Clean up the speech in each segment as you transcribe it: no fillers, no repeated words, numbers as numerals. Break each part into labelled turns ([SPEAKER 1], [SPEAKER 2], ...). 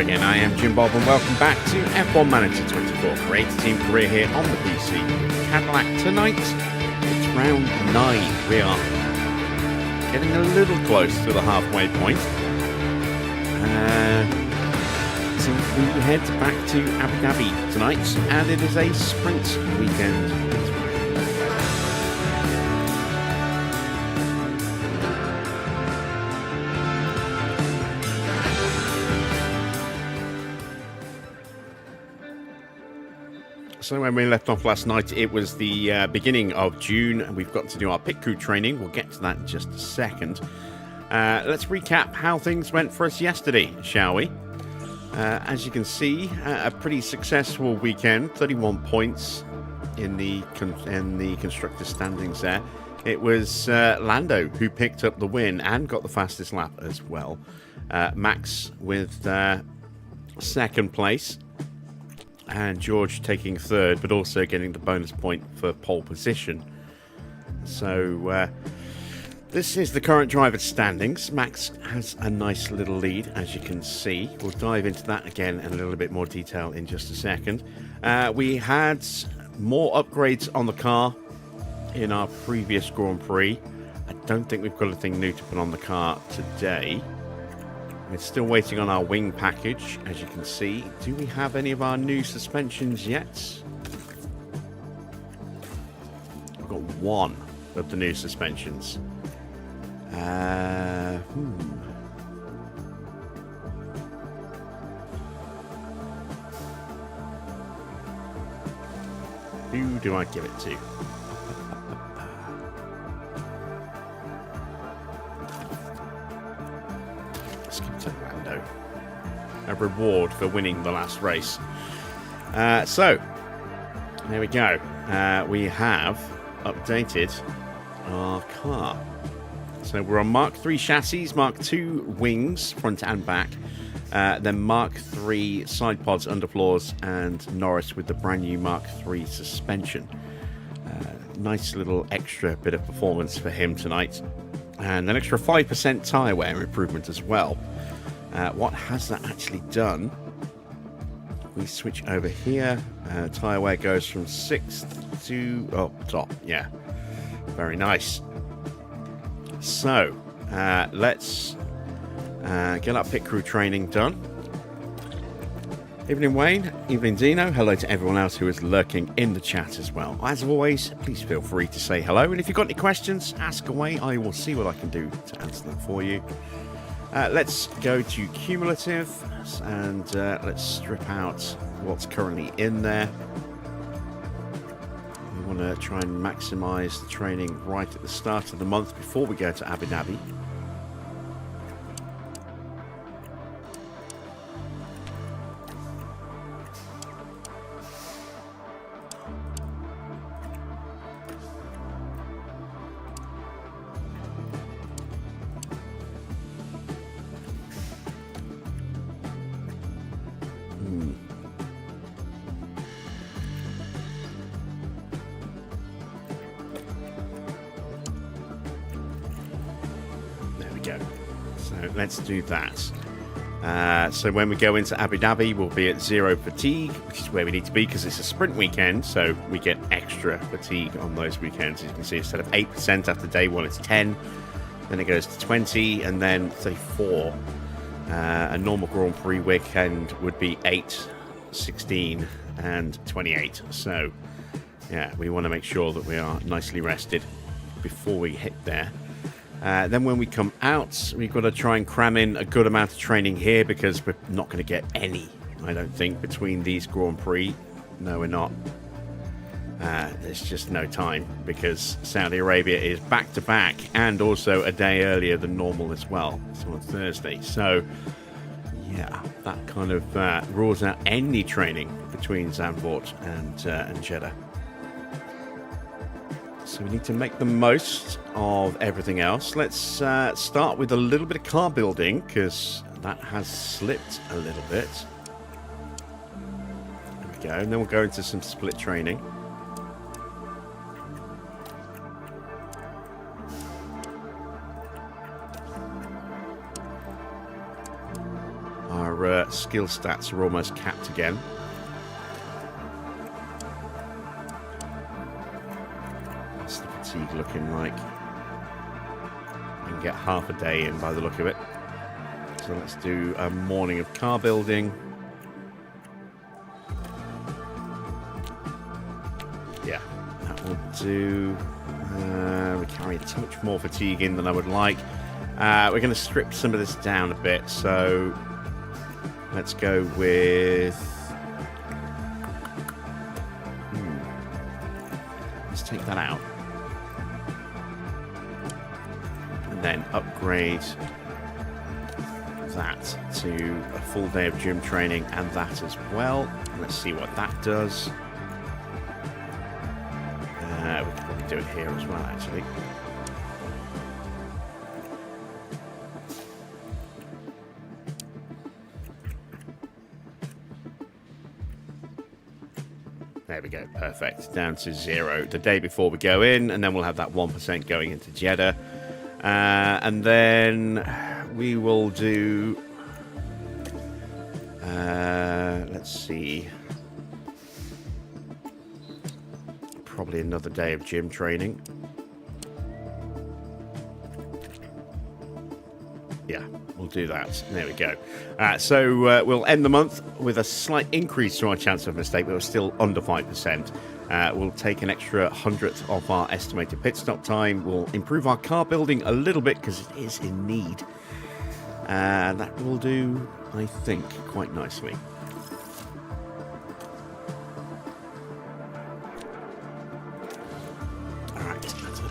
[SPEAKER 1] again, I am Jim Bob and welcome back to F1 Manager 24. Create a team career here on the PC. Cadillac tonight, it's round 9. We are getting a little close to the halfway point. So we head back to Abu Dhabi tonight, and it is a sprint weekend. So when we left off last night, it was the beginning of June, and we've got to do our pit crew training. We'll get to that in just a second. Let's recap how things went for us yesterday, shall we? As you can see, a pretty successful weekend. 31 points in the constructor standings there. It was Lando who picked up the win and got the fastest lap as well. Max with second place. And George taking third, but also getting the bonus point for pole position. So this is the current driver standings. Max has a nice little lead, as you can see. We'll dive into that again in a little bit more detail in just a second. We had more upgrades on the car in our previous Grand Prix. I don't think we've got anything new to put on the car today. We're still waiting on our wing package, as you can see. Do we have any of our new suspensions yet? We've got one of the new suspensions. Who do I give it to? Lando. A reward for winning the last race. So there we go. We have updated our car. So we're on Mark III chassis, Mark II wings, front and back, then Mark III side pods, underfloors, and Norris with the brand new Mark III suspension. Nice little extra bit of performance for him tonight. And an extra 5% tyre wear improvement as well. What has that actually done? We switch over here. Tyre wear goes from 6th to top. Yeah, very nice. So let's get our pit crew training done. Evening Wayne, evening Dino. Hello to everyone else who is lurking in the chat as well. As always, please feel free to say hello. And if you've got any questions, ask away. I will see what I can do to answer them for you. Let's go to cumulative and let's strip out what's currently in there. We want to try and maximize the training right at the start of the month before we go to Abu Dhabi. Let's do that. So when we go into Abu Dhabi, we'll be at 0 fatigue, which is where we need to be because it's a sprint weekend, so we get extra fatigue on those weekends. As you can see, instead of 8% after day 1, it's 10, then it goes to 20, and then 34. A normal Grand Prix weekend would be 8, 16, and 28. So, yeah, we want to make sure that we are nicely rested before we hit there. Then when we come out, we've got to try and cram in a good amount of training here because we're not going to get any, I don't think, between these Grand Prix. No, we're not. There's just no time because Saudi Arabia is back-to-back and also a day earlier than normal as well. It's on Thursday. So, yeah, that kind of rules out any training between Zandvoort and Jeddah. So we need to make the most of everything else. Let's start with a little bit of car building because that has slipped a little bit. There we go. And then we'll go into some split training. skill stats are almost capped again. What's the fatigue looking like? You can get half a day in by the look of it. So let's do a morning of car building. Yeah, that will do. We carry a touch more fatigue in than I would like. We're going to strip some of this down a bit, so let's go with... Let's take that out. And then upgrade that to a full day of gym training and that as well. Let's see what that does. We can probably do it here as well, actually. There we go, perfect. Down to 0 the day before we go in, and then we'll have that 1% going into Jeddah. And then we will do... let's see... Probably another day of gym training. Yeah, we'll do that. There we go. So we'll end the month with a slight increase to our chance of mistake, but we're still under 5%. We'll take an extra 100th of our estimated pit stop time. We'll improve our car building a little bit because it is in need. That will do, I think, quite nicely.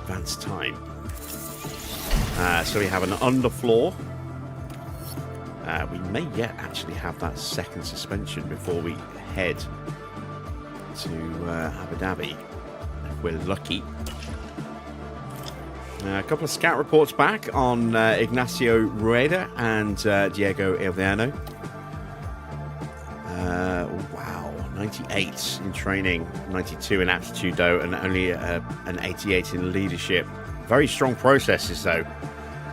[SPEAKER 1] Advanced time. So we have an underfloor. We may yet actually have that second suspension before we head to Abu Dhabi, if we're lucky. A couple of scout reports back on Ignacio Rueda and Diego Ilviano. Wow, 98 in training, 92 in aptitude though, and only an 88 in leadership. Very strong processes though,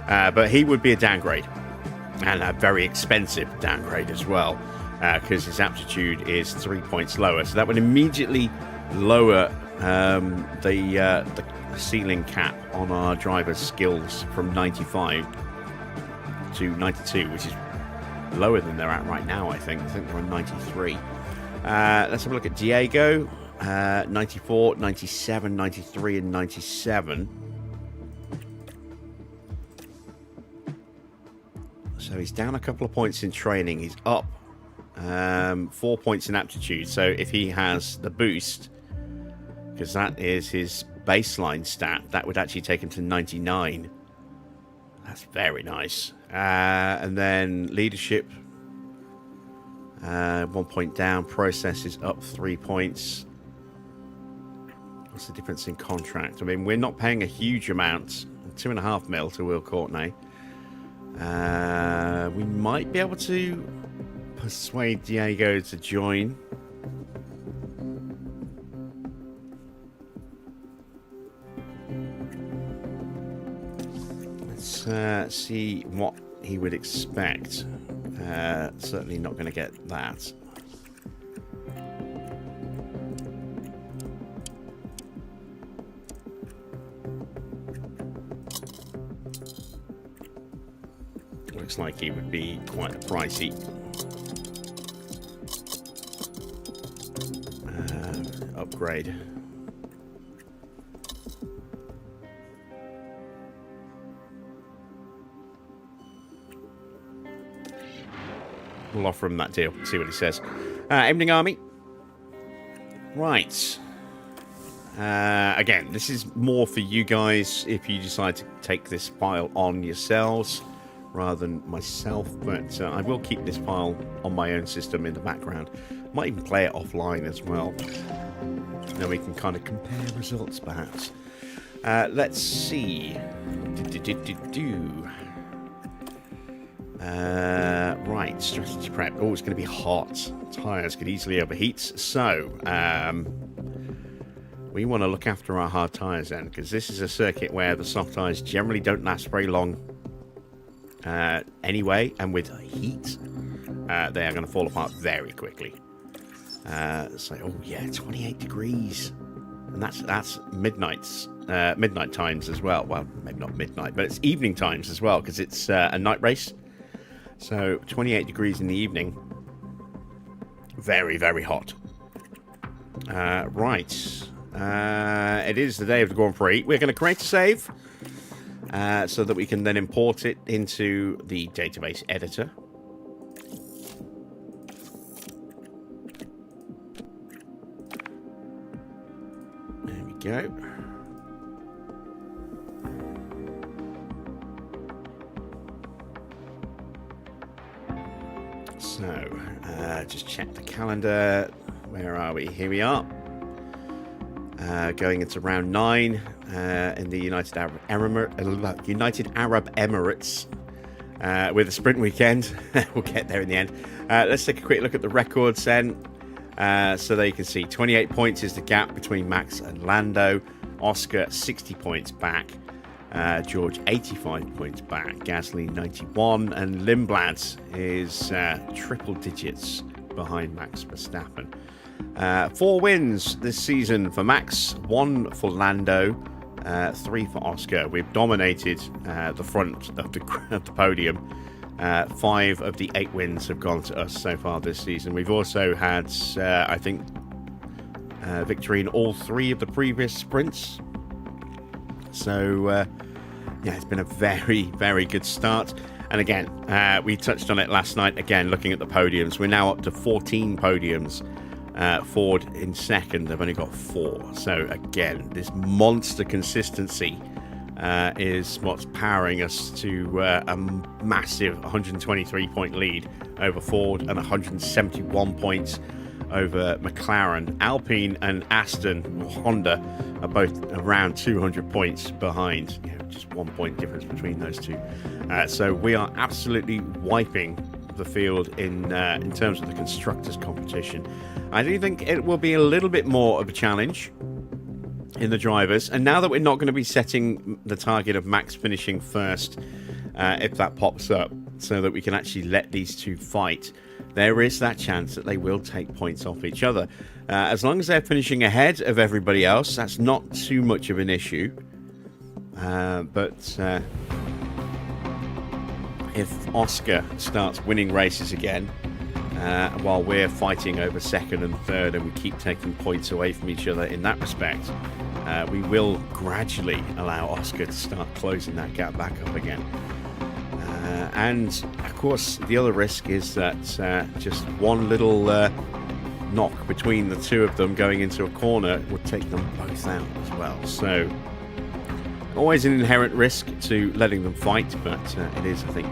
[SPEAKER 1] but he would be a downgrade, and a very expensive downgrade as well, because his aptitude is 3 points lower. So that would immediately lower the ceiling cap on our driver's skills from 95 to 92, which is lower than they're at right now, I think. I think they're on 93. Let's have a look at Diego. 94, 97, 93, and 97. So he's down a couple of points in training. He's up 4 points in aptitude. So if he has the boost, because that is his baseline stat, that would actually take him to 99. That's very nice. And then leadership, 1 point down. Process is up 3 points. What's the difference in contract? I mean, we're not paying a huge amount, 2.5 mil to Will Courtney. We might be able to persuade Diego to join. Let's see what he would expect. Certainly not going to get that. Looks like he would be quite pricey. Upgrade. We'll offer him that deal. See what he says. Evening Army. Right. Again, this is more for you guys if you decide to take this file on yourselves rather than myself, but I will keep this file on my own system in the background. Might even play it offline as well. Then we can kind of compare results, perhaps. Let's see. Right, strategy prep. Oh, it's going to be hot. Tires could easily overheat. So, we want to look after our hard tires then, because this is a circuit where the soft tires generally don't last very long anyway, and with heat, they are going to fall apart very quickly. So, oh yeah, 28 degrees. And that's midnight times as well. Well, maybe not midnight, but it's evening times as well, because it's a night race. So 28 degrees in the evening. Very, very hot. Right. It is the day of the Grand Prix. We're going to create a save so that we can then import it into the database editor. There we go. So, just check the calendar. Where are we? Here we are. Going into round 9 in the United Arab Emirates with a sprint weekend. We'll get there in the end. Let's take a quick look at the records then. So there you can see 28 points is the gap between Max and Lando. Oscar 60 points back. George 85 points back. Gasly 91. And Lindblad is triple digits behind Max Verstappen. 4 wins this season for Max, 1 for Lando, 3 for Oscar. We've dominated the front of the podium. 5 of the 8 wins have gone to us so far this season. We've also had, I think, victory in all 3 of the previous sprints. So, yeah, it's been a very, very good start. And again, we touched on it last night. Again, looking at the podiums, we're now up to 14 podiums. Ford in second, they've only got 4. So again, this monster consistency is what's powering us to a massive 123-point lead over Ford and 171 points over McLaren. Alpine and Aston, or Honda, are both around 200 points behind. Just 1 point difference between those two. So we are absolutely wiping the field in terms of the constructors competition. I do think it will be a little bit more of a challenge in the drivers, and now that we're not going to be setting the target of Max finishing first, if that pops up, so that we can actually let these two fight, there is that chance that they will take points off each other. As long as they're finishing ahead of everybody else, that's not too much of an issue. But if Oscar starts winning races again, while we're fighting over second and third, and we keep taking points away from each other in that respect, we will gradually allow Oscar to start closing that gap back up again. And of course, the other risk is that just one little knock between the two of them going into a corner would take them both out as well. So always an inherent risk to letting them fight, but it is, I think,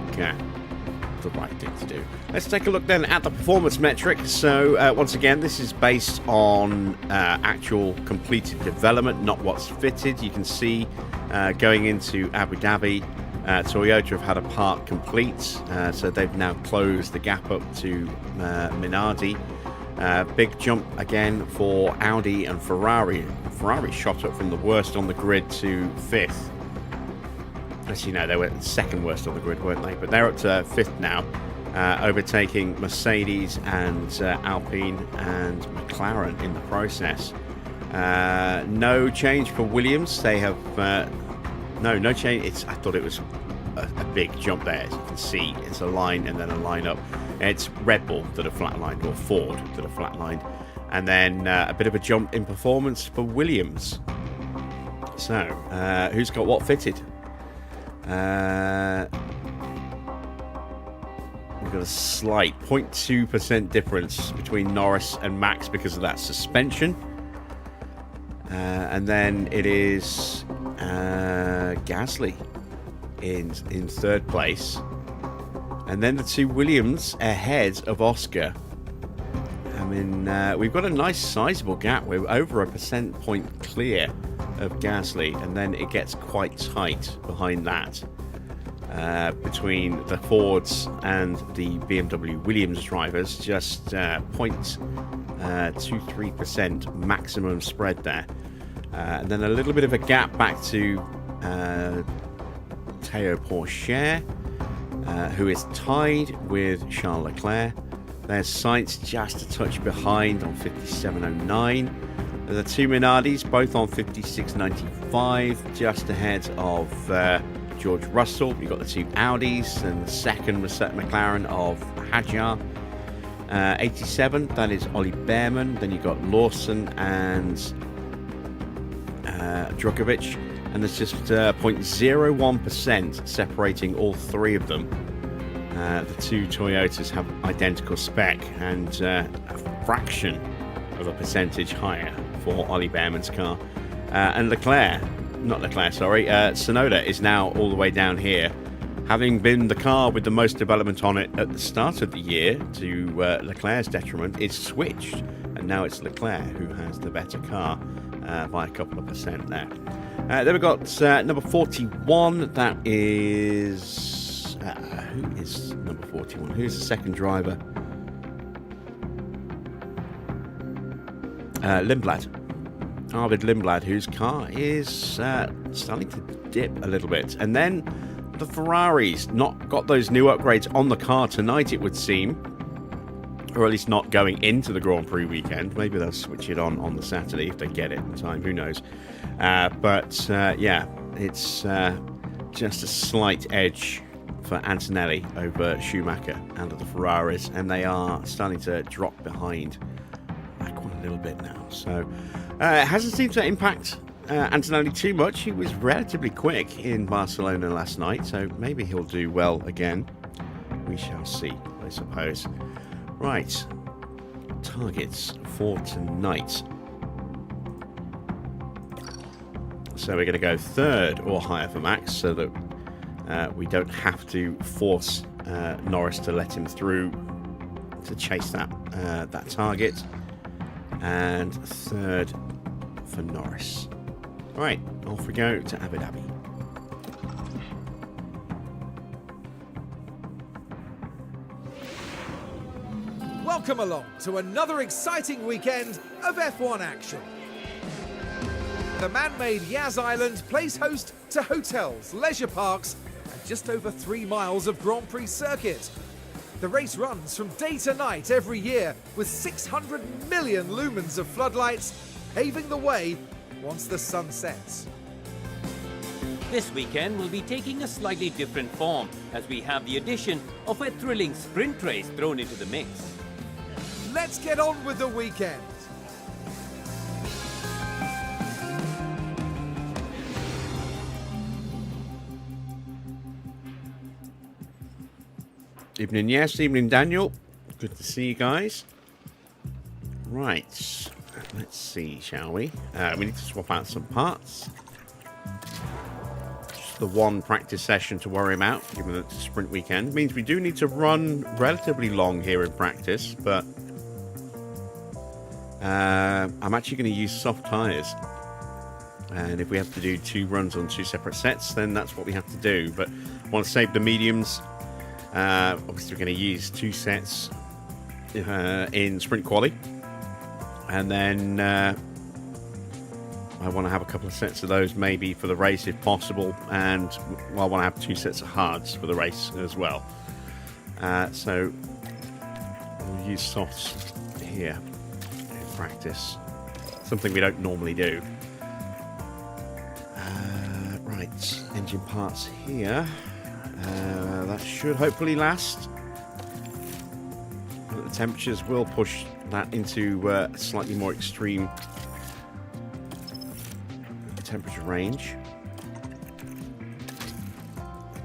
[SPEAKER 1] the right thing to do. Let's take a look then at the performance metric. So once again, this is based on actual completed development, not what's fitted. You can see going into Abu Dhabi, Toyota have had a part complete, so they've now closed the gap up to Minardi. Big jump again for Audi and Ferrari. Ferrari shot up from the worst on the grid to 5th. As you know, they were second worst on the grid, weren't they? But they're up to 5th now, overtaking Mercedes and Alpine and McLaren in the process. No change for Williams. They have no change. I thought it was a big jump there. As you can see, it's a line and then a line up. It's Red Bull that are flatlined, or Ford that are flatlined, and then a bit of a jump in performance for Williams. So, who's got what fitted? We've got a slight 0.2% difference between Norris and Max because of that suspension. And then it is Gasly in 3rd place. And then the two Williams ahead of Oscar. I mean, we've got a nice sizable gap. We're over a percent point clear of Gasly, and then it gets quite tight behind that between the Fords and the BMW Williams drivers. Just 0.23% maximum spread there. And then a little bit of a gap back to Théo Pourchaire, who is tied with Charles Leclerc. There's Sainz just a touch behind on 57.09. The two Minardis both on 56.95, just ahead of George Russell. You've got the two Audis, and the second was McLaren of Hadjar. 87, that is Ollie Bearman. Then you've got Lawson and Drukovic. And there's just 0.01% separating all three of them. The two Toyotas have identical spec and a fraction of a percentage higher for Ollie Bearman's car. And Tsunoda is now all the way down here, having been the car with the most development on it at the start of the year to Leclerc's detriment. It's switched, and now it's Leclerc who has the better car by a couple of percent there. Then we've got number 41. That is... who is number 41? Who's the second driver? Lindblad. Arvid Lindblad, whose car is starting to dip a little bit. And then the Ferraris not got those new upgrades on the car tonight, it would seem. Or at least not going into the Grand Prix weekend. Maybe they'll switch it on the Saturday if they get it in time. Who knows? Yeah, it's just a slight edge for Antonelli over Schumacher and the Ferraris. And they are starting to drop behind quite a little bit now. So it hasn't seemed to impact Antonelli too much. He was relatively quick in Barcelona last night, so maybe he'll do well again. We shall see, I suppose. Right, targets for tonight. So we're going to go third or higher for Max, so that we don't have to force Norris to let him through to chase that target. And third for Norris. All right, off we go to Abu Dhabi.
[SPEAKER 2] Welcome along to another exciting weekend of F1 action. The man-made Yas Island plays host to hotels, leisure parks, and just over 3 miles of Grand Prix circuit. The race runs from day to night every year, with 600 million lumens of floodlights paving the way once the sun sets.
[SPEAKER 3] This weekend will be taking a slightly different form, as we have the addition of a thrilling sprint race thrown into the mix.
[SPEAKER 2] Let's get on with the weekend.
[SPEAKER 1] Evening, yes. Evening, Daniel. Good to see you guys. Right. Let's see, shall we? We need to swap out some parts. Just the one practice session to worry about, given that it's a sprint weekend. Means we do need to run relatively long here in practice, but I'm actually going to use soft tyres. And if we have to do 2 runs on 2 separate sets, then that's what we have to do. But I want to save the mediums. Obviously, we're going to use 2 sets in sprint quali. And then I want to have a couple of sets of those maybe for the race if possible. And I want to have 2 sets of hards for the race as well. So we'll use softs here in practice. Something we don't normally do. Right, engine parts here. That should hopefully last. But the temperatures will push that into a slightly more extreme temperature range,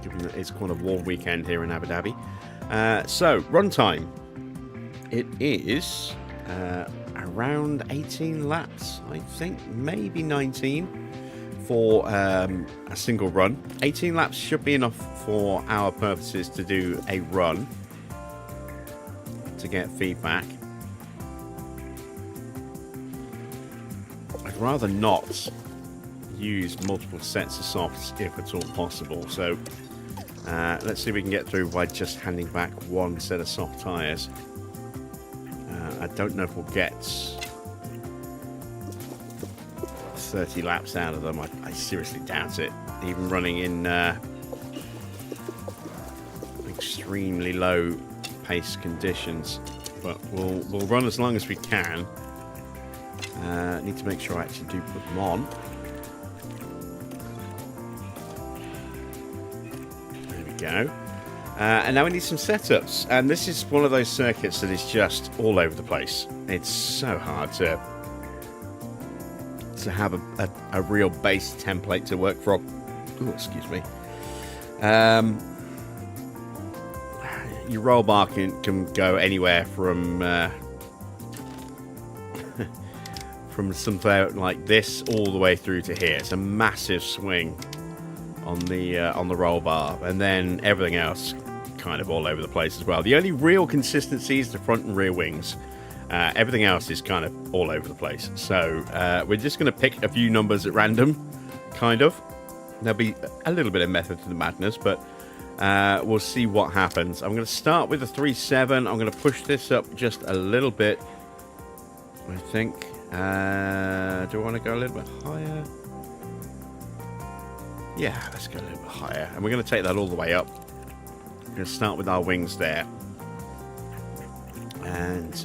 [SPEAKER 1] given that it's quite a warm weekend here in Abu Dhabi. So, runtime. It is around 18 laps, I think, maybe 19 for a single run. 18 laps should be enough for our purposes to do a run to get feedback. I'd rather not use multiple sets of softs if at all possible. So let's see if we can get through by just handing back 1 set of soft tyres. I don't know if we'll get 30 laps out of them. I seriously doubt it. Even running in extremely low pace conditions. but we'll run as long as we can. Need to make sure I actually do put them on. There we go. And now we need some setups. And this is one of those circuits that is just all over the place. It's so hard to have a real base template to work from. Oh, excuse me. Your roll bar can go anywhere from from something like this all the way through to here. It's a massive swing on the roll bar, and then everything else kind of all over the place as well. The only real consistency is the front and rear wings. Everything else is kind of all over the place. So we're just going to pick a few numbers at random, kind of. There'll be a little bit of method to the madness, but we'll see what happens. I'm going to start with a 3.7. I'm going to push this up just a little bit, I think. Do I want to go a little bit higher? Yeah, let's go a little bit higher. And we're going to take that all the way up. We're going to start with our wings there. And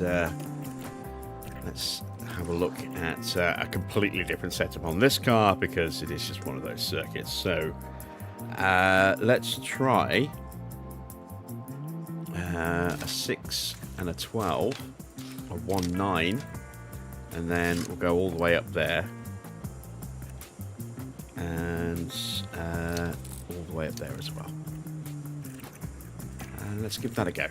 [SPEAKER 1] let's have a look at a completely different setup on this car, because it is just one of those circuits. So let's try a 6 and a 12, a 1.9, and then we'll go all the way up there, and all the way up there as well. And let's give that a go.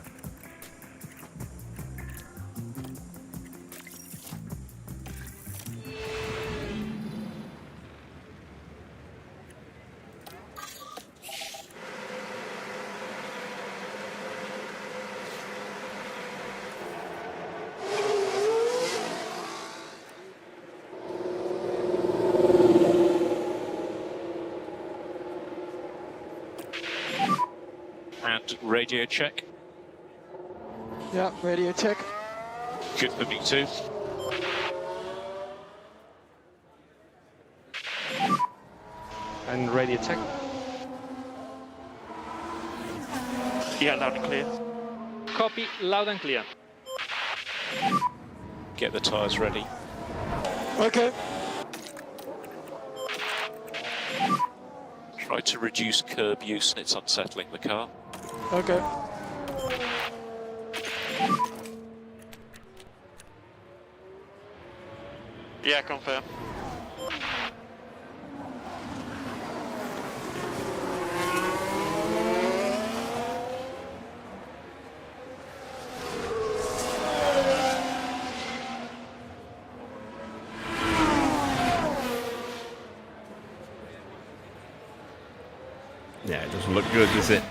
[SPEAKER 4] Radio check.
[SPEAKER 5] Yeah, radio check.
[SPEAKER 4] Good for me too.
[SPEAKER 5] And radio check.
[SPEAKER 4] Yeah, loud and clear.
[SPEAKER 5] Copy, loud and clear.
[SPEAKER 4] Get the tyres ready.
[SPEAKER 5] Okay.
[SPEAKER 4] Try to reduce curb use, and it's unsettling the car.
[SPEAKER 5] Okay.
[SPEAKER 6] Yeah, confirm.
[SPEAKER 1] Yeah, it doesn't look good, does it?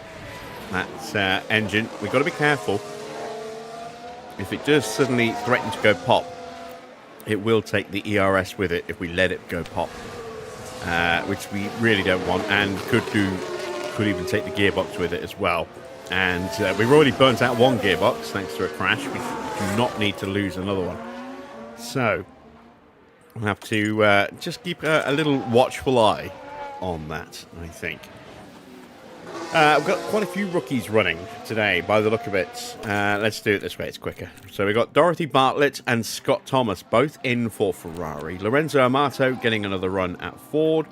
[SPEAKER 1] That engine. We've got to be careful. If it does suddenly threaten to go pop, it will take the ERS with it if we let it go pop, which we really don't want, and could even take the gearbox with it as well. And we've already burnt out one gearbox thanks to a crash. We do not need to lose another one. So we'll have to just keep a little watchful eye on that, I think. We've got quite a few rookies running today, by the look of it. Let's do it this way, it's quicker. So we've got Dorothy Bartlett and Scott Thomas, both in for Ferrari. Lorenzo Amato getting another run at Ford.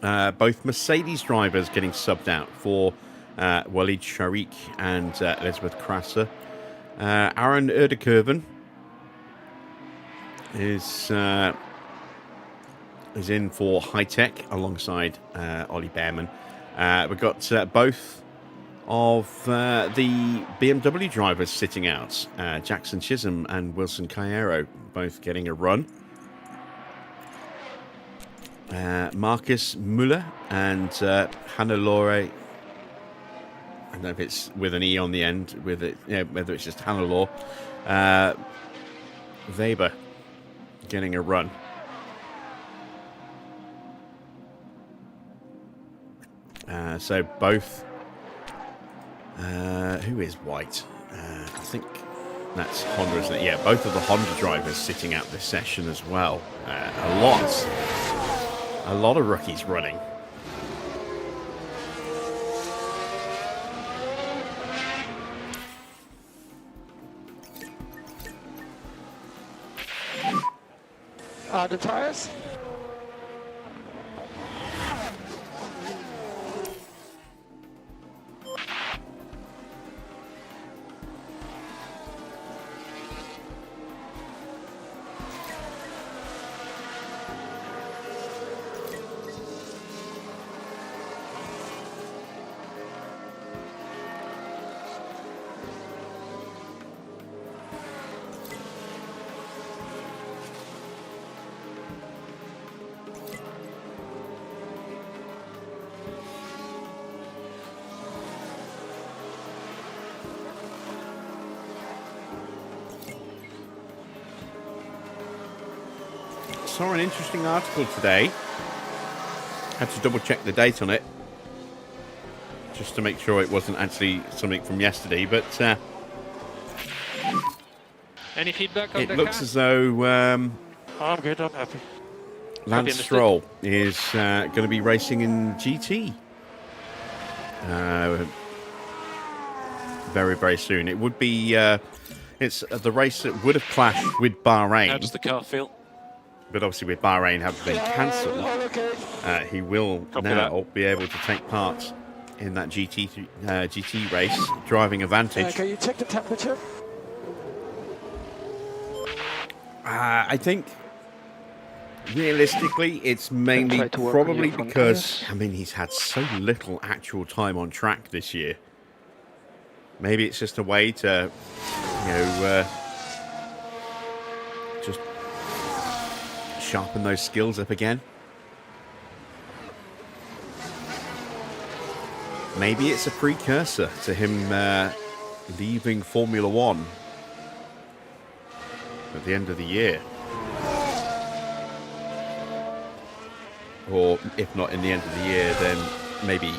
[SPEAKER 1] Both Mercedes drivers getting subbed out for Walid Sharik and Elizabeth Krasser. Aaron Erdekerven is in for HiTech alongside Ollie Bearman. We've got both of the BMW drivers sitting out. Jackson Chisholm and Wilson Cairo both getting a run. Marcus Muller and Hannelore. I don't know if it's with an E on the end, with it, whether it's just Hannelore. Weber getting a run. So both, who is white? I think that's Honda, isn't it? Yeah, both of the Honda drivers sitting out this session as well. A lot of rookies running.
[SPEAKER 5] The tires?
[SPEAKER 1] Saw an interesting article today. Had to double check the date on it just to make sure it wasn't actually something from yesterday, but
[SPEAKER 5] Any feedback on
[SPEAKER 1] it
[SPEAKER 5] the
[SPEAKER 1] looks
[SPEAKER 5] car?
[SPEAKER 1] as though
[SPEAKER 4] I'm good, I'm happy.
[SPEAKER 1] Lance
[SPEAKER 5] understood.
[SPEAKER 1] Stroll is going to be racing in GT very, very soon. It would be it's the race that would have clashed with
[SPEAKER 4] How
[SPEAKER 1] Bahrain,
[SPEAKER 4] does the car feel?
[SPEAKER 1] but obviously with Bahrain having been cancelled,
[SPEAKER 5] Okay.
[SPEAKER 1] he will
[SPEAKER 4] Copy
[SPEAKER 1] now be able to take part in that GT race, driving advantage.
[SPEAKER 5] Can you check the temperature?
[SPEAKER 1] I think realistically, it's mainly
[SPEAKER 5] Try to work on
[SPEAKER 1] probably
[SPEAKER 5] your front
[SPEAKER 1] because,
[SPEAKER 5] tires.
[SPEAKER 1] I mean, he's had so little actual time on track this year. Maybe it's just a way to, you know, just sharpen those skills up again. Maybe it's a precursor to him leaving Formula One at the end of the year. Or if not in the end of the year, then maybe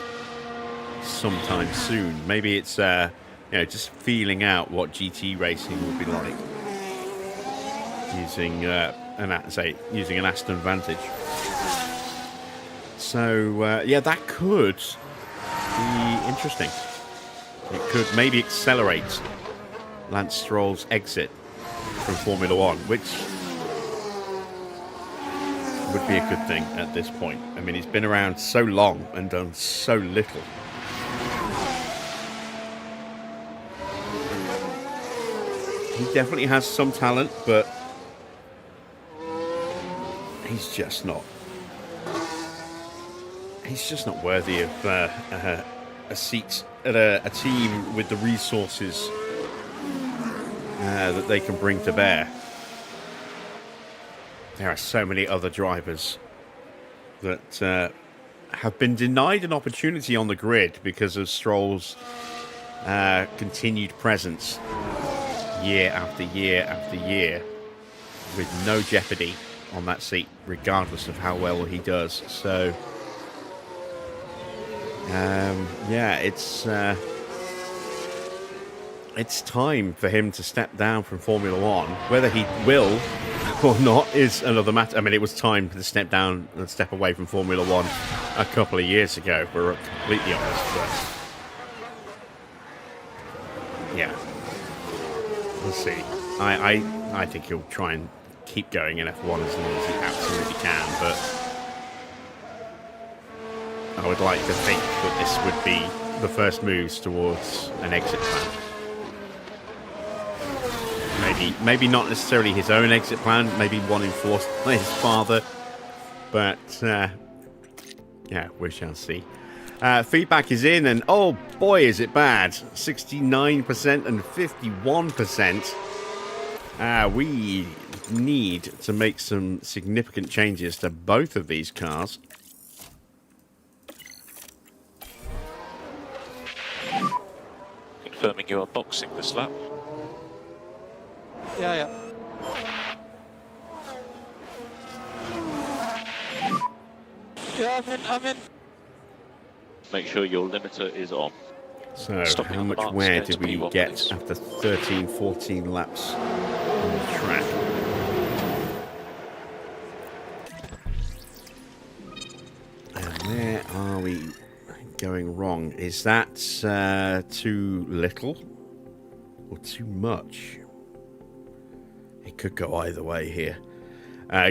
[SPEAKER 1] sometime soon. Maybe it's you know, just feeling out what GT racing would be like using using an Aston Vantage. So yeah, that could be interesting. It could maybe accelerate Lance Stroll's exit from Formula One, which would be a good thing at this point. I mean, he's been around so long and done so little. He definitely has some talent, but he's just not worthy of a seat at a team with the resources that they can bring to bear. There are so many other drivers that have been denied an opportunity on the grid because of Stroll's continued presence year after year after year with no jeopardy on that seat, regardless of how well he does. So, yeah, it's time for him to step down from Formula One. Whether he will or not is another matter. I mean, it was time to step down and step away from Formula One a couple of years ago, if we're completely honest. But yeah, we'll see. I think he'll try and keep going in F1 as long as he absolutely can, but I would like to think that this would be the first moves towards an exit plan. Maybe not necessarily his own exit plan, maybe one enforced by his father, but yeah, we shall see. Feedback is in, and oh boy, is it bad. 69% and 51%. We need to make some significant changes to both of these cars.
[SPEAKER 4] Confirming you are boxing this lap.
[SPEAKER 5] Yeah. Yeah, I'm in.
[SPEAKER 4] Make sure your limiter is on.
[SPEAKER 1] So,
[SPEAKER 4] Stopping
[SPEAKER 1] how
[SPEAKER 4] on the
[SPEAKER 1] much
[SPEAKER 4] marks,
[SPEAKER 1] wear
[SPEAKER 4] going to
[SPEAKER 1] did we
[SPEAKER 4] P1,
[SPEAKER 1] get
[SPEAKER 4] please.
[SPEAKER 1] after 13, 14 laps on the track? And where are we going wrong? Is that too little or too much? It could go either way here.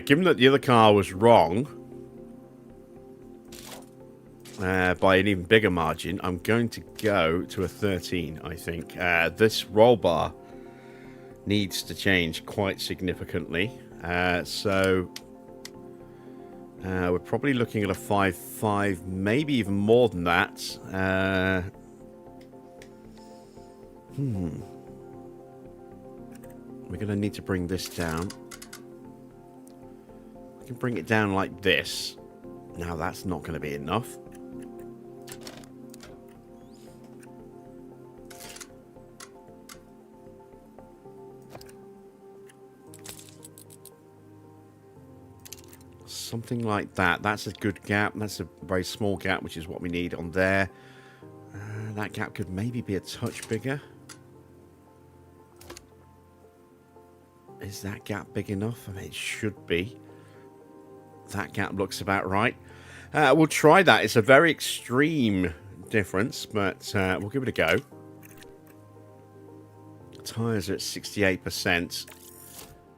[SPEAKER 1] Given that the other car was wrong by an even bigger margin, I'm going to go to a 13, I think. This roll bar needs to change quite significantly. So we're probably looking at a 5.5, maybe even more than that. We're going to need to bring this down. We can bring it down like this. Now that's not going to be enough. Something like that. That's a good gap. That's a very small gap, which is what we need on there. That gap could maybe be a touch bigger. Is that gap big enough? I mean, it should be. That gap looks about right. We'll try that. It's a very extreme difference, but we'll give it a go. Tyres are at 68%.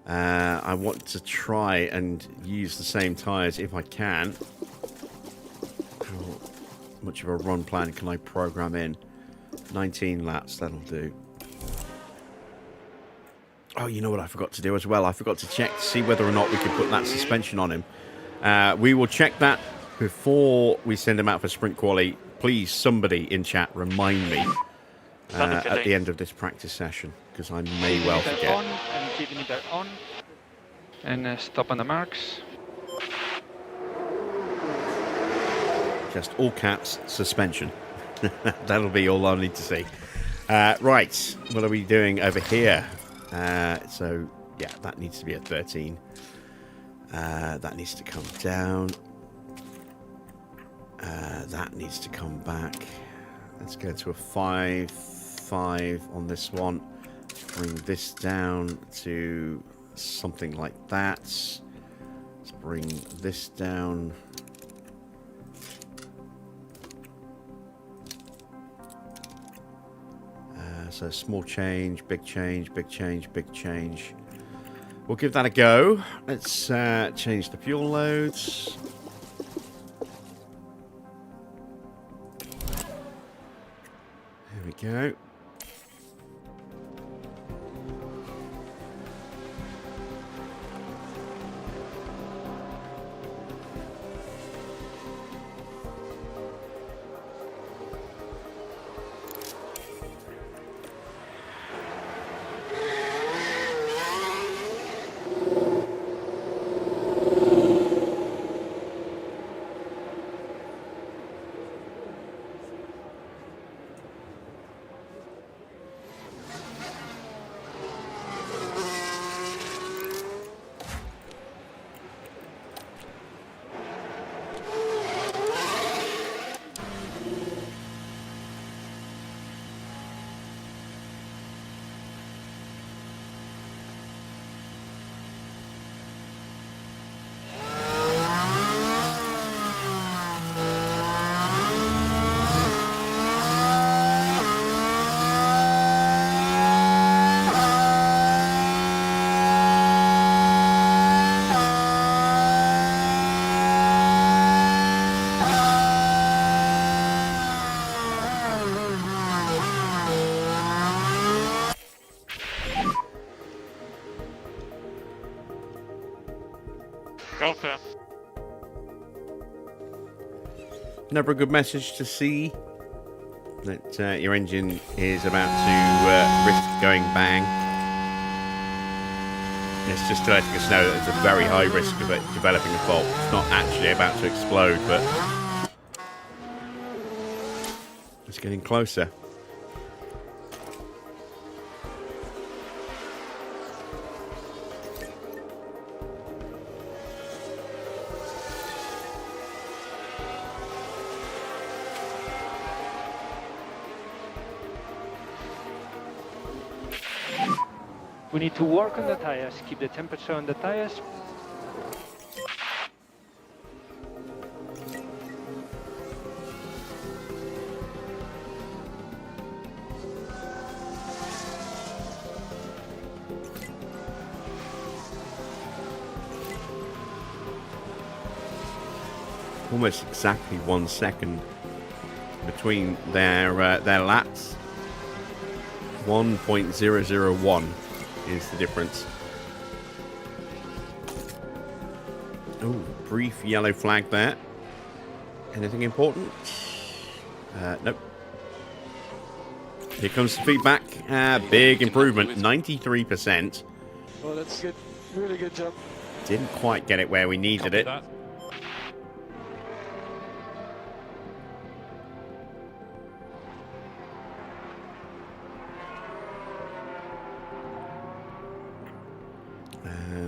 [SPEAKER 1] I want to try and use the same tyres if I can. How much of a run plan can I program in? 19 laps, that'll do. Oh, you know what I forgot to do as well? I forgot to check to see whether or not we could put that suspension on him. We will check that before we send him out for sprint quali. Please, somebody in chat, remind me at the end of this practice session, because I may well forget.
[SPEAKER 5] On and keep the meter on. And stop on the marks.
[SPEAKER 1] Just all caps, suspension. That'll be all I'll need to see. Right, what are we doing over here? So, yeah, that needs to be a 13. That needs to come down. That needs to come back. Let's go to a 5.5 on this one. Bring this down to something like that. Let's bring this down. So small change, big change, big change, big change. We'll give that a go. Let's change the fuel loads. There we go.
[SPEAKER 5] Okay.
[SPEAKER 1] Never a good message to see that your engine is about to risk going bang. It's just letting us know that there's a very high risk of it developing a fault. It's not actually about to explode, but it's getting closer.
[SPEAKER 5] We need to work on the tires, keep the temperature on the tires.
[SPEAKER 1] almost exactly 1 second between their laps. 1.001 is the difference. Oh, brief yellow flag there. Anything important? Nope. Here comes the feedback. Big improvement, 93%.
[SPEAKER 6] Well, that's good. Really good job.
[SPEAKER 1] Didn't quite get it where we needed
[SPEAKER 4] Copy
[SPEAKER 1] it.
[SPEAKER 4] that.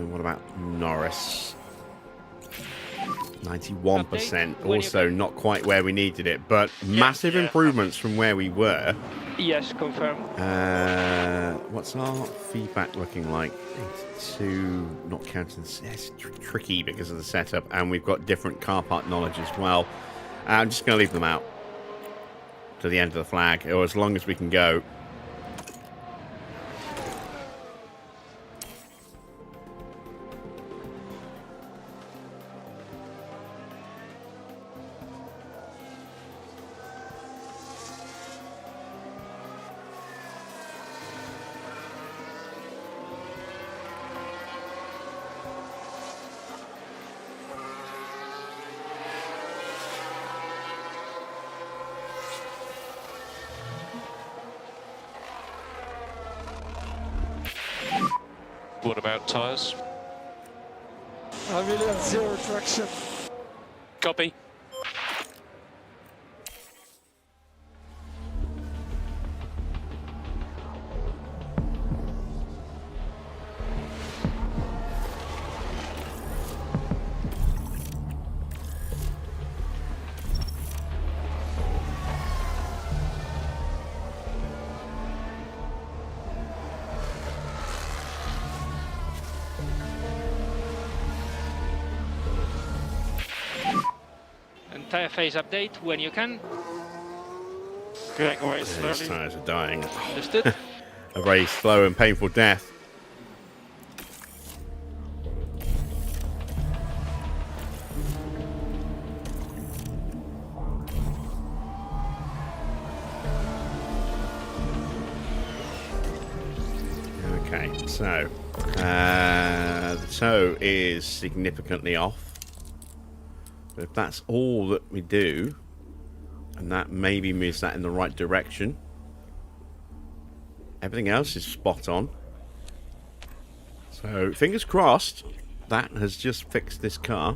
[SPEAKER 1] What about Norris? 91%.
[SPEAKER 5] Update when you
[SPEAKER 1] Also
[SPEAKER 5] can.
[SPEAKER 1] not quite where we needed it, but massive improvements from where we were.
[SPEAKER 5] Yes, confirm.
[SPEAKER 1] What's our feedback looking like? 82, not counting. It's tricky because of the setup, and we've got different car park knowledge as well. I'm just going to leave them out to the end of the flag, or as long as we can go.
[SPEAKER 4] What about tyres?
[SPEAKER 6] I really have zero traction.
[SPEAKER 4] Copy.
[SPEAKER 5] And tyre phase update when you can.
[SPEAKER 6] Going away
[SPEAKER 1] These
[SPEAKER 6] slowly.
[SPEAKER 1] tyres are dying.
[SPEAKER 5] Understood?
[SPEAKER 1] A very slow and painful death. Okay, so the toe is significantly off. But if that's all that we do, and that maybe moves that in the right direction, everything else is spot on. So fingers crossed that has just fixed this car.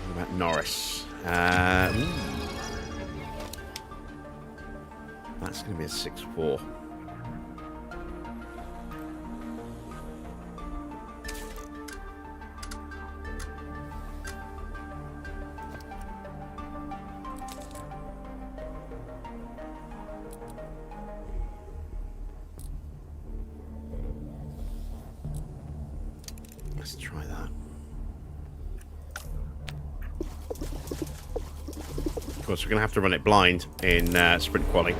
[SPEAKER 1] What about Norris? That's going to be a 6-4. Let's try that. Of course, we're going to have to run it blind in sprint quali.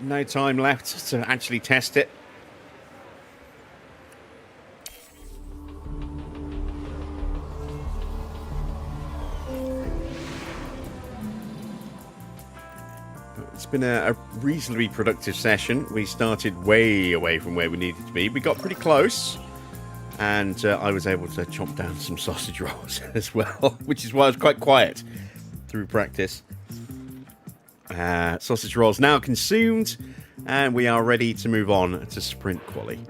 [SPEAKER 1] No time left to actually test it. It's been a reasonably productive session. We started way away from where we needed to be. We got pretty close. And I was able to chomp down some sausage rolls as well, which is why I was quite quiet through practice. Sausage rolls now consumed, and we are ready to move on to sprint quali.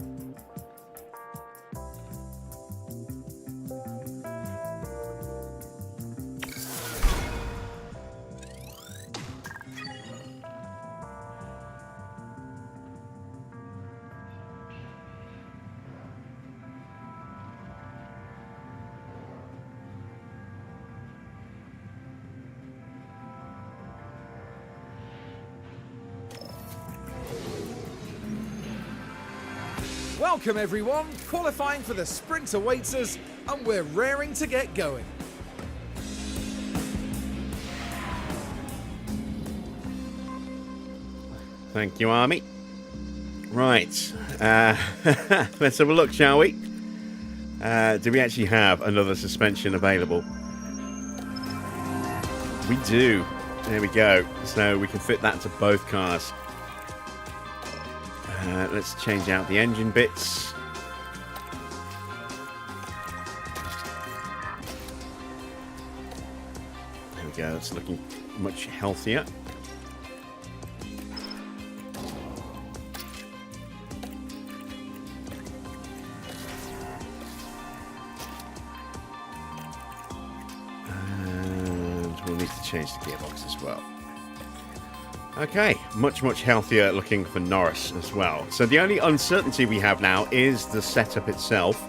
[SPEAKER 2] Welcome everyone, qualifying for the sprint awaits us, and we're raring to get going.
[SPEAKER 1] Thank you, Army. Right. Let's have a look, shall we? Do we actually have another suspension available? We do. There we go. So we can fit that to both cars. Let's change out the engine bits. There we go. It's looking much healthier. We'll need to change the gearbox as well. Okay, much healthier looking for Norris as well. So the only uncertainty we have now is the setup itself.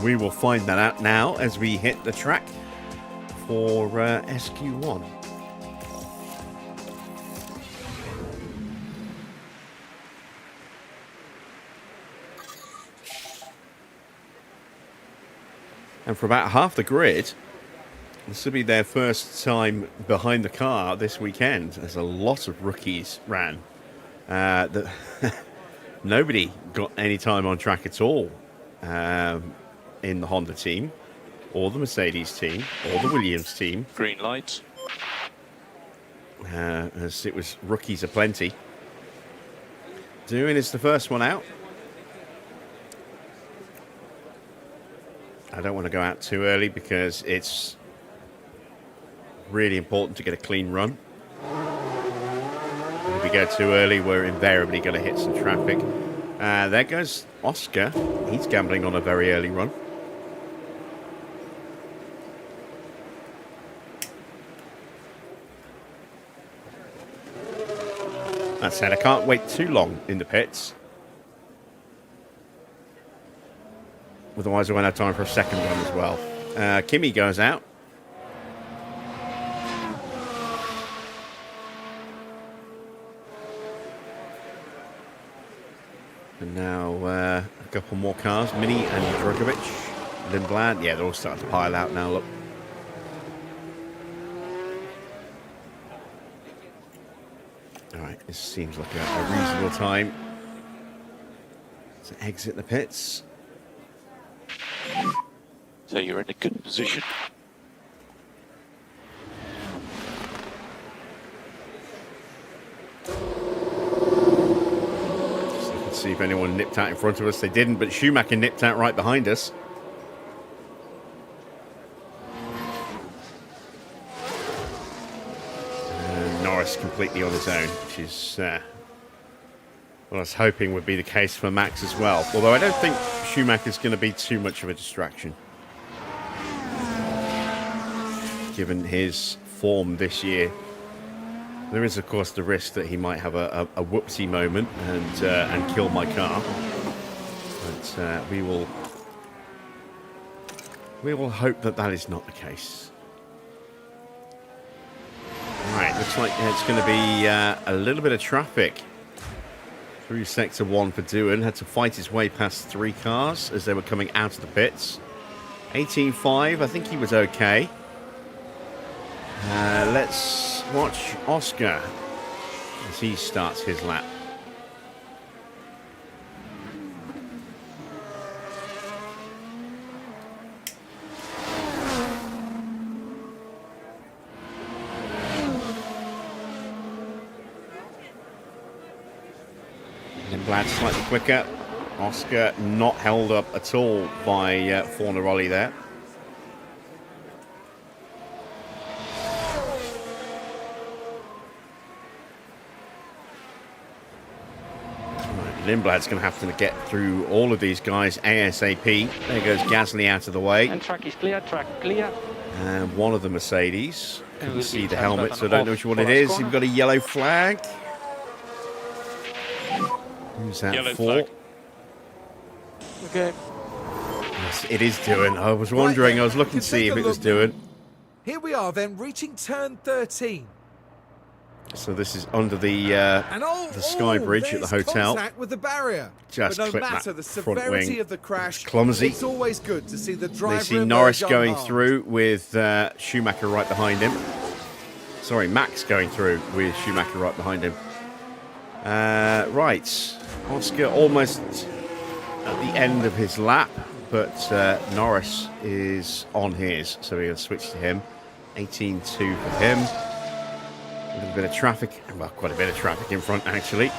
[SPEAKER 1] We will find that out now as we hit the track for SQ1. And for about half the grid, this will be their first time behind the car this weekend, as a lot of rookies ran. Nobody got any time on track at all in the Honda team, or the Mercedes team, or the Williams team.
[SPEAKER 4] Green light.
[SPEAKER 1] As it was rookies aplenty. Doing is the first one out. I don't want to go out too early because it's really important to get a clean run. And if we go too early, we're invariably going to hit some traffic. There goes Oscar. He's gambling on a very early run. That said, I can't wait too long in the pits. Otherwise, I won't have time for a second run as well. Kimi goes out. And now a couple more cars. Mini and Drogovic. Lindblad. Yeah, they're all starting to pile out now, look. Alright, this seems like a reasonable time to exit the pits.
[SPEAKER 4] So you're in a good position.
[SPEAKER 1] Let's see if anyone nipped out in front of us. They didn't, but Schumacher nipped out right behind us. Norris completely on his own, which is what I was hoping would be the case for Max as well. Although I don't think Schumacher's going to be too much of a distraction, given his form this year. There is, of course, the risk that he might have a whoopsie moment and kill my car. But we will hope that that is not the case. Right, looks like it's going to be a little bit of traffic through Sector 1 for Doohan. Had to fight his way past 3 cars as they were coming out of the pits. 18.5, I think he was okay. Let's watch Oscar as he starts his lap. Lindblad slightly quicker. Oscar not held up at all by Fornaroli there. Lindblad's going to have to get through all of these guys ASAP. There goes Gasly out of the way.
[SPEAKER 5] And track is clear, track clear.
[SPEAKER 1] And one of the Mercedes. Couldn't
[SPEAKER 5] we'll
[SPEAKER 1] see the
[SPEAKER 5] be
[SPEAKER 1] helmet, so I don't know which one it is. You've got a yellow flag. Who's that
[SPEAKER 4] Yellow
[SPEAKER 1] for?
[SPEAKER 4] flag.
[SPEAKER 6] Okay.
[SPEAKER 1] Yes, it is Doohan. I was wondering, I was looking to see if it was Doohan.
[SPEAKER 2] Here we are then, reaching turn 13.
[SPEAKER 1] So this is under the Sky Bridge at the
[SPEAKER 2] there's
[SPEAKER 1] hotel.
[SPEAKER 2] Contact with the barrier.
[SPEAKER 1] Just
[SPEAKER 2] but no
[SPEAKER 1] clip
[SPEAKER 2] matter
[SPEAKER 1] that
[SPEAKER 2] the
[SPEAKER 1] front
[SPEAKER 2] severity
[SPEAKER 1] wing.
[SPEAKER 2] of the crash,
[SPEAKER 1] Clumsy.
[SPEAKER 2] it's always good to see the driver
[SPEAKER 1] They see
[SPEAKER 2] emerge
[SPEAKER 1] Norris going
[SPEAKER 2] unharmed.
[SPEAKER 1] through with Schumacher right behind him. Sorry, Max going through with Schumacher right behind him. Right, Oscar almost at the end of his lap, but Norris is on his, so we're going to switch to him. 18.2 for him. A little bit of traffic, well, quite a bit of traffic in front, actually. So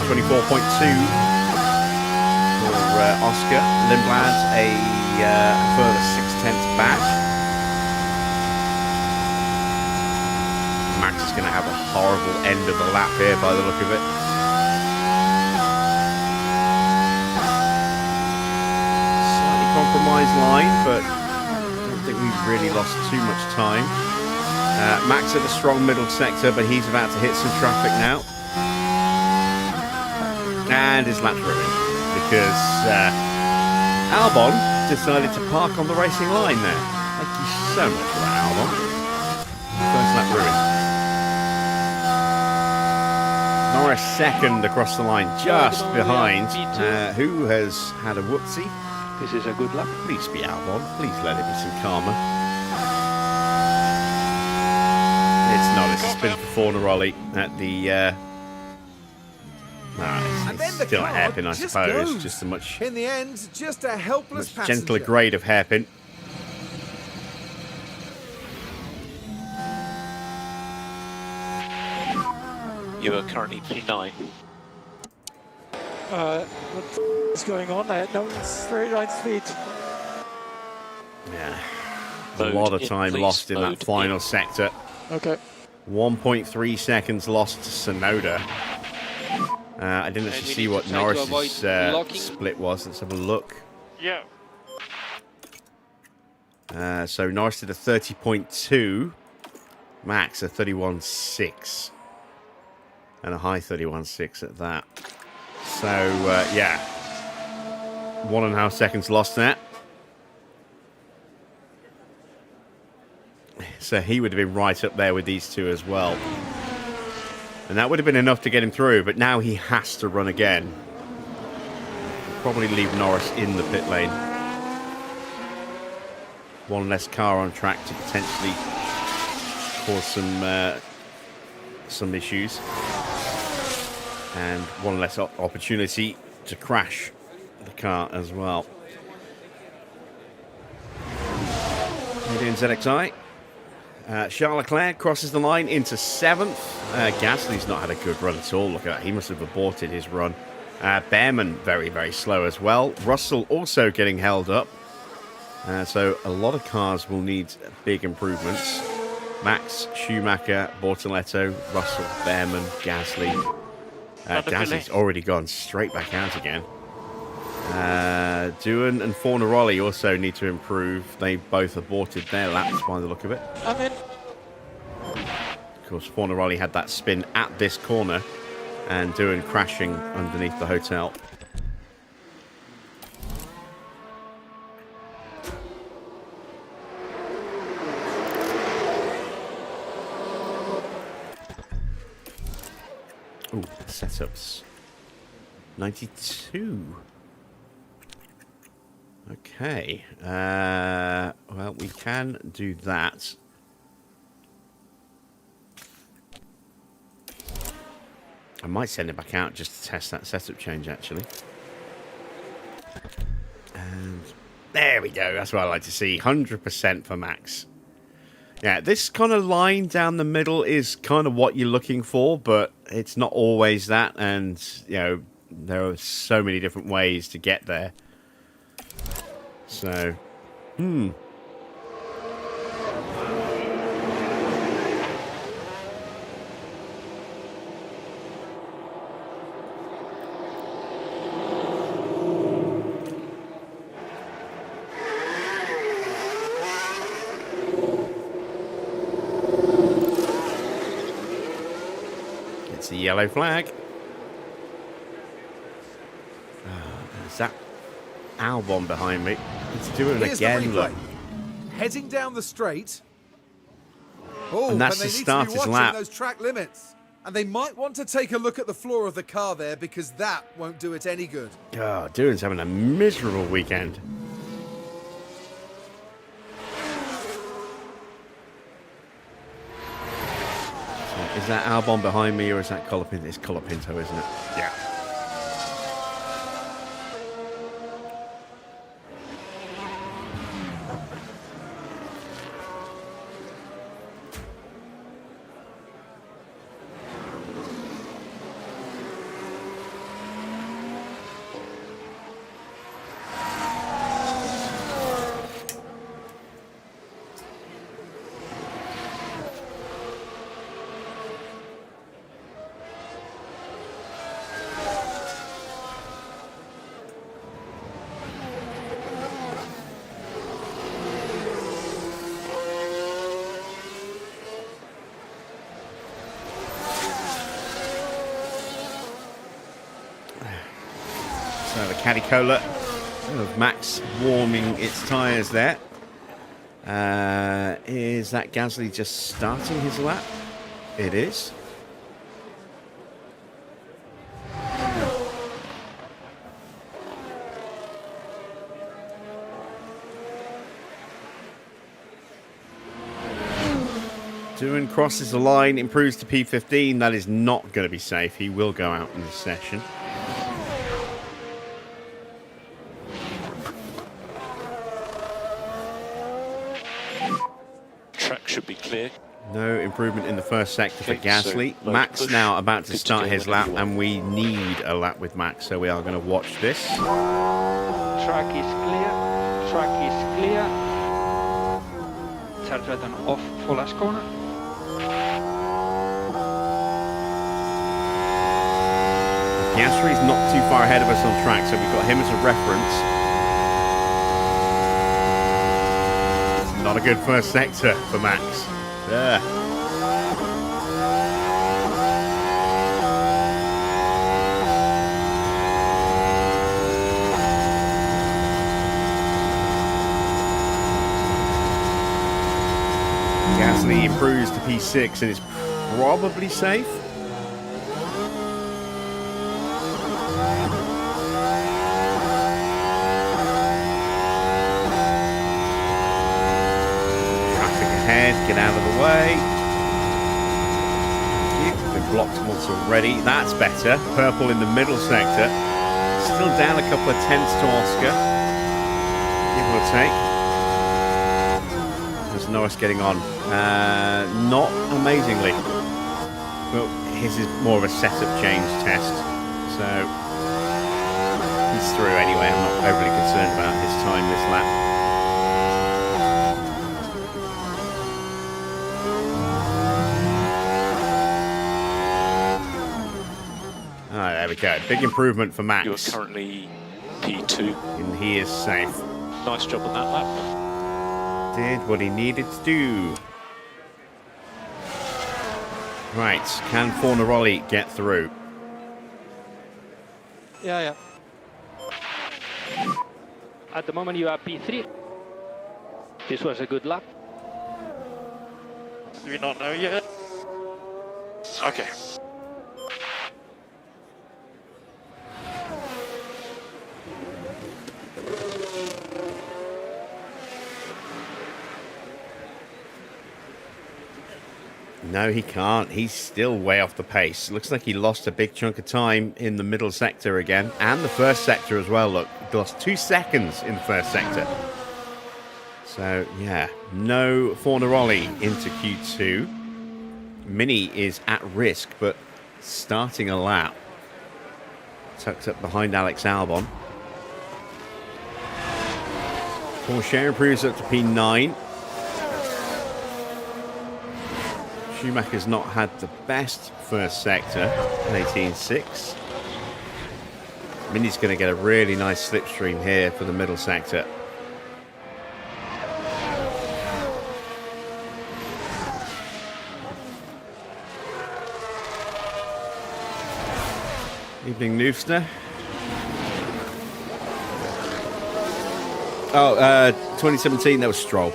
[SPEAKER 1] 124.2 for Oscar. Lindblad a further 0.6 back. Max is going to have a horrible end of the lap here by the look of it. Slightly compromised line, but I don't think we've really lost too much time. Max at the strong middle sector, but he's about to hit some traffic now. And his lap's ruined because Albon decided to park on the racing line there. Thank you so much for that, Albon. First lap ruined. Norris second across the line, just behind. Who has had a whoopsie?
[SPEAKER 5] This is a good lap.
[SPEAKER 1] Please be Albon. Please let it be some karma. It's not. It's a spin for Fornaroli at the...
[SPEAKER 2] And then
[SPEAKER 1] it's
[SPEAKER 2] the
[SPEAKER 1] still a
[SPEAKER 2] car
[SPEAKER 1] hairpin, I
[SPEAKER 2] just
[SPEAKER 1] suppose.
[SPEAKER 2] goes.
[SPEAKER 1] Just a much
[SPEAKER 2] In the end, just a helpless passenger.
[SPEAKER 1] gentler grade of hairpin.
[SPEAKER 4] You are currently P9.
[SPEAKER 6] What is going on? I had no straight line speed.
[SPEAKER 1] Yeah. A
[SPEAKER 4] Mode
[SPEAKER 1] lot of
[SPEAKER 4] in,
[SPEAKER 1] time
[SPEAKER 4] please.
[SPEAKER 1] lost in that
[SPEAKER 4] Mode
[SPEAKER 1] final
[SPEAKER 4] in.
[SPEAKER 1] sector.
[SPEAKER 6] Okay.
[SPEAKER 1] 1.3 seconds lost to Sonoda. I didn't actually
[SPEAKER 7] we
[SPEAKER 1] see
[SPEAKER 7] need
[SPEAKER 1] what
[SPEAKER 7] to try to
[SPEAKER 1] Norris's
[SPEAKER 7] avoid locking.
[SPEAKER 1] split was. Let's have a look.
[SPEAKER 5] Yeah.
[SPEAKER 1] So Norris did a 30.2. Max a 31.6. And a high 31.6 at that. So, yeah. 1.5 seconds lost there. So he would have been right up there with these two as well. And that would have been enough to get him through, but now he has to run again. Probably leave Norris in the pit lane. One less car on track to potentially cause some issues. And one less opportunity to crash the car as well. How you doing, ZXI? Charles Leclerc crosses the line into 7th. Gasly's not had a good run at all. Look at that. He must have aborted his run. Bearman very, very slow as well. Russell also getting held up. So a lot of cars will need big improvements. Max, Schumacher, Bortoletto, Russell, Bearman, Gasly. Gasly's already gone straight back out again. Doohan and Fornaroli also need to improve. They both aborted their laps by the look of it.
[SPEAKER 6] I'm in.
[SPEAKER 1] Of course, Fornaroli had that spin at this corner and Doohan crashing underneath the hotel. Ooh, setups. 92. Okay. Well, we can do that. I might send it back out just to test that setup change, actually. And there we go. That's what I like to see. 100% for Max. Yeah, this kind of line down the middle is kind of what you're looking for, but it's not always that. And, you know, there are so many different ways to get there. So, it's the yellow flag. Is that Albon behind me? It's doing it
[SPEAKER 2] Here's
[SPEAKER 1] again,
[SPEAKER 2] the
[SPEAKER 1] look.
[SPEAKER 2] replay. Heading down the straight. Oh,
[SPEAKER 1] And that's
[SPEAKER 2] they
[SPEAKER 1] to
[SPEAKER 2] need
[SPEAKER 1] start
[SPEAKER 2] to be
[SPEAKER 1] his
[SPEAKER 2] watching
[SPEAKER 1] lap.
[SPEAKER 2] those track limits. And they might want to take a look at the floor of the car there, because that won't do it any good.
[SPEAKER 1] Oh, Doohan's having a miserable weekend. So is that Albon behind me, or is that Colapinto? It's Colapinto, isn't it? Yeah. So the Cadicola of Max warming its tyres there. Is that Gasly just starting his lap? It is. Doohan crosses the line, improves to P15. That is not going to be safe. He will go out in this session.
[SPEAKER 4] Track should be clear.
[SPEAKER 1] No improvement in the first sector for
[SPEAKER 4] Okay,
[SPEAKER 1] Gasly.
[SPEAKER 4] so
[SPEAKER 1] Max
[SPEAKER 4] push.
[SPEAKER 1] now about to
[SPEAKER 4] Good to
[SPEAKER 1] start
[SPEAKER 4] go
[SPEAKER 1] his
[SPEAKER 4] whenever
[SPEAKER 1] lap,
[SPEAKER 4] you want.
[SPEAKER 1] and we need a lap with Max, so we are going to watch this.
[SPEAKER 5] Track is clear. Track is clear. Charge button off for last corner.
[SPEAKER 1] Piastri's not too far ahead of us on track, so we've got him as a reference. It's not a good first sector for Max. Gasly improves to P6 and is probably safe. Traffic ahead, get out of the way. Been blocked once already. That's better. Purple in the middle sector. Still down a couple of tenths to Oscar. Give or take. There's Norris getting on. Not amazingly. Well, his is more of a setup change test. So he's through anyway. I'm not overly concerned about his time this lap. There we go. Big improvement for Max.
[SPEAKER 4] You're currently P2.
[SPEAKER 1] And he is safe.
[SPEAKER 4] Nice job on that lap.
[SPEAKER 1] Did what he needed to do. Right, can Fornaroli get through?
[SPEAKER 6] Yeah.
[SPEAKER 5] At the moment you are P3. This was a good lap.
[SPEAKER 6] Do we not know yet?
[SPEAKER 4] Okay.
[SPEAKER 1] No, he can't. He's still way off the pace. Looks like he lost a big chunk of time in the middle sector again. And the first sector as well, look. He lost 2 seconds in the first sector. So, yeah. No Fornaroli into Q2. Mini is at risk, but starting a lap. Tucked up behind Alex Albon. Porsche improves up to P9. Schumacher's not had the best first sector in 18.6. Mini's going to get a really nice slipstream here for the middle sector. Evening, Noofster. Oh, 2017, that was Stroll.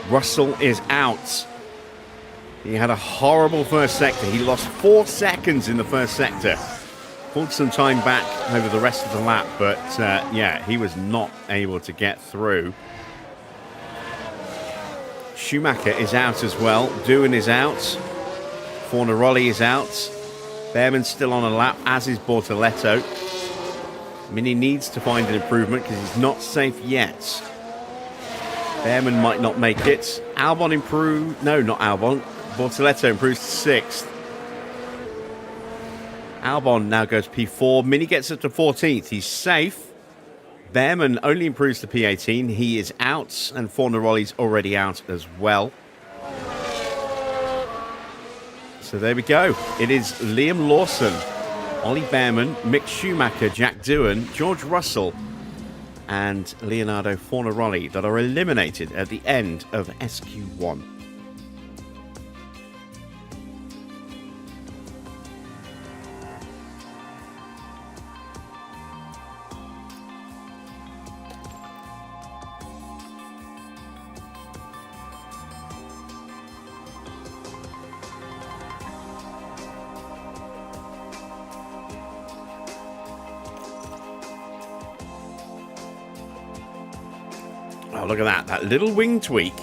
[SPEAKER 1] Russell is out. He had a horrible first sector. He lost 4 seconds in the first sector. Pulled some time back over the rest of the lap, but yeah, he was not able to get through. Schumacher is out as well. Doohan is out. Fornaroli is out. Bearman's still on a lap, as is Bortoletto. Mini needs to find an improvement because he's not safe yet. Bearman might not make it. Albon improved. No, not Albon. Bortoletto improves to 6th. Albon now goes P4. Mini gets up to 14th. He's safe. Bearman only improves to P18. He is out, and Fornaroli's already out as well. So there we go. It is Liam Lawson, Ollie Bearman, Mick Schumacher, Jack Doohan, George Russell, and Leonardo Fornaroli that are eliminated at the end of SQ1. Oh, look at that. That little wing tweak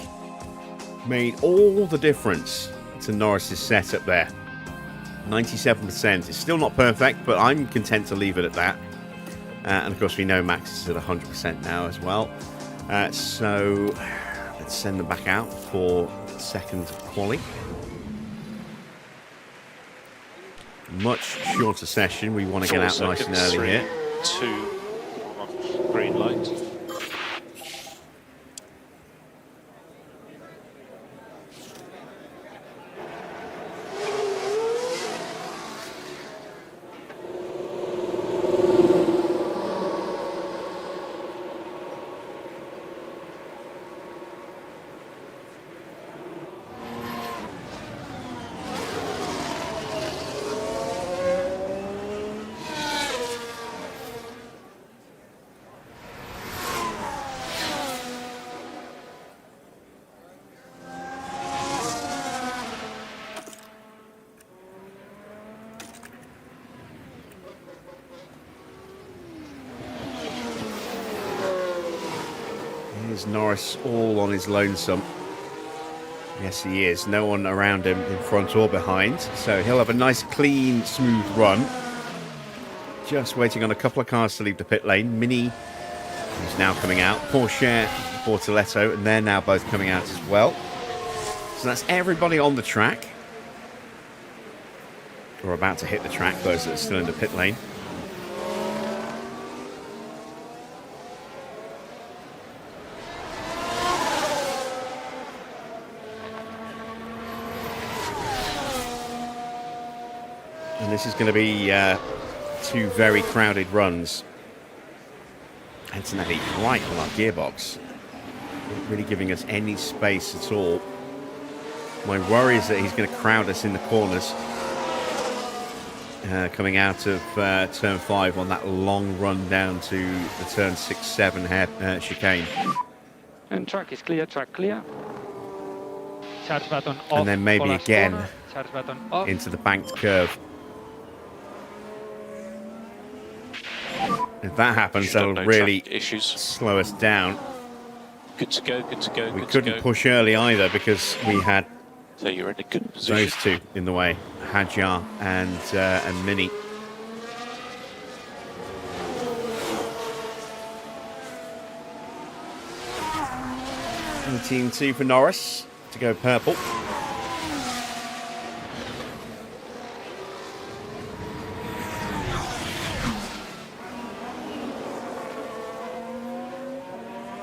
[SPEAKER 1] made all the difference to Norris's setup there. 97%. It's still not perfect, but I'm content to leave it at that. And of course, we know Max is at 100% now as well. So let's send them back out for second quali. Much shorter session. We want to get out nice and early here.
[SPEAKER 4] 2, 1, green light.
[SPEAKER 1] Norris all on his lonesome. Yes, he is. No one around him in front or behind. So he'll have a nice, clean, smooth run. Just waiting on a couple of cars to leave the pit lane. Mini, who's now coming out. Porsche, Bortoletto, and they're now both coming out as well. So that's everybody on the track. Or about to hit the track, those that are still in the pit lane. And this is going to be 2 very crowded runs. Antonelli right on our gearbox. Not really giving us any space at all. My worry is that he's going to crowd us in the corners. Coming out of turn 5 on that long run down to the turn 6-7 chicane.
[SPEAKER 5] And track is clear, track clear. Charge button off.
[SPEAKER 1] And then maybe again
[SPEAKER 5] charge button off.
[SPEAKER 1] into the banked curve. If that happens, that'll really slow us down.
[SPEAKER 4] Good to go, good to go.
[SPEAKER 1] We couldn't push early either because we had
[SPEAKER 4] so you're in a good position.
[SPEAKER 1] Those 2 in the way, Hadjar and Mini. Team 2 for Norris to go purple.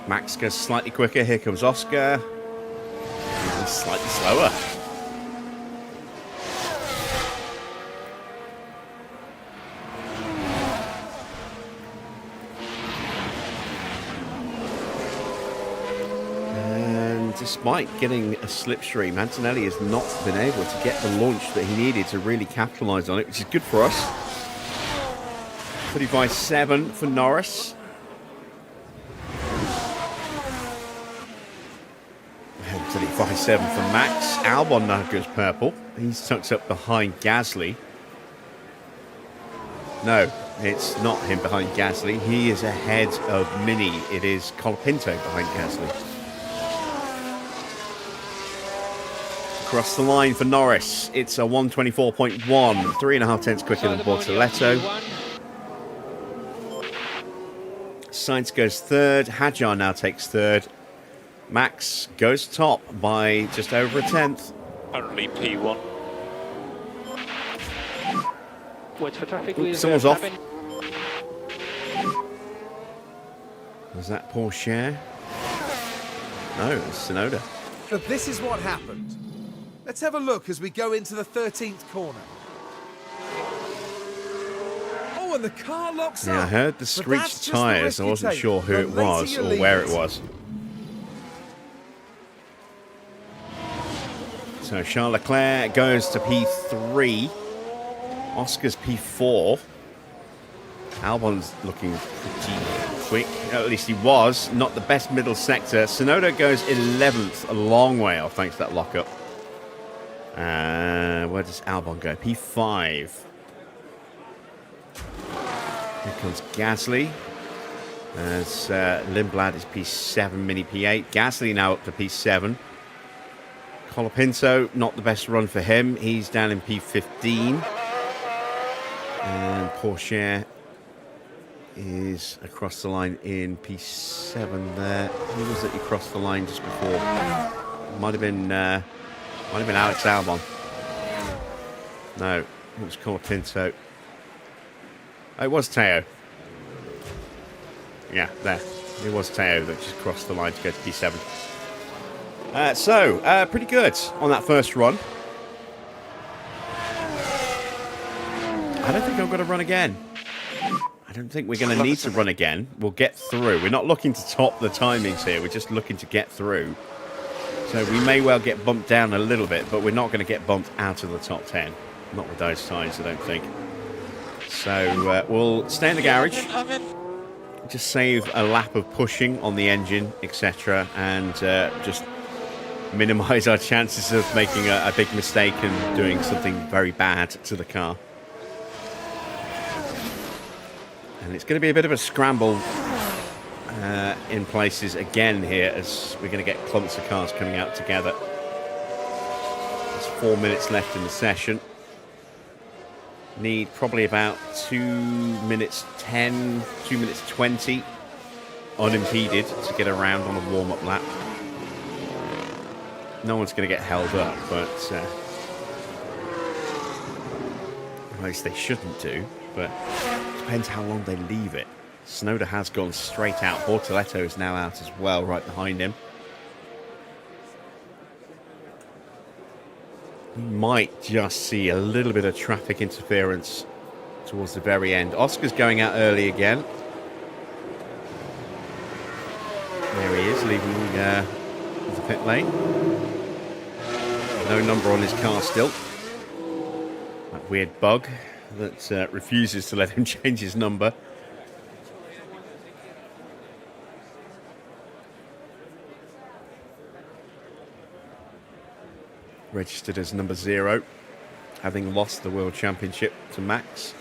[SPEAKER 1] Max goes slightly quicker. Here comes Oscar. He's slightly slower. And despite getting a slipstream, Antonelli has not been able to get the launch that he needed to really capitalise on it, which is good for us. 35.7 for Norris. 35.7 for Max. Albon now goes purple. He's tucked up behind Gasly. No, it's not him behind Gasly. He is ahead of Mini. It is Colapinto behind Gasly. Across the line for Norris. It's a 124.1. 3.5 tenths quicker than Bortoletto. Sainz goes third. Hadjar now takes third. Max goes top by just over a tenth.
[SPEAKER 4] Currently P1.
[SPEAKER 5] Wait for traffic with
[SPEAKER 1] Someone's off.
[SPEAKER 5] Verstappen.
[SPEAKER 1] Was that Porsche? No, it's Tsunoda.
[SPEAKER 2] So this is what happened. Let's have a look as we go into the 13th corner. Oh, and the car locks up.
[SPEAKER 1] Yeah, I heard the
[SPEAKER 2] But
[SPEAKER 1] screeched
[SPEAKER 2] that's just the
[SPEAKER 1] tyres.
[SPEAKER 2] risk
[SPEAKER 1] I
[SPEAKER 2] you
[SPEAKER 1] wasn't
[SPEAKER 2] take.
[SPEAKER 1] sure who
[SPEAKER 2] The
[SPEAKER 1] it
[SPEAKER 2] later
[SPEAKER 1] was
[SPEAKER 2] you
[SPEAKER 1] or
[SPEAKER 2] leave
[SPEAKER 1] where
[SPEAKER 2] it.
[SPEAKER 1] it was. So Charles Leclerc goes to P3. Oscar's P4. Albon's looking pretty quick. At least he was. Not the best middle sector. Tsunoda goes 11th. A long way off thanks to that lockup. Where does Albon go? P5. Here comes Gasly. As Lindblad is P7, Mini P8. Gasly now up to P7. Colapinto, not the best run for him. He's down in P15. And Porsche is across the line in P7 there. Who was it he crossed the line just before? Might have been Alex Albon. No, it was Colapinto. Oh, it was Teo. Yeah, there. It was Teo that just crossed the line to go to P7. Pretty good on that first run. I don't think I'm going to run again. I don't think we're going to need to run again. We'll get through. We're not looking to top the timings here. We're just looking to get through. So we may well get bumped down a little bit, but we're not going to get bumped out of the top 10. Not with those tyres, I don't think. So we'll stay in the garage. Just save a lap of pushing on the engine, etc. And just minimise our chances of making a big mistake and doing something very bad to the car. And it's going to be a bit of a scramble in places again here as we're going to get clumps of cars coming out together. There's 4 minutes left in the session. Need probably about 2 minutes 10, 2 minutes 20 unimpeded to get around on a warm-up lap. No one's going to get held up, but at least they shouldn't do, but depends how long they leave it. Tsunoda has gone straight out. Bortoletto is now out as well, right behind him. We might just see a little bit of traffic interference towards the very end. Oscar's going out early again. There he is, leaving the pit lane. No number on his car still. That weird bug that refuses to let him change his number. Registered as number 0, having lost the World Championship to Max.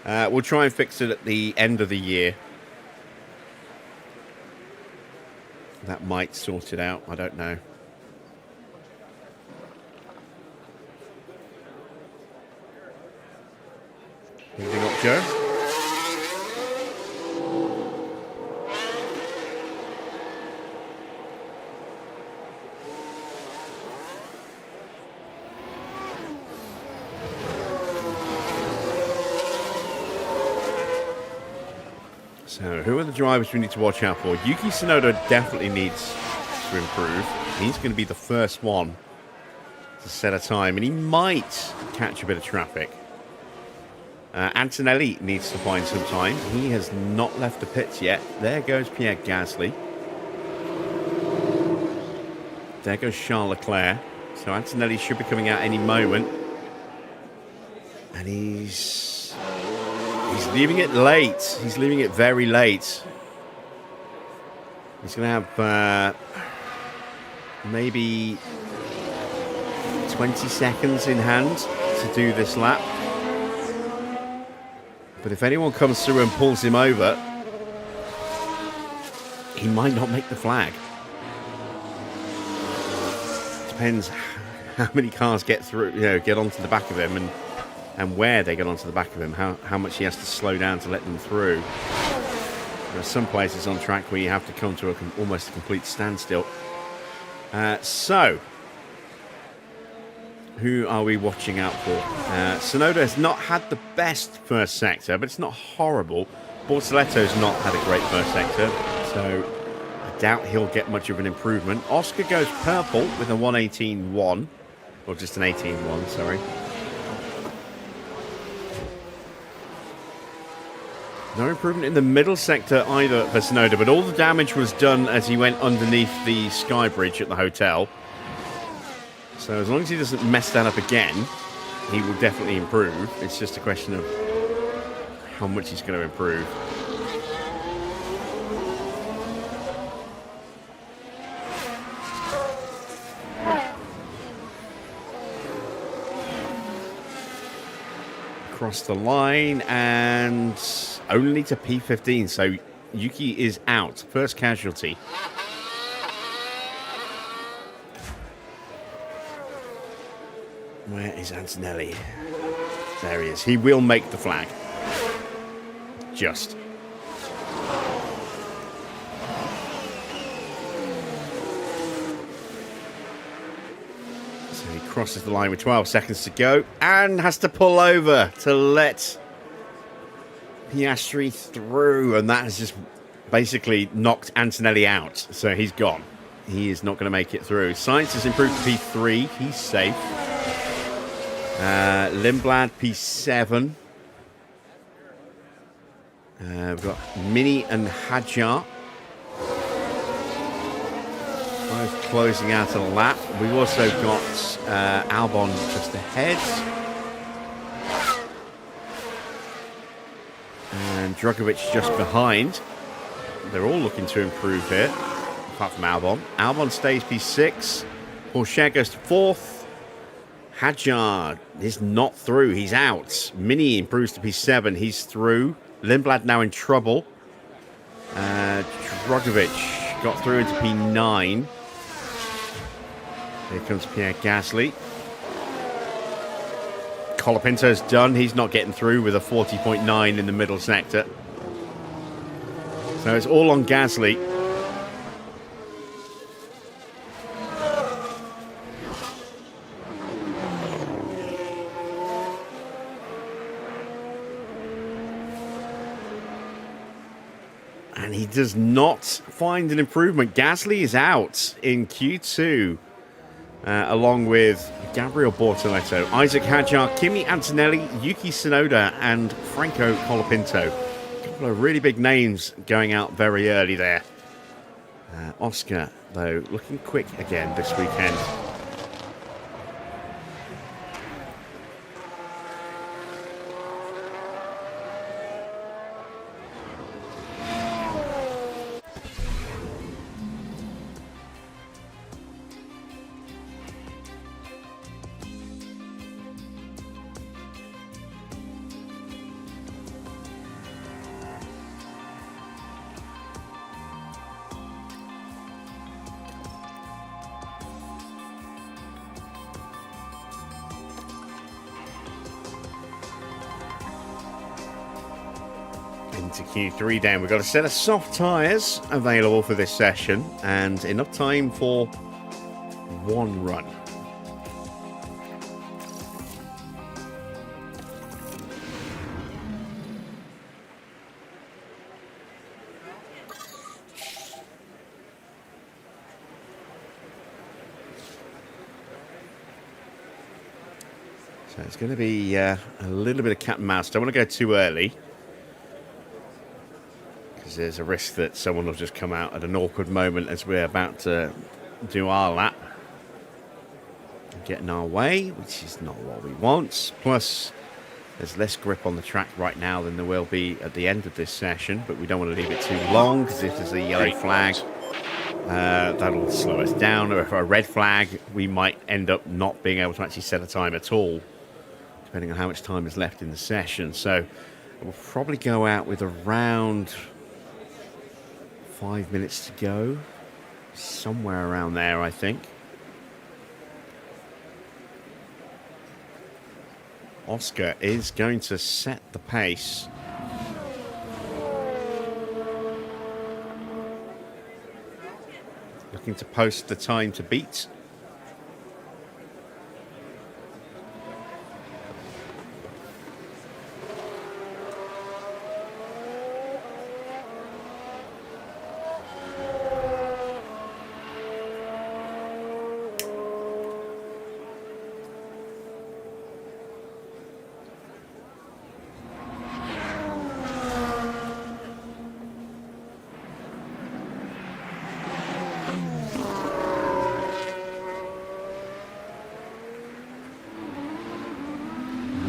[SPEAKER 1] We'll try and fix it at the end of the year. That might sort it out, I don't know. Moving up, Joe. So, who are the drivers we need to watch out for? Yuki Tsunoda definitely needs to improve. He's going to be the first one to set a time, and he might catch a bit of traffic. Antonelli needs to find some time. He has not left the pits yet. There goes Pierre Gasly. There goes Charles Leclerc. So Antonelli should be coming out any moment. And he's leaving it late. He's leaving it very late. He's going to have maybe 20 seconds in hand to do this lap. But if anyone comes through and pulls him over, he might not make the flag. Depends how many cars get through, get onto the back of him, and where they get onto the back of him, how much he has to slow down to let them through. There are some places on track where you have to come to almost a complete standstill. So, who are we watching out for? Tsunoda has not had the best first sector, but it's not horrible. Bortoletto's not had a great first sector, so I doubt he'll get much of an improvement. Oscar goes purple with a 118.1, or just an 18.1, sorry. No improvement in the middle sector either for Tsunoda, but all the damage was done as he went underneath the sky bridge at the hotel. So as long as he doesn't mess that up again, he will definitely improve. It's just a question of how much he's going to improve. Across the line and only to P15, so Yuki is out. First casualty. Where is Antonelli? There he is. He will make the flag. Just. So he crosses the line with 12 seconds to go and has to pull over to let Piastri through, and that has just basically knocked Antonelli out. So he's gone. He is not going to make it through. Sainz has improved to P3. He's safe. Lindblad P7. We've got Mini and Hadjar both closing out a lap. We've also got Albon just ahead. And Drogovic just behind. They're all looking to improve here, apart from Albon. Albon stays P6. Porsche goes to 4th. Hadjar is not through. He's out. Mini improves to P7. He's through. Lindblad now in trouble. Drogovic got through into P9. Here comes Pierre Gasly. Colapinto's done. He's not getting through with a 40.9 in the middle sector. So it's all on Gasly. And he does not find an improvement. Gasly is out in Q2, along with Gabriel Bortoletto, Isaac Hadjar, Kimi Antonelli, Yuki Tsunoda, and Franco Colapinto. A couple of really big names going out very early there. Oscar, though, looking quick again this weekend. Into Q3 down. We've got a set of soft tyres available for this session and enough time for one run. So it's going to be a little bit of cat and mouse. Don't want to go too early, there's a risk that someone will just come out at an awkward moment as we're about to do our lap. Get in our way, which is not what we want. Plus, there's less grip on the track right now than there will be at the end of this session, but we don't want to leave it too long because if there's a yellow flag, That'll slow us down. Or if a red flag, we might end up not being able to actually set a time at all, depending on how much time is left in the session. So we'll probably go out with around 5 minutes to go. Somewhere around there, I think. Oscar is going to set the pace. Looking to post the time to beat.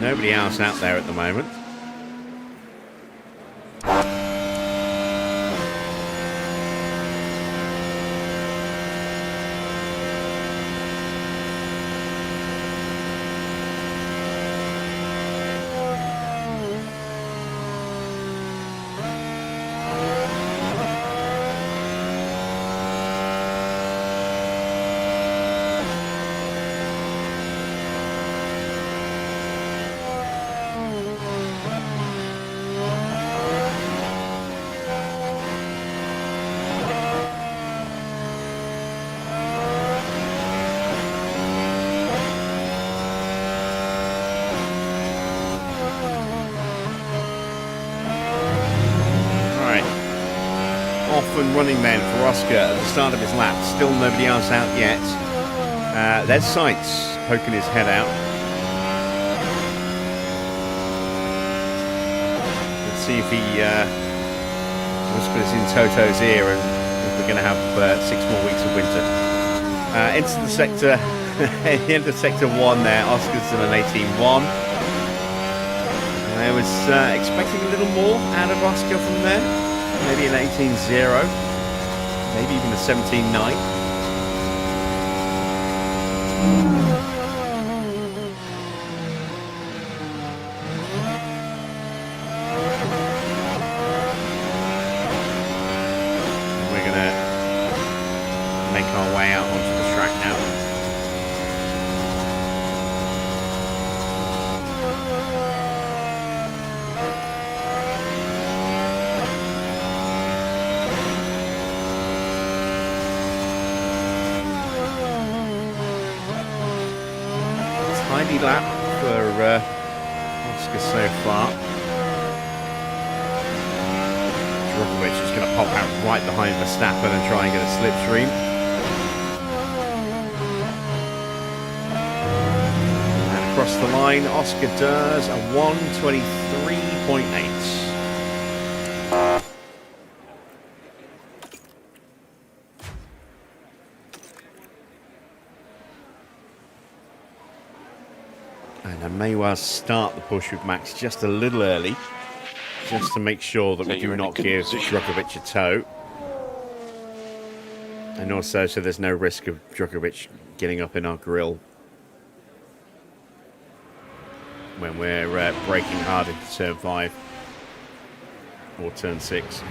[SPEAKER 1] Nobody else out there at the moment. And running then for Oscar at the start of his lap. Still nobody else out yet. There's Sainz poking his head out. Let's see if he whispers in Toto's ear and if we're going to have 6 more weeks of winter. Into the sector, into sector 1 there. Oscar's in an 18.1. I was expecting a little more out of Oscar from there. Maybe an 18.0, maybe even a 17.9. We're going to make our way out onto the track now. Tidy lap for Oscar so far. Djokovic is going to pop out right behind Verstappen and try and get a slipstream. And across the line, Oscar does a 1:23.8. And I may well start the push with Max just a little early, just to make sure that we do not give Djokovic a tow. And also so there's no risk of Djokovic getting up in our grill when we're braking hard into turn 5 or turn 6.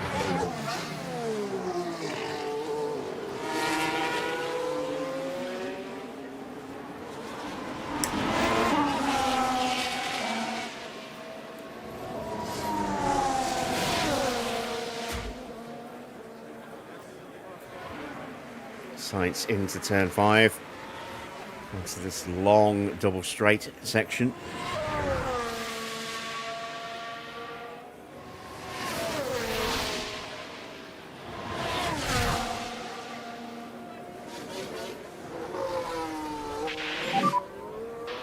[SPEAKER 1] Sainz into turn 5, into this long double straight section.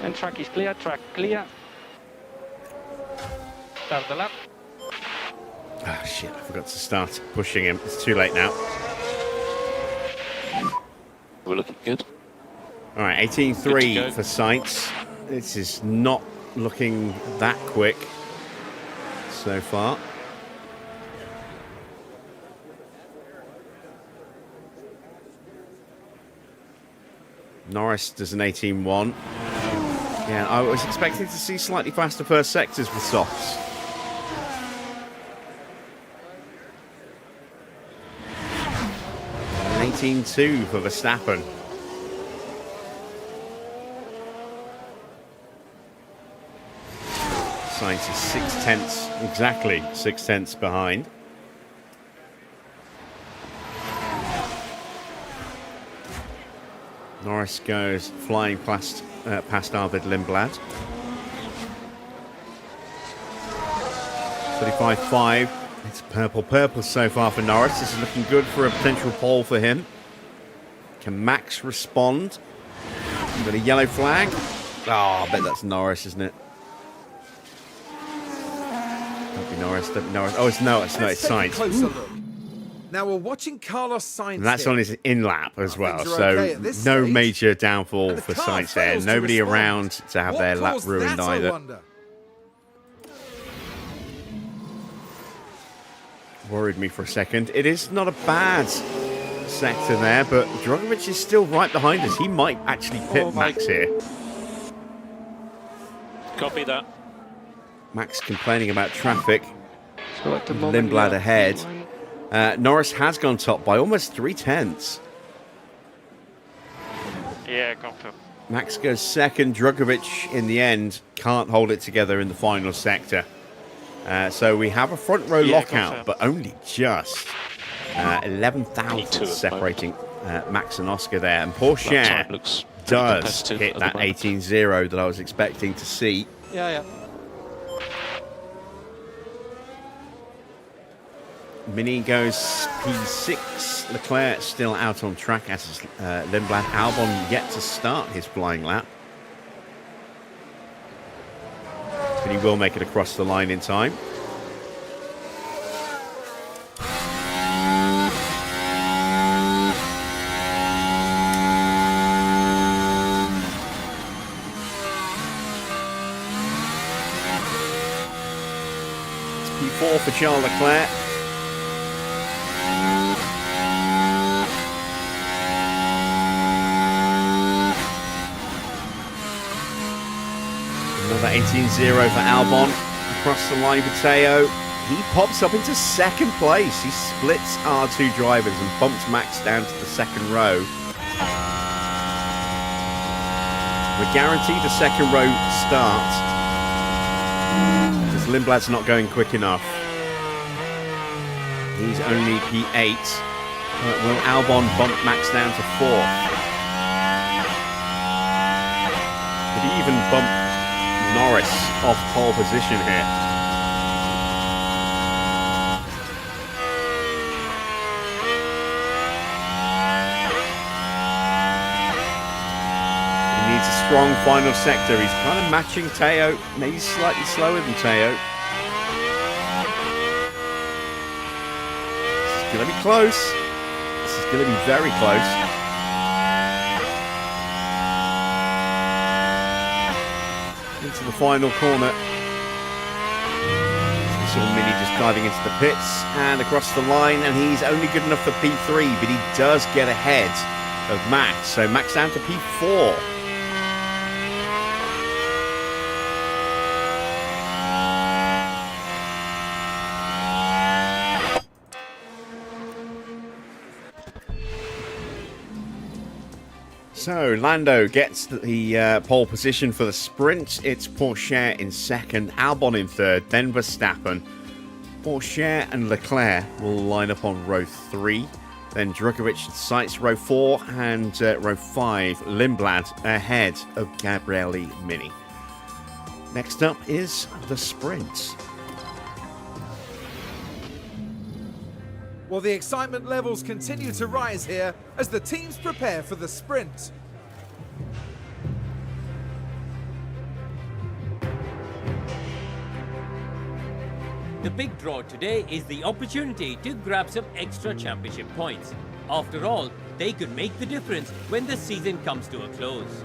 [SPEAKER 5] And track is clear, track clear. Start the lap.
[SPEAKER 1] Ah, shit, I forgot to start pushing him. It's too late now.
[SPEAKER 4] We're looking good.
[SPEAKER 1] All right, 18.3 for Sainz. This is not looking that quick so far. Norris does an 18.1. Yeah, I was expecting to see slightly faster first sectors with softs. An 18.2 for Verstappen. Sainz is 6/10, exactly 6/10 behind. Norris goes flying past Arvid Lindblad. 35.5. It's purple so far for Norris. This is looking good for a potential pole for him. Can Max respond? With a yellow flag. Oh, I bet that's Norris, isn't it? Don't be Norris, don't be Norris. Oh, it's Sainz.
[SPEAKER 2] Now we're watching Carlos Sainz.
[SPEAKER 1] And that's on his in-lap as well, so
[SPEAKER 2] okay
[SPEAKER 1] no
[SPEAKER 2] stage.
[SPEAKER 1] major downfall for
[SPEAKER 2] car
[SPEAKER 1] Sainz there.
[SPEAKER 2] fails to
[SPEAKER 1] Nobody
[SPEAKER 2] respond.
[SPEAKER 1] around to have their lap
[SPEAKER 2] caused
[SPEAKER 1] ruined
[SPEAKER 2] that, I
[SPEAKER 1] either.
[SPEAKER 2] wonder?
[SPEAKER 1] Worried me for a second. It is not a bad sector there, but Drogovic is still right behind us. He might actually pit Max here.
[SPEAKER 4] Copy that.
[SPEAKER 1] Max complaining about traffic.
[SPEAKER 6] So at the moment,
[SPEAKER 1] Lindblad
[SPEAKER 6] yeah,
[SPEAKER 1] ahead.
[SPEAKER 6] P1.
[SPEAKER 1] Norris has gone top by almost 3/10.
[SPEAKER 5] Yeah, confirm.
[SPEAKER 1] Max goes second. Drogovic, in the end, can't hold it together in the final sector. So we have a front row lockout,
[SPEAKER 5] confirm.
[SPEAKER 1] but only just 11,000
[SPEAKER 4] Me too at the
[SPEAKER 1] separating Max and Oscar there. And Porsche
[SPEAKER 4] That time looks pretty
[SPEAKER 1] does
[SPEAKER 4] competitive
[SPEAKER 1] hit
[SPEAKER 4] at the
[SPEAKER 1] that
[SPEAKER 4] moment.
[SPEAKER 1] 18.0 that I was expecting to see.
[SPEAKER 6] Yeah.
[SPEAKER 1] Mini goes P6. Leclerc still out on track, as is Lindblad. Albon yet to start his flying lap. But he will make it across the line in time. It's P4 for Charles Leclerc. Another 18.0 for Albon. Across the line for Teo. He pops up into second place. He splits our two drivers and bumps Max down to the second row. We're guaranteed a second row start because Lindblad's not going quick enough. He's only P8. Will Albon bump Max down to 4th? Could he even bump Norris off pole position here? He needs a strong final sector. He's kind of matching Teo, maybe slightly slower than Teo. This is going to be close. This is going to be very close. Into the final corner. We saw Mini just diving into the pits and across the line, and he's only good enough for P3, but he does get ahead of Max. So Max down to P4. So Lando gets the pole position for the sprint. It's Porsche in second, Albon in third, then Verstappen. Porsche and Leclerc will line up on row 3. Then Drogovic and Sainz row 4 and row 5. Lindblad ahead of Gabriele Mini. Next up is the sprint.
[SPEAKER 2] Well, the excitement levels continue to rise here as the teams prepare for the sprint.
[SPEAKER 3] The big draw today is the opportunity to grab some extra championship points. After all, they could make the difference when the season comes to a close.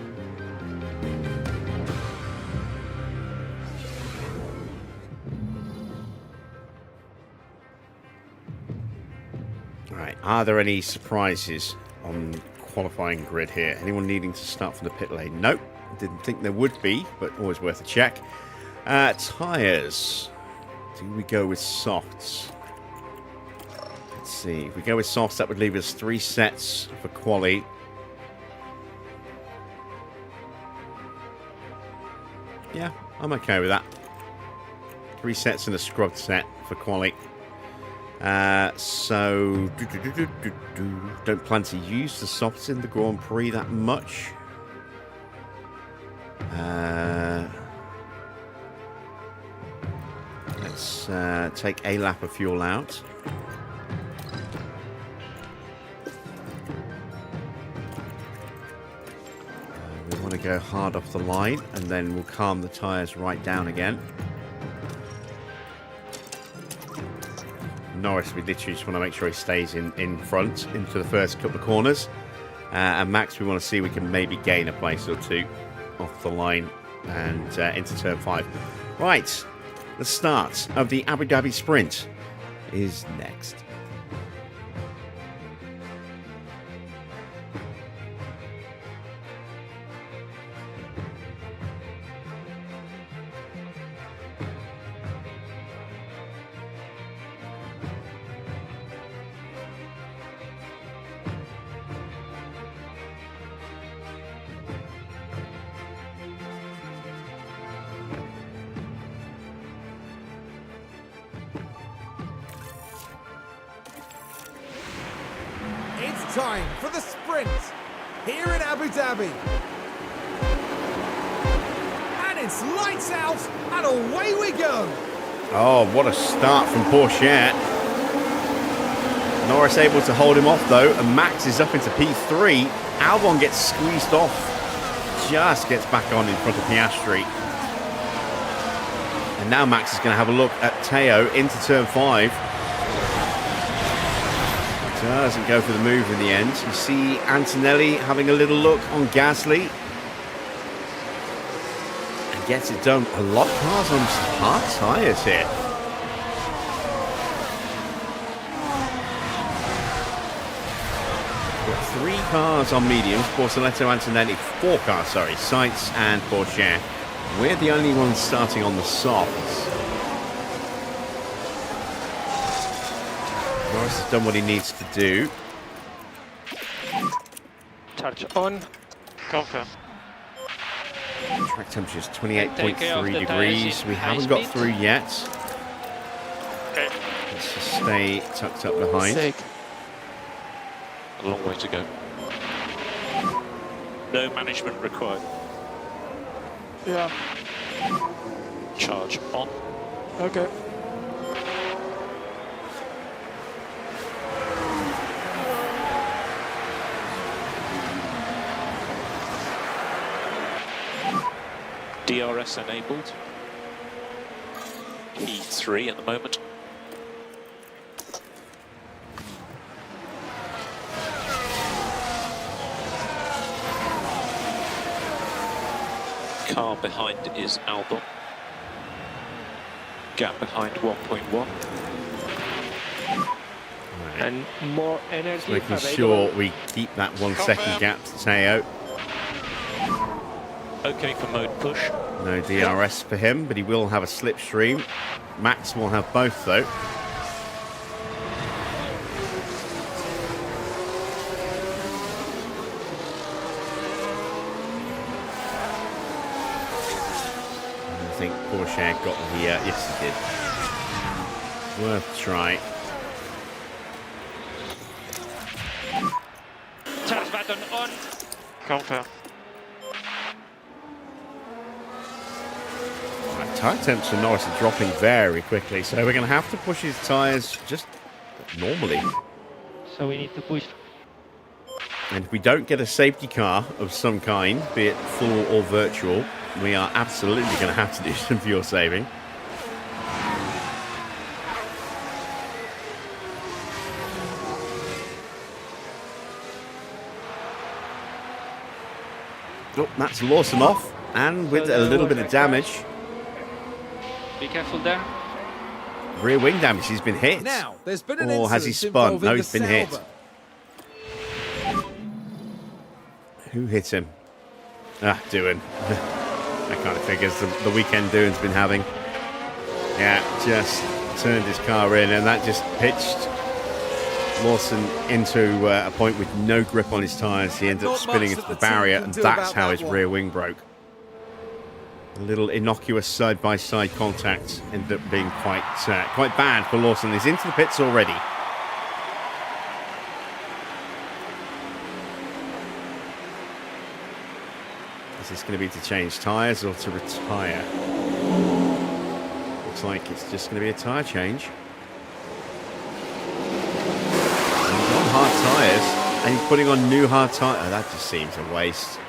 [SPEAKER 1] All right, are there any surprises on qualifying grid here. Anyone needing to start from the pit lane? Nope. Didn't think there would be, but always worth a check. Tyres. Do we go with softs? Let's see. If we go with softs, that would leave us 3 sets for quali. Yeah, I'm okay with that. 3 sets and a scrubbed set for quali. So don't plan to use the softs in the Grand Prix that much. Let's take a lap of fuel out. We want to go hard off the line, and then we'll calm the tyres right down again. Norris, we literally just want to make sure he stays in front into the first couple of corners. And Max, we want to see if we can maybe gain a place or two off the line and into turn 5. Right, the start of the Abu Dhabi Sprint is next.
[SPEAKER 2] It's time for the sprint here in Abu Dhabi. And it's lights out and away we go.
[SPEAKER 1] Oh, what a start from Porsche. Norris able to hold him off though, and Max is up into P3. Albon gets squeezed off, just gets back on in front of Piastri. And now Max is going to have a look at Teo into turn 5. Doesn't go for the move in the end. You see Antonelli having a little look on Gasly. And gets it done. A lot of cars on hard tyres here. Got 3 cars on mediums. Bortoletto, Antonelli. 4 cars, sorry. Sainz and Porsche. We're the only ones starting on the softs. Norris has done what he needs to do.
[SPEAKER 5] Charge on.
[SPEAKER 6] Confirm.
[SPEAKER 1] Track temperature is 28.3 degrees. We haven't got through yet.
[SPEAKER 6] Okay.
[SPEAKER 1] Let's just stay tucked up behind.
[SPEAKER 4] A long way to go. No management required.
[SPEAKER 6] Yeah.
[SPEAKER 4] Charge on.
[SPEAKER 6] Okay.
[SPEAKER 4] DRS enabled. E3 at the moment. Car behind is Albon. Gap behind 1.1.
[SPEAKER 5] And more energy
[SPEAKER 1] Making
[SPEAKER 5] available.
[SPEAKER 1] sure we keep that 1 second gap to Teo.
[SPEAKER 4] Okay for mode push.
[SPEAKER 1] No DRS for him, but he will have a slipstream. Max will have both though. I think Porsche got the, yes he did. Worth a try.
[SPEAKER 5] Charge button on.
[SPEAKER 6] Confirm.
[SPEAKER 1] Tyre temps for Norris are dropping very quickly, so we're going to have to push his tyres just normally.
[SPEAKER 5] So we need to push.
[SPEAKER 1] And if we don't get a safety car of some kind, be it full or virtual, we are absolutely going to have to do some fuel saving. Oh, that's Lawson off, and with a little bit of damage.
[SPEAKER 5] Be careful there.
[SPEAKER 1] Rear wing damage, he's been hit.
[SPEAKER 2] Now, there's been an
[SPEAKER 1] Or has he
[SPEAKER 2] incident
[SPEAKER 1] spun?
[SPEAKER 2] involving
[SPEAKER 1] No,
[SPEAKER 2] the
[SPEAKER 1] he's been hit.
[SPEAKER 2] Sauber.
[SPEAKER 1] Who hit him? Doohan. That kind of figures the weekend Doohan's been having. Yeah, just turned his car in, and that just pitched Lawson into a point with no grip on his tyres. He ended up spinning into the barrier, and that's how his rear wing broke. A little innocuous side-by-side contact ended up being quite bad for Lawson. He's into the pits already. Is this going to be to change tyres or to retire? Looks like it's just going to be a tyre change. He's on hard tyres, and he's putting on new hard tyres. Oh, that just seems a waste.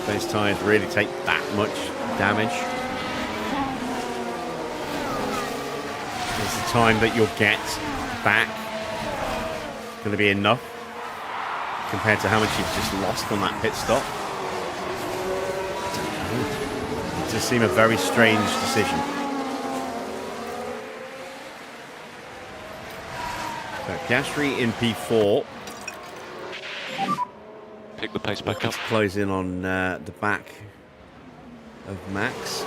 [SPEAKER 1] Those tyres really take that much damage. Is the time that you'll get back going to be enough compared to how much you've just lost on that pit stop? It does seem a very strange decision. So Gasly in P4.
[SPEAKER 4] Pick the pace back up.
[SPEAKER 1] Close in on the back of Max.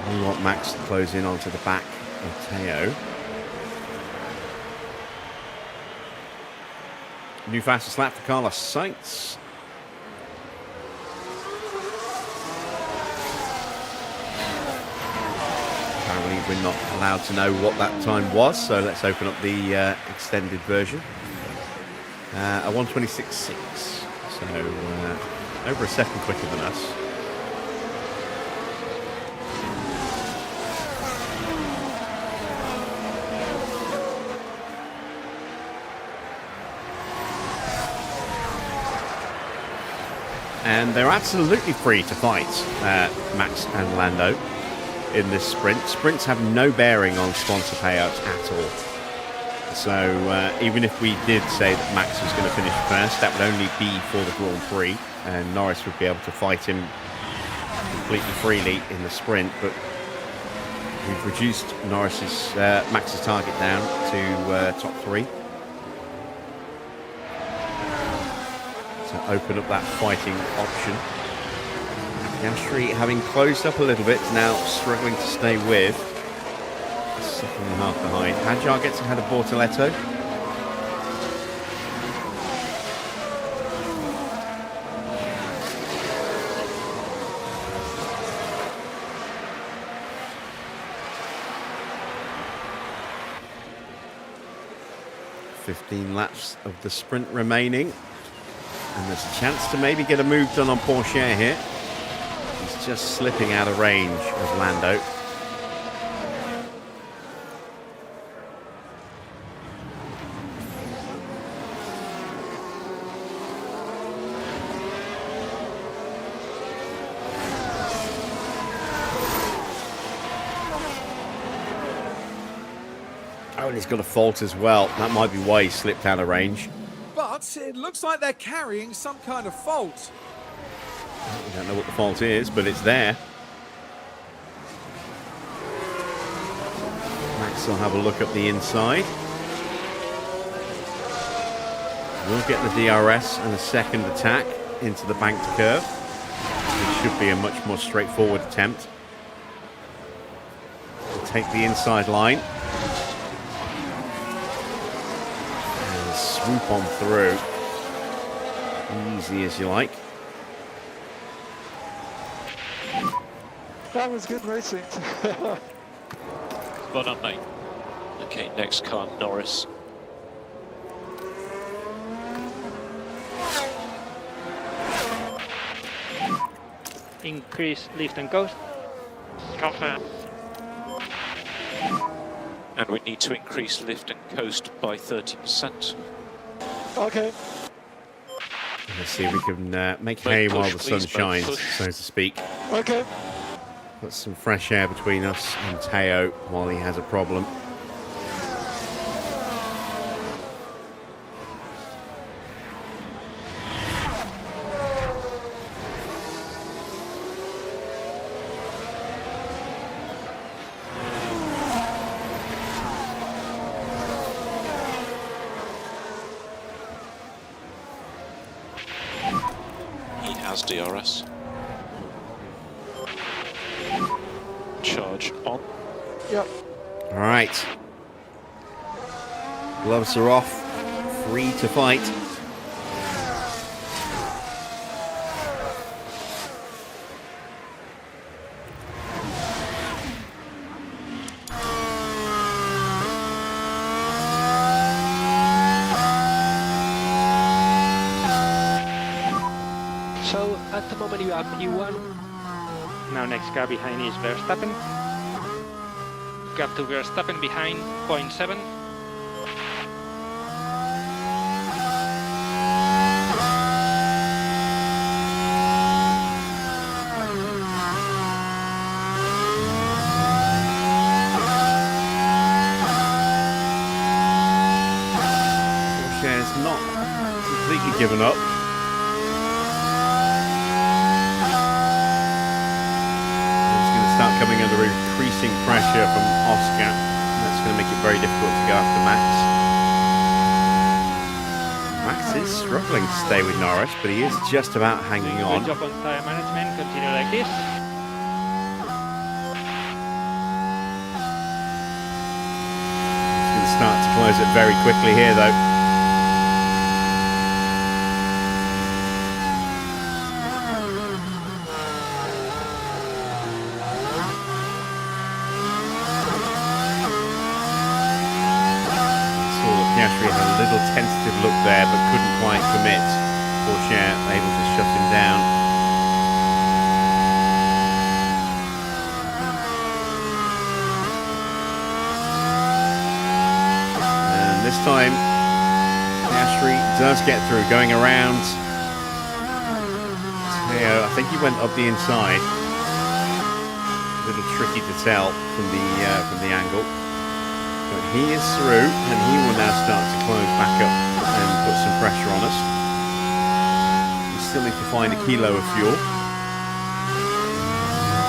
[SPEAKER 1] We want Max to close in onto the back of Teo. New fastest lap for Carlos Sainz. Apparently we're not allowed to know what that time was, so let's open up the extended version. A 1:26.6, so over a second quicker than us. And they're absolutely free to fight, Max and Lando, in this sprint. Sprints have no bearing on sponsor payouts at all. So even if we did say that Max was going to finish first, that would only be for the Grand Prix, and Norris would be able to fight him completely freely in the sprint. But we've reduced Max's target down to top 3. To open up that fighting option. Gasly, having closed up a little bit, now struggling to stay with. Second and a half behind. Hadjar gets ahead of Bortoletto. $15 laps of the sprint remaining. And there's a chance to maybe get a move done on Porsche here. He's just slipping out of range of Lando. Oh, and he's got a fault as well. That might be why he slipped out of range.
[SPEAKER 2] But it looks like they're carrying some kind of fault.
[SPEAKER 1] We don't know what the fault is, but it's there. Max will have a look at the inside. We'll get the DRS and a second attack into the banked curve. It should be a much more straightforward attempt. We'll take the inside line. Swoop on through. Easy as you like.
[SPEAKER 6] That was good racing.
[SPEAKER 4] Well done, mate. Okay, next car, Norris.
[SPEAKER 5] Increase lift and coast.
[SPEAKER 6] Confirm.
[SPEAKER 4] And we need to increase lift and coast by 30%.
[SPEAKER 6] Okay.
[SPEAKER 1] Let's see if we can make hay while the sun shines, so to speak.
[SPEAKER 6] Okay.
[SPEAKER 1] Put some fresh air between us and Teo while he has a problem.
[SPEAKER 4] has DRS. Charge on.
[SPEAKER 6] Yep.
[SPEAKER 1] All right. Gloves are off. Free to fight.
[SPEAKER 5] So at the moment you are P1. Now next car behind is Verstappen. Gap to Verstappen behind 0.7.
[SPEAKER 1] Porsche's not completely given up. Start coming under increasing pressure from Oscar. That's going to make it very difficult to go after Max. Max is struggling to stay with Norris, but he is just about hanging on.
[SPEAKER 5] Good job on tyre management, continue like this.
[SPEAKER 1] He's going to start to close it very quickly here though. Had a little tentative look there, but couldn't quite commit. Porsche able to shut him down. And this time, Piastri does get through, going around Theo. I think he went up the inside. A little tricky to tell from the angle. But he is through, and he will now start to close back up and put some pressure on us. We still need to find a kilo of fuel.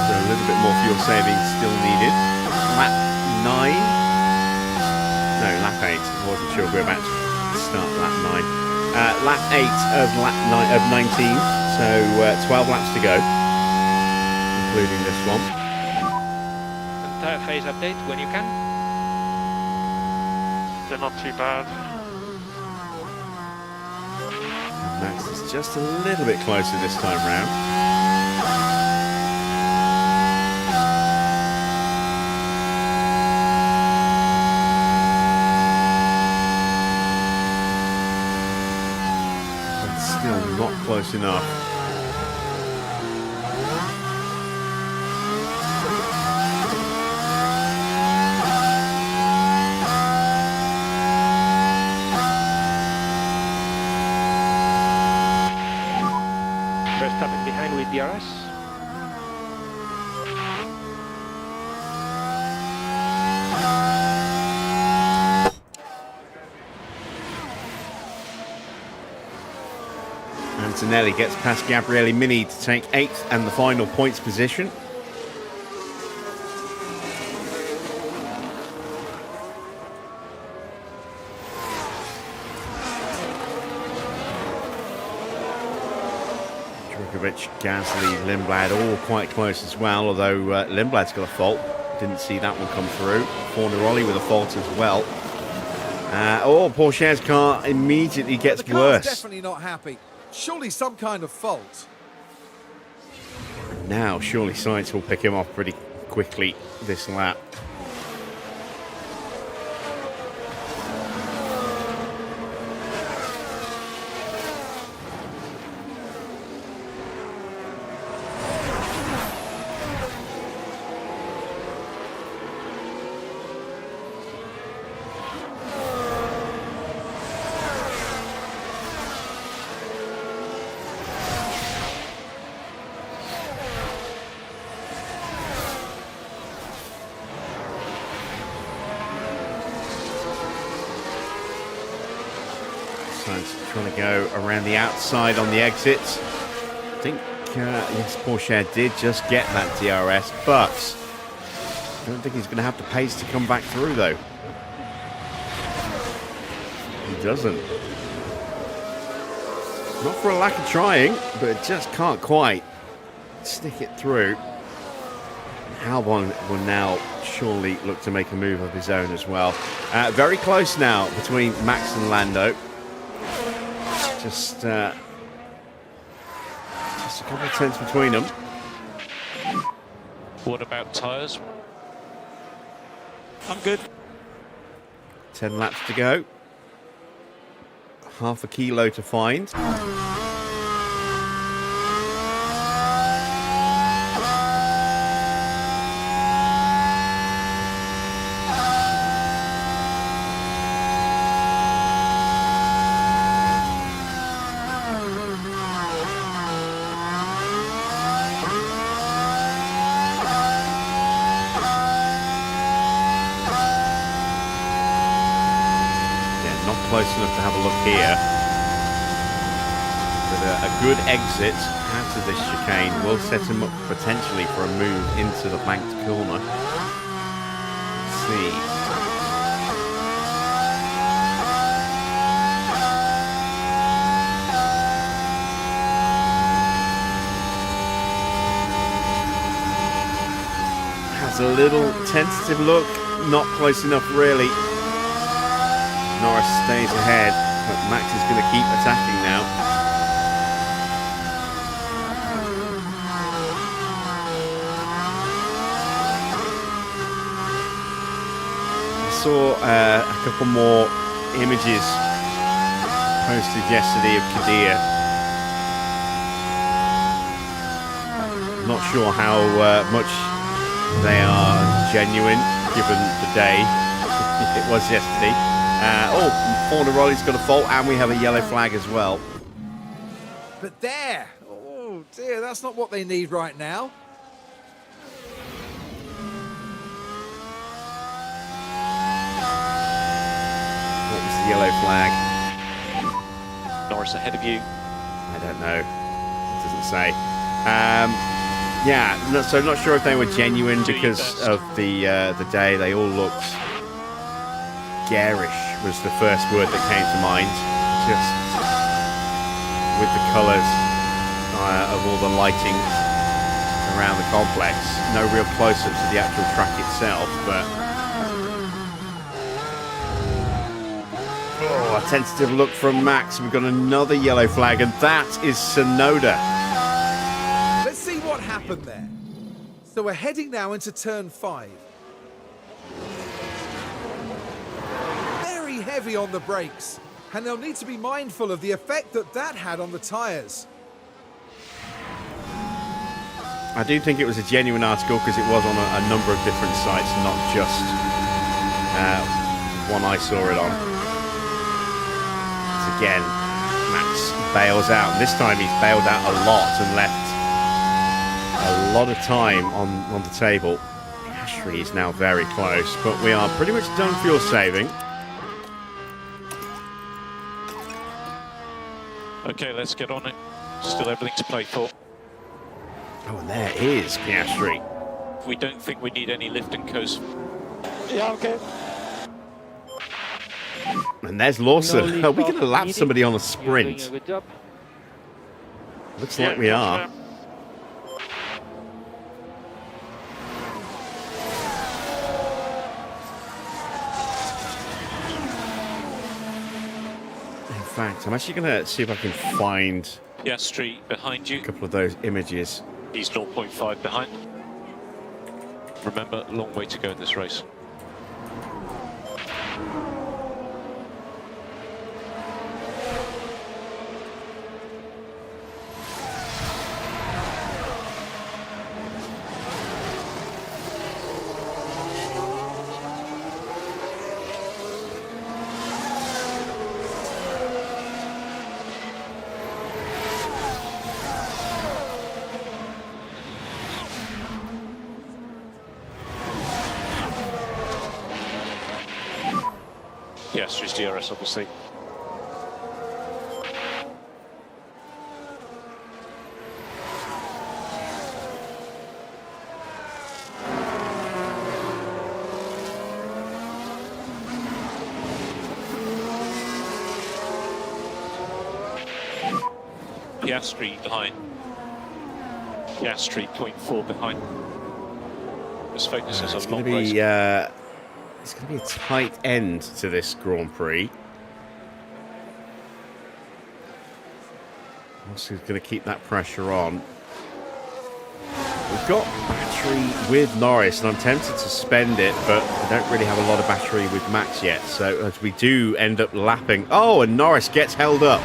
[SPEAKER 1] So a little bit more fuel saving still needed. Lap 9. No, lap 8. I wasn't sure if we were about to start lap 9. Lap 8 of lap 9 of 19. So 12 laps to go, including this one.
[SPEAKER 5] Tyre phase update when you can.
[SPEAKER 6] They're not too bad.
[SPEAKER 1] Max is just a little bit closer this time round. But still not close enough.
[SPEAKER 5] Verstappen behind with DRS.
[SPEAKER 1] Antonelli gets past Gabriele Mini to take 8th and the final points position. Gasly, Lindblad all quite close as well, although Lindblad's got a fault. Didn't see that one come through. Fornaroli with a fault as well. Porsche's car immediately gets
[SPEAKER 2] the car's
[SPEAKER 1] worse.
[SPEAKER 2] Definitely not happy. Surely some kind of fault.
[SPEAKER 1] Now surely Sainz will pick him off pretty quickly this lap. Trying to go around the outside on the exits. I think, yes, Porsche did just get that DRS, but I don't think he's going to have the pace to come back through, though. He doesn't. Not for a lack of trying, but it just can't quite stick it through. Albon will now surely look to make a move of his own as well. Very close now between Max and Lando. Just a couple of tenths between them.
[SPEAKER 4] What about tyres?
[SPEAKER 6] I'm good.
[SPEAKER 1] 10 laps to go. Half a kilo to find. Close enough to have a look here. But a good exit out of this chicane will set him up potentially for a move into the banked corner. Let's see. Has a little tentative look, not close enough really. Norris stays ahead, but Max is going to keep attacking now. I saw a couple more images posted yesterday of Kadir. Not sure how much they are genuine given the day it was yesterday. Fornaroli's got a fault, and we have a yellow flag as well.
[SPEAKER 2] But there! Oh dear, that's not what they need right now.
[SPEAKER 1] What was the yellow flag?
[SPEAKER 4] Norris ahead of you.
[SPEAKER 1] I don't know. It doesn't say. Yeah, so not sure if they were genuine because of the day. They all looked garish. Was the first word that came to mind. Just with the colours of all the lighting around the complex. No real close-ups of the actual track itself, but a tentative look from Max. We've got another yellow flag, and that is Sonoda.
[SPEAKER 2] Let's see what happened there. So we're heading now into turn 5. Heavy on the brakes, and they'll need to be mindful of the effect that had on the tyres.
[SPEAKER 1] I do think it was a genuine article because it was on a number of different sites, not just one I saw it on. So again, Max bails out, and this time he's bailed out a lot and left a lot of time on the table. Piastri is now very close, but we are pretty much done fuel saving.
[SPEAKER 4] Okay, let's get on it. Still everything to play for.
[SPEAKER 1] Oh, and there is Piastri.
[SPEAKER 4] We don't think we need any lift and coast.
[SPEAKER 6] Yeah, okay.
[SPEAKER 1] And there's Lawson.
[SPEAKER 5] No
[SPEAKER 1] Are we going to lap
[SPEAKER 5] needed.
[SPEAKER 1] somebody on a
[SPEAKER 5] You're
[SPEAKER 1] sprint?
[SPEAKER 5] doing a good job.
[SPEAKER 1] Looks like we are. In fact, I'm actually going to see if I can find
[SPEAKER 4] Piastri behind you.
[SPEAKER 1] a couple of those images.
[SPEAKER 4] He's 0.5 behind. Remember, long way to go in this race. Piastri's DRS, obviously. Piastri behind. Piastri 0.4 behind. This focuses
[SPEAKER 1] It's
[SPEAKER 4] on
[SPEAKER 1] going
[SPEAKER 4] long
[SPEAKER 1] to
[SPEAKER 4] race.
[SPEAKER 1] be it's going to be a tight end to this Grand Prix. Also going to keep that pressure on. We've got battery with Norris, and I'm tempted to spend it, but I don't really have a lot of battery with Max yet. So as we do end up lapping... Oh, and Norris gets held up.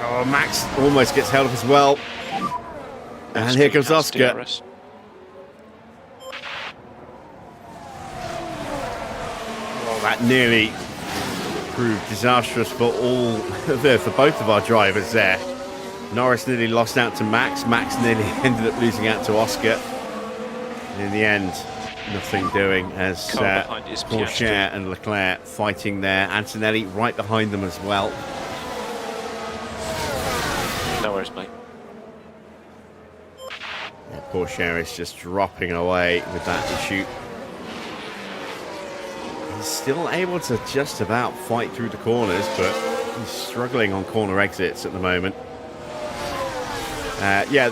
[SPEAKER 1] Oh, Max almost gets held up as well. And here comes Oscar.
[SPEAKER 4] DRS.
[SPEAKER 1] Well, that nearly proved disastrous for for both of our drivers there. Norris nearly lost out to Max. Max nearly ended up losing out to Oscar. And in the end, nothing doing as
[SPEAKER 4] Car behind is
[SPEAKER 1] Porsche
[SPEAKER 4] Piastri.
[SPEAKER 1] and Leclerc fighting there. Antonelli right behind them as well.
[SPEAKER 4] No worries, mate.
[SPEAKER 1] Yeah, Porsche is just dropping away with that issue. He's still able to just about fight through the corners, but he's struggling on corner exits at the moment. Yeah,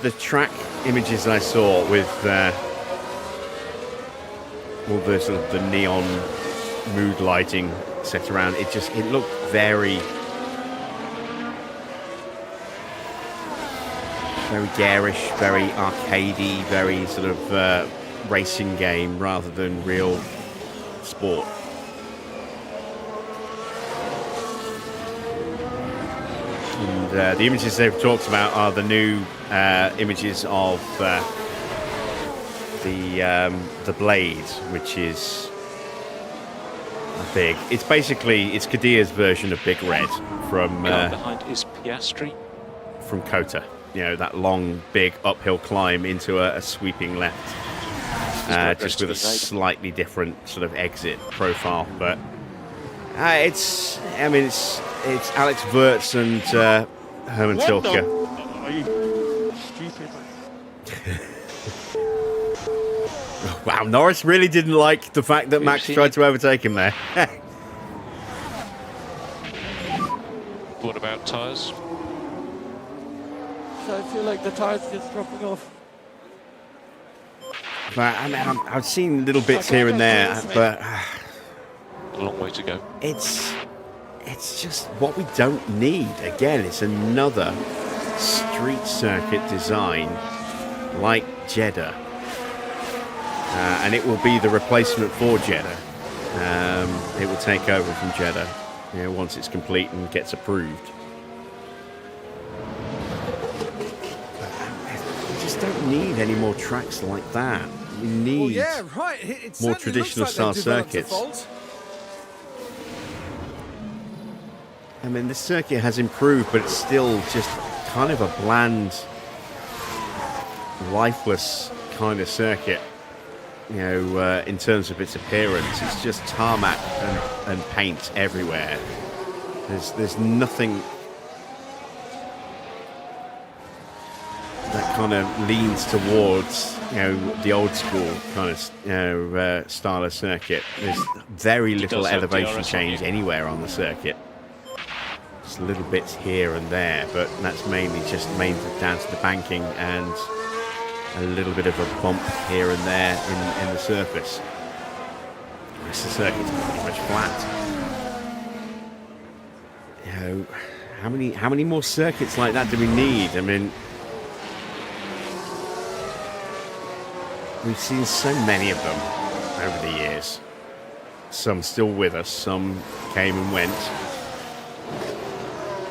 [SPEAKER 1] the track images I saw with all the sort of the neon mood lighting set around, it looked very garish, very arcadey, very sort of racing game rather than real sport. And the images they've talked about are the new images of the blade, which is big. It's Kadia's version of Big Red from
[SPEAKER 4] Car behind is Piastri.
[SPEAKER 1] from Kota. You know, that long, big uphill climb into a sweeping left. Just with a slightly different sort of exit profile, but it's Alex Wirtz and Herman Tilke. Wow, Norris really didn't like the fact that Max tried to overtake him there.
[SPEAKER 4] What about tyres?
[SPEAKER 6] So I feel like the tires just dropping off.
[SPEAKER 1] But I've seen little bits here and there, but
[SPEAKER 4] A long way to go.
[SPEAKER 1] it's just what we don't need. Again, it's another street circuit design like Jeddah. And it will be the replacement for Jeddah. It will take over from Jeddah, once it's complete and gets approved. We just don't need any more tracks like that. We need
[SPEAKER 2] Well, yeah, right. It
[SPEAKER 1] more
[SPEAKER 2] certainly
[SPEAKER 1] traditional
[SPEAKER 2] looks like
[SPEAKER 1] style
[SPEAKER 2] they've developed a
[SPEAKER 1] circuits.
[SPEAKER 2] fault.
[SPEAKER 1] I mean, the circuit has improved, but it's still just kind of a bland, lifeless kind of circuit. In terms of its appearance, it's just tarmac and paint everywhere. There's nothing that kind of leans towards the old school kind of style of circuit. There's very little
[SPEAKER 4] does have
[SPEAKER 1] elevation
[SPEAKER 4] DRS on
[SPEAKER 1] change
[SPEAKER 4] you.
[SPEAKER 1] anywhere on the circuit. Just little bits here and there, but that's mainly down to the banking and a little bit of a bump here and there in the surface. The rest of the circuit's pretty much flat. How many more circuits like that do we need? I mean, we've seen so many of them over the years. Some still with us, some came and went.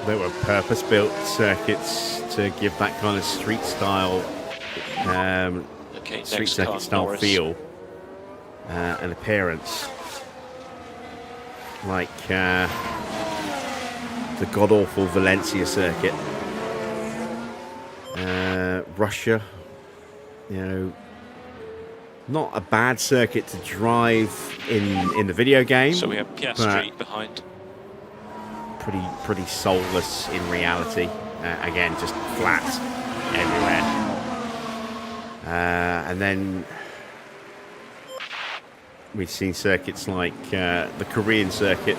[SPEAKER 1] There were purpose-built circuits to give that kind of street style,
[SPEAKER 4] Okay,
[SPEAKER 1] street
[SPEAKER 4] next
[SPEAKER 1] circuit
[SPEAKER 4] car,
[SPEAKER 1] style
[SPEAKER 4] Norris.
[SPEAKER 1] feel and appearance, like the god-awful Valencia circuit, Russia. Not a bad circuit to drive in the video game.
[SPEAKER 4] So we have Piastri behind.
[SPEAKER 1] Pretty soulless in reality. Again, just flat everywhere. And then We've seen circuits like the Korean circuit,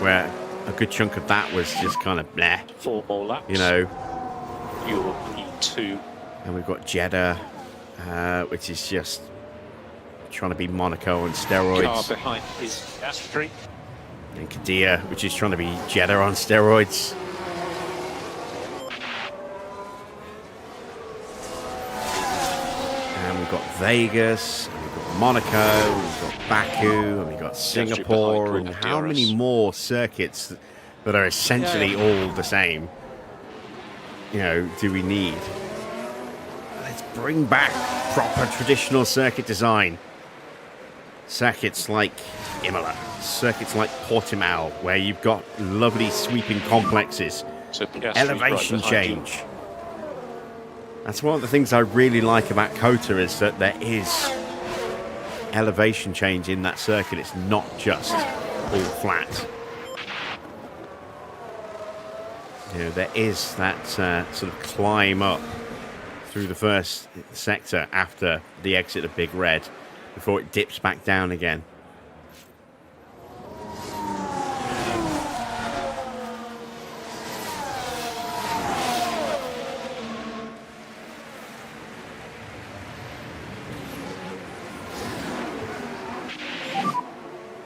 [SPEAKER 1] where a good chunk of that was just kind of bleh,
[SPEAKER 4] 4 more laps.
[SPEAKER 1] you know.
[SPEAKER 4] You're P2.
[SPEAKER 1] And we've got Jeddah, which is just trying to be Monaco on steroids.
[SPEAKER 4] Car behind is Aston.
[SPEAKER 1] And Qadiyah, which is trying to be Jeddah on steroids. And we've got Vegas, and we've got Monaco, we've got Baku, and we've got Singapore, and how many more circuits that are essentially all the same, you know, do we need? Let's bring back proper traditional circuit design. Circuits like Imola, circuits like Portimao, where you've got lovely sweeping complexes,
[SPEAKER 4] So
[SPEAKER 1] elevation change. That's one of the things I really like about COTA, is that there is elevation change in that circuit. It's not just all flat. You know, there is that sort of climb up through the first sector after the exit of Big Red, before it dips back down again.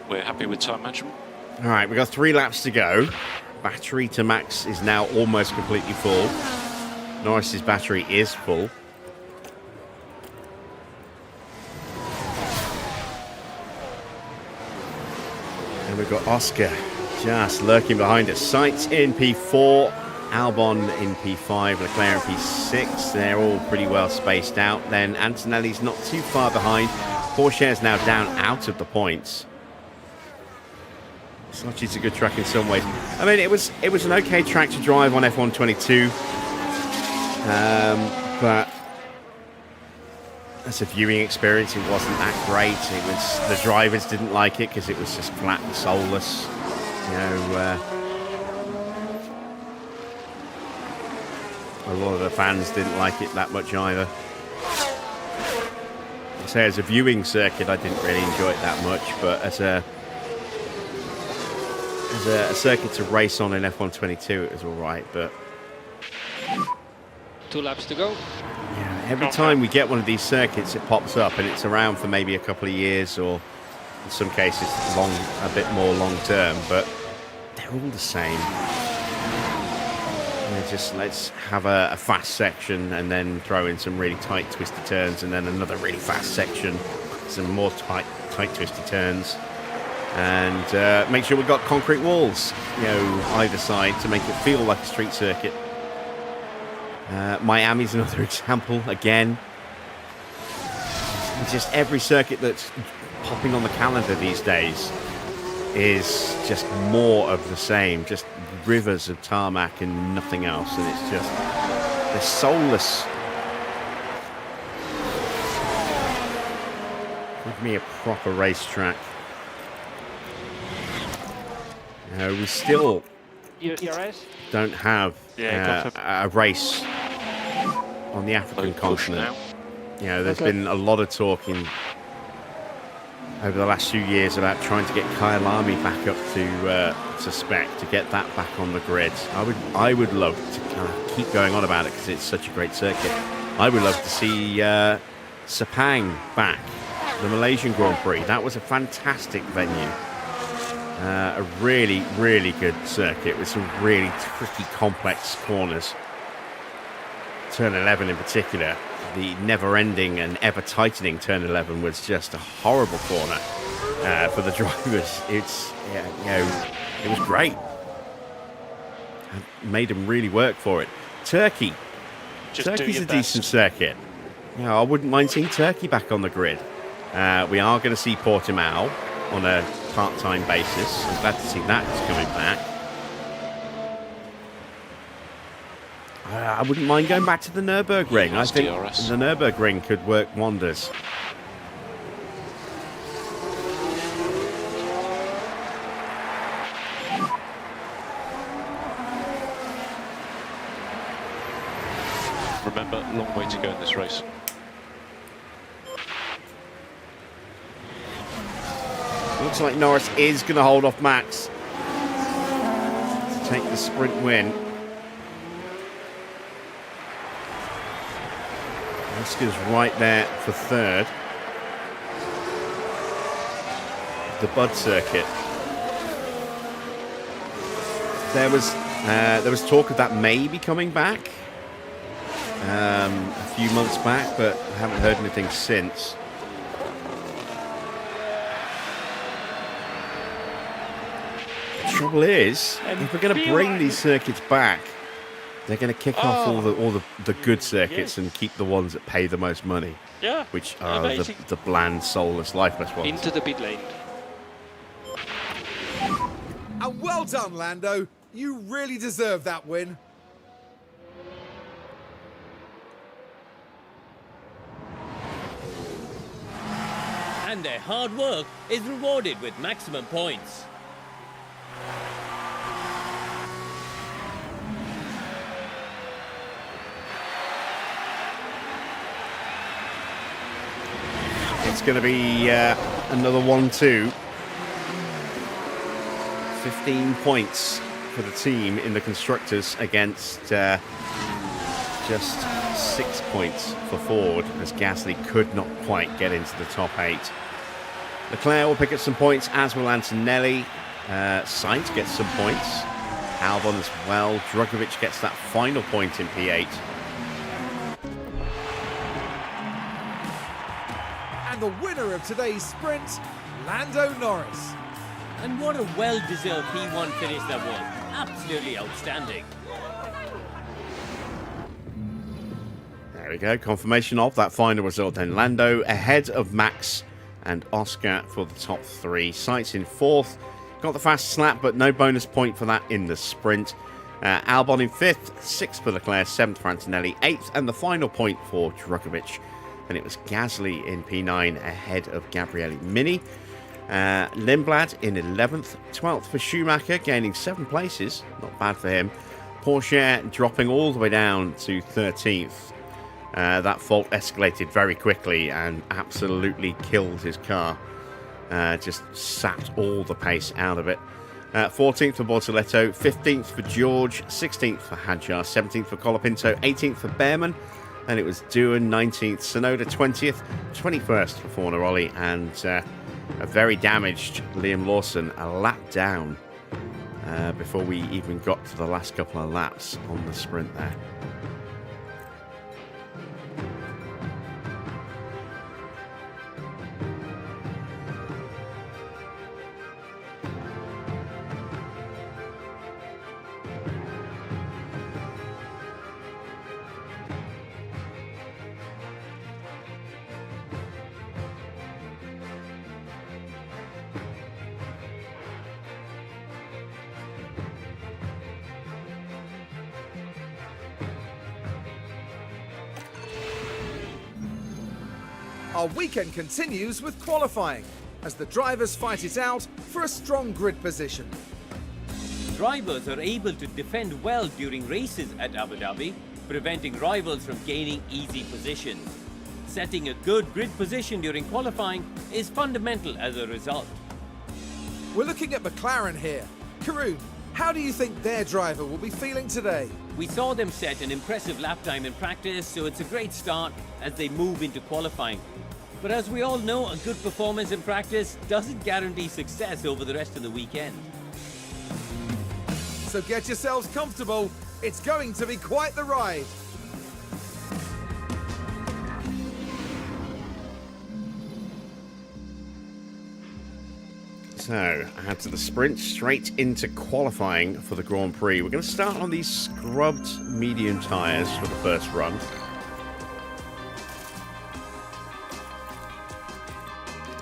[SPEAKER 4] We're happy with time management.
[SPEAKER 1] All right, we've got 3 laps to go. Battery to max is now almost completely full. Norris's battery is full. And we've got Oscar just lurking behind us. Sainz in P4, Albon in P5, Leclerc in P6. They're all pretty well spaced out. Then Antonelli's not too far behind. Pourchaire's now down out of the points. Sochi's a good track in some ways. I mean, it was an okay track to drive on F1 22, but as a viewing experience, it wasn't that great. It was, the drivers didn't like it because it was just flat and soulless. You know, a lot of the fans didn't like it that much either. I say, as a viewing circuit, I didn't really enjoy it that much, but as a circuit to race on in F1 22, it was all right. But
[SPEAKER 5] 2 laps to go.
[SPEAKER 1] yeah, every time we get one of these circuits, it pops up, and it's around for maybe a couple of years, or in some cases a bit more long term, but they're all the same. Just let's have a fast section and then throw in some really tight twisty turns, and then another really fast section, some more tight twisty turns, and make sure we've got concrete walls, you know, either side to make it feel like a street circuit. Miami's another example again. Just every circuit that's popping on the calendar these days is just more of the same, just rivers of tarmac and nothing else, and it's just, they're soulless. Give me a proper racetrack. We still don't have a race on the African continent. You know, there's been a lot of talk over the last few years about trying to get Kyalami back up to spec, to get that back on the grid. I would love to kind of keep going on about it because it's such a great circuit. I would love to see Sepang back, the Malaysian Grand Prix. That was a fantastic venue. A really, really good circuit with some really tricky, complex corners. Turn 11 in particular, the never-ending and ever-tightening turn 11 was just a horrible corner for the drivers. It's, you know, it was great. It made them really work for it. Turkey. Turkey's a decent circuit. You know, I wouldn't mind seeing Turkey back on the grid. We are going to see Portimao on a part-time basis. I'm glad to see that's coming back. I wouldn't mind going back to the Nürburgring. I think the Nürburgring could work wonders.
[SPEAKER 4] Remember, long way to go in this race.
[SPEAKER 1] Looks like Norris is going to hold off Max to take the sprint win. Oscar's right there for third. The Bud circuit. There was talk of that maybe coming back a few months back, but I haven't heard anything since. The trouble is, if we're going to bring these circuits back, they're going to kick off all the good circuits and keep the ones that pay the most money.
[SPEAKER 5] Yeah.
[SPEAKER 1] Which are the bland, soulless, lifeless ones.
[SPEAKER 5] Into the pit lane.
[SPEAKER 2] And well done, Lando. You really deserve that win.
[SPEAKER 3] And their hard work is rewarded with maximum points.
[SPEAKER 1] It's going to be another 1-2. 15 points for the team in the Constructors against just 6 points for Ford, as Gasly could not quite get into the top 8. Leclerc will pick up some points, as will Antonelli. Sainz gets some points. Albon as well. Drugovich gets that final point in P8.
[SPEAKER 2] And the winner of today's sprint, Lando Norris.
[SPEAKER 3] And what a well-deserved P1 finish that was. Absolutely outstanding.
[SPEAKER 1] There we go. Confirmation of that final result then. Lando ahead of Max and Oscar for the top 3. Sainz in 4th. Got the fast slap, but no bonus point for that in the sprint. Albon in 5th. 6th for Leclerc. 7th for Antonelli. 8th and the final point for Drugovich. And it was Gasly in P9 ahead of Gabriele Mini. Lindblad in 11th, 12th for Schumacher, gaining 7 places, not bad for him. Porsche dropping all the way down to 13th. That fault escalated very quickly and absolutely killed his car. Just sapped all the pace out of it. 14th for Bortoletto, 15th for George, 16th for Hadjar, 17th for Colapinto, 18th for Bearman. And it was Doohan, 19th, Sonoda 20th, 21st for Fornaroli, and a very damaged Liam Lawson a lap down before we even got to the last couple of laps on the sprint there.
[SPEAKER 2] Our weekend continues with qualifying, as the drivers fight it out for a strong grid position.
[SPEAKER 3] Drivers are able to defend well during races at Abu Dhabi, preventing rivals from gaining easy positions. Setting a good grid position during qualifying is fundamental as a result.
[SPEAKER 2] We're looking at McLaren here. Karun, how do you think their driver will be feeling today?
[SPEAKER 3] We saw them set an impressive lap time in practice, so it's a great start as they move into qualifying. But as we all know, a good performance in practice doesn't guarantee success over the rest of the weekend.
[SPEAKER 2] So get yourselves comfortable. It's going to be quite the ride.
[SPEAKER 1] So, add to the sprint, straight into qualifying for the Grand Prix. We're going to start on these scrubbed medium tyres for the first run.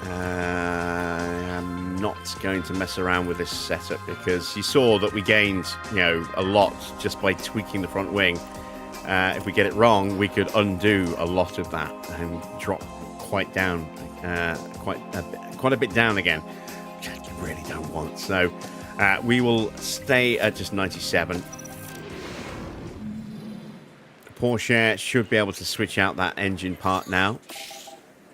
[SPEAKER 1] I'm not going to mess around with this setup because you saw that we gained, a lot just by tweaking the front wing. If we get it wrong, we could undo a lot of that and drop quite down, quite a bit down again, which I really don't want. So we will stay at just 97. Porsche should be able to switch out that engine part now.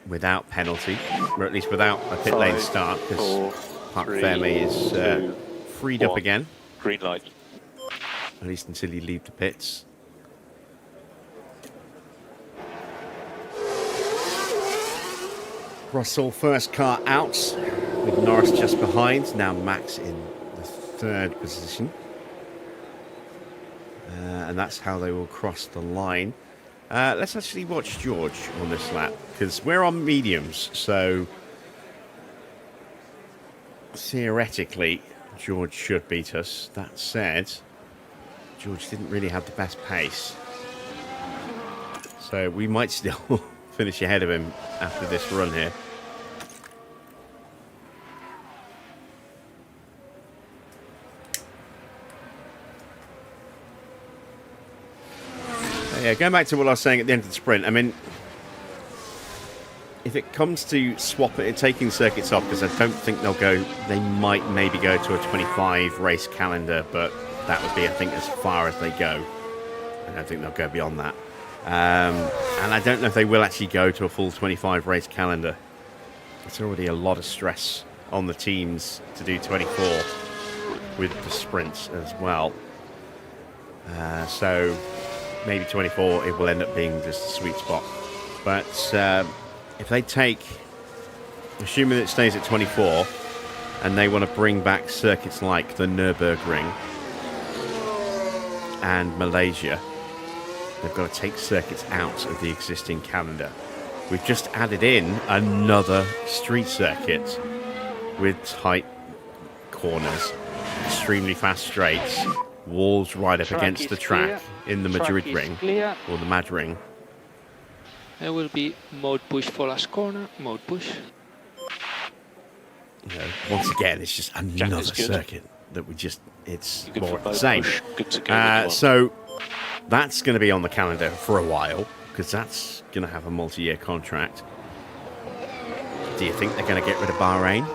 [SPEAKER 1] without penalty, or at least without a pit lane
[SPEAKER 4] 5,
[SPEAKER 1] start, because
[SPEAKER 4] 4,
[SPEAKER 1] Park
[SPEAKER 4] 3,
[SPEAKER 1] Ferme is
[SPEAKER 4] 2,
[SPEAKER 1] freed up
[SPEAKER 4] 1.
[SPEAKER 1] again,
[SPEAKER 4] Green light.
[SPEAKER 1] at least until you leave the pits. Russell first car out, with Norris just behind. Now Max in the 3rd position. And that's how they will cross the line. Let's actually watch George on this lap, because we're on mediums, so theoretically George should beat us. That said, George didn't really have the best pace, so we might still finish ahead of him after this run here. Yeah, going back to what I was saying at the end of the sprint, I mean, if it comes to taking circuits off, because I don't think they'll go, they might maybe go to a 25 race calendar, but that would be, I think, as far as they go. I don't think they'll go beyond that. And I don't know if they will actually go to a full 25 race calendar. It's already a lot of stress on the teams to do 24 with the sprints as well. So maybe 24, it will end up being just a sweet spot. But if they take, assuming it stays at 24, and they want to bring back circuits like the Nürburgring and Malaysia, they've got to take circuits out of the existing calendar. We've just added in another street circuit with tight corners, extremely fast straights, walls right up against the track in the Madrid ring, or the Mad ring.
[SPEAKER 5] There will be mode push for last corner, mode push.
[SPEAKER 1] You know, once again, it's just another circuit that it's more of the same.
[SPEAKER 4] Good to go.
[SPEAKER 1] So that's going to be on the calendar for a while, because that's going to have a multi-year contract. Do you think they're going to get rid of Bahrain?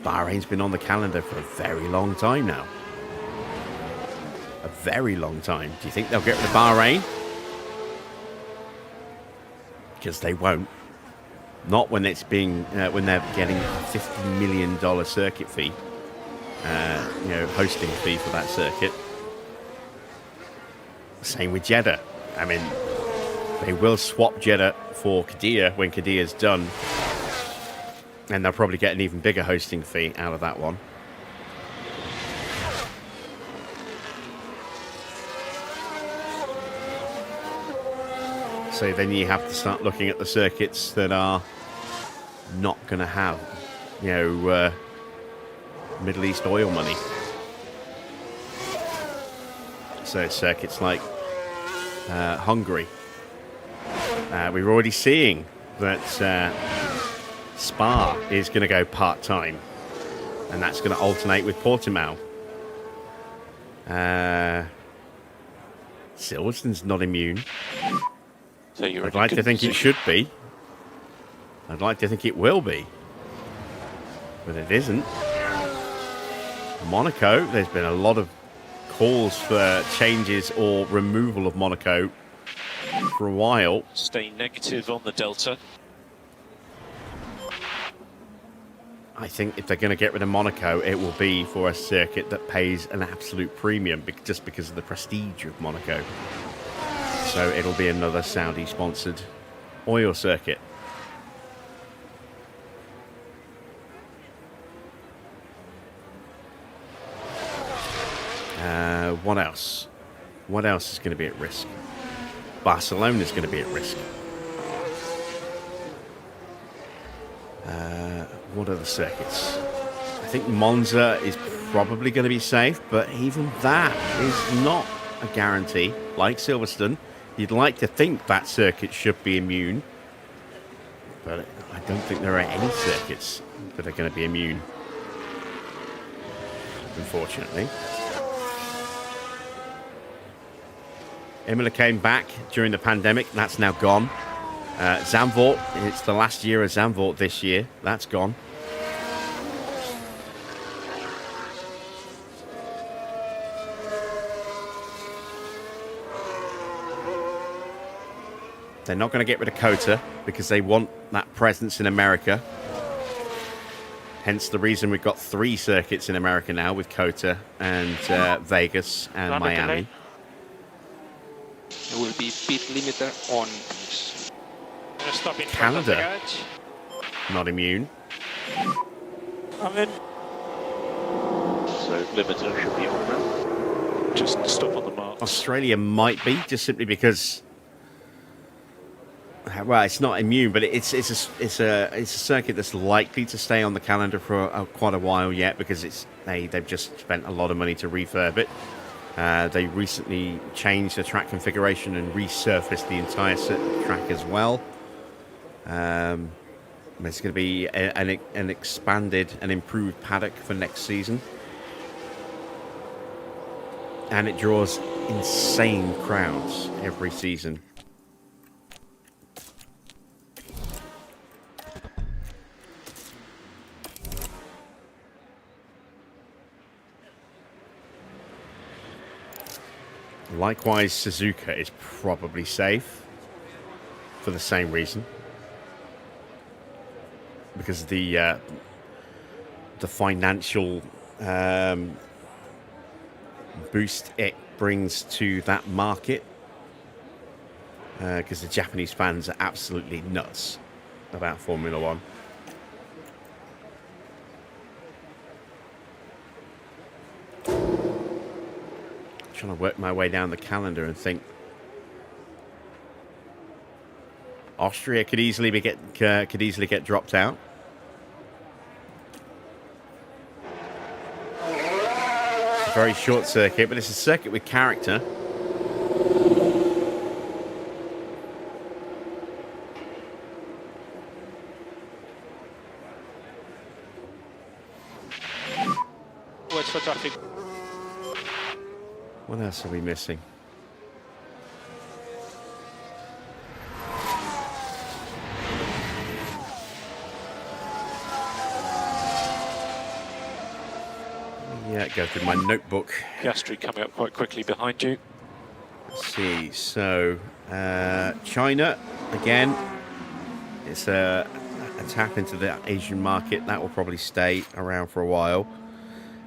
[SPEAKER 1] Bahrain's been on the calendar for a very long time now. A very long time. Do you think they'll get rid of Bahrain? Because they won't. Not when it's being when they're getting a $50 million circuit fee, hosting fee for that circuit. Same with Jeddah. I mean, they will swap Jeddah for Qadiyah when Qadiyah's done, and they'll probably get an even bigger hosting fee out of that one. So then you have to start looking at the circuits that are not going to have, Middle East oil money. So it's circuits like Hungary. We're already seeing that Spa is going to go part-time, and that's going to alternate with Portimao. Silverstone's not immune.
[SPEAKER 4] So
[SPEAKER 1] I'd like to think it should be. I'd like to think it will be. But it isn't. Monaco, there's been a lot of calls for changes or removal of Monaco for a while.
[SPEAKER 4] Stay negative on the Delta.
[SPEAKER 1] I think if they're going to get rid of Monaco, it will be for a circuit that pays an absolute premium just because of the prestige of Monaco. So it'll be another Saudi-sponsored oil circuit. What else? What else is going to be at risk? Barcelona is going to be at risk. What other circuits? I think Monza is probably going to be safe, but even that is not a guarantee. Like Silverstone, you'd like to think that circuit should be immune, but I don't think there are any circuits that are going to be immune, unfortunately. Imola came back during the pandemic. That's now gone. Zandvoort, it's the last year of Zandvoort this year. That's gone. They're not going to get rid of COTA because they want that presence in America. Hence the reason we've got 3 circuits in America now with COTA and Vegas and
[SPEAKER 5] Rapid
[SPEAKER 1] Miami.
[SPEAKER 5] delay. There will be speed limiter on. Gonna stop in front of the
[SPEAKER 1] Canada.
[SPEAKER 5] garage.
[SPEAKER 1] Not immune.
[SPEAKER 6] I'm in.
[SPEAKER 4] So limiter should be on now. Just stop on the mark.
[SPEAKER 1] Australia might be, just simply because, well, it's not immune, but it's a circuit that's likely to stay on the calendar for quite a while yet, because they've just spent a lot of money to refurb it. They recently changed the track configuration and resurfaced the entire track as well. It's going to be an expanded and improved paddock for next season. And it draws insane crowds every season. Likewise, Suzuka is probably safe for the same reason. Because the financial boost it brings to that market, because the Japanese fans are absolutely nuts about Formula One. Trying to work my way down the calendar and think Austria could easily get dropped out. It's a very short circuit, but it's a circuit with character.
[SPEAKER 5] Watch for traffic.
[SPEAKER 1] What else are we missing? Yeah, go through my notebook.
[SPEAKER 4] Piastri coming up quite quickly behind you.
[SPEAKER 1] Let's see. So, China, again, it's a tap into the Asian market. That will probably stay around for a while.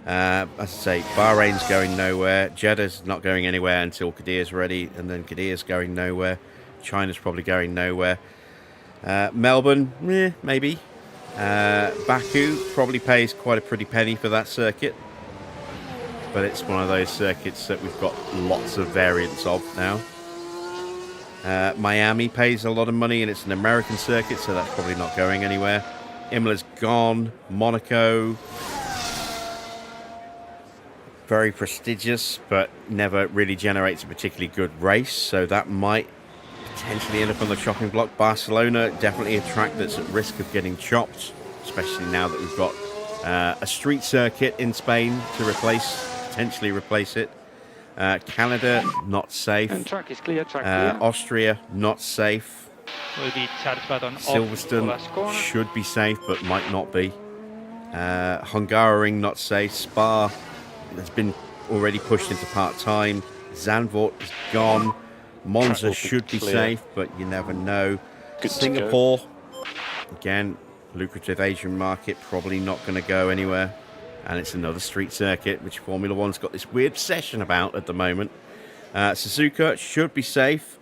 [SPEAKER 1] As I say, Bahrain's going nowhere. Jeddah's not going anywhere until Qadir's ready, and then Qadir's going nowhere. China's probably going nowhere. Melbourne, maybe. Baku probably pays quite a pretty penny for that circuit, but it's one of those circuits that we've got lots of variants of now. Miami pays a lot of money, and it's an American circuit, so that's probably not going anywhere. Imola's gone. Monaco, very prestigious, but never really generates a particularly good race, so that might potentially end up on the chopping block. Barcelona, definitely a track that's at risk of getting chopped, especially now that we've got a street circuit in Spain to potentially replace it. Canada, not safe.
[SPEAKER 5] And track is clear, track clear.
[SPEAKER 1] Austria, not safe.
[SPEAKER 5] Will be charge button off
[SPEAKER 1] Silverstone
[SPEAKER 5] last corner.
[SPEAKER 1] should be safe, but might not be. Hungaroring, not safe. Spa has been already pushed into part-time. Zandvoort is gone. Monza should be safe, but you never know.
[SPEAKER 4] Good to
[SPEAKER 1] Singapore, again, lucrative Asian market, probably not going to go anywhere. And it's another street circuit, which Formula One's got this weird obsession about at the moment. Suzuka should be safe.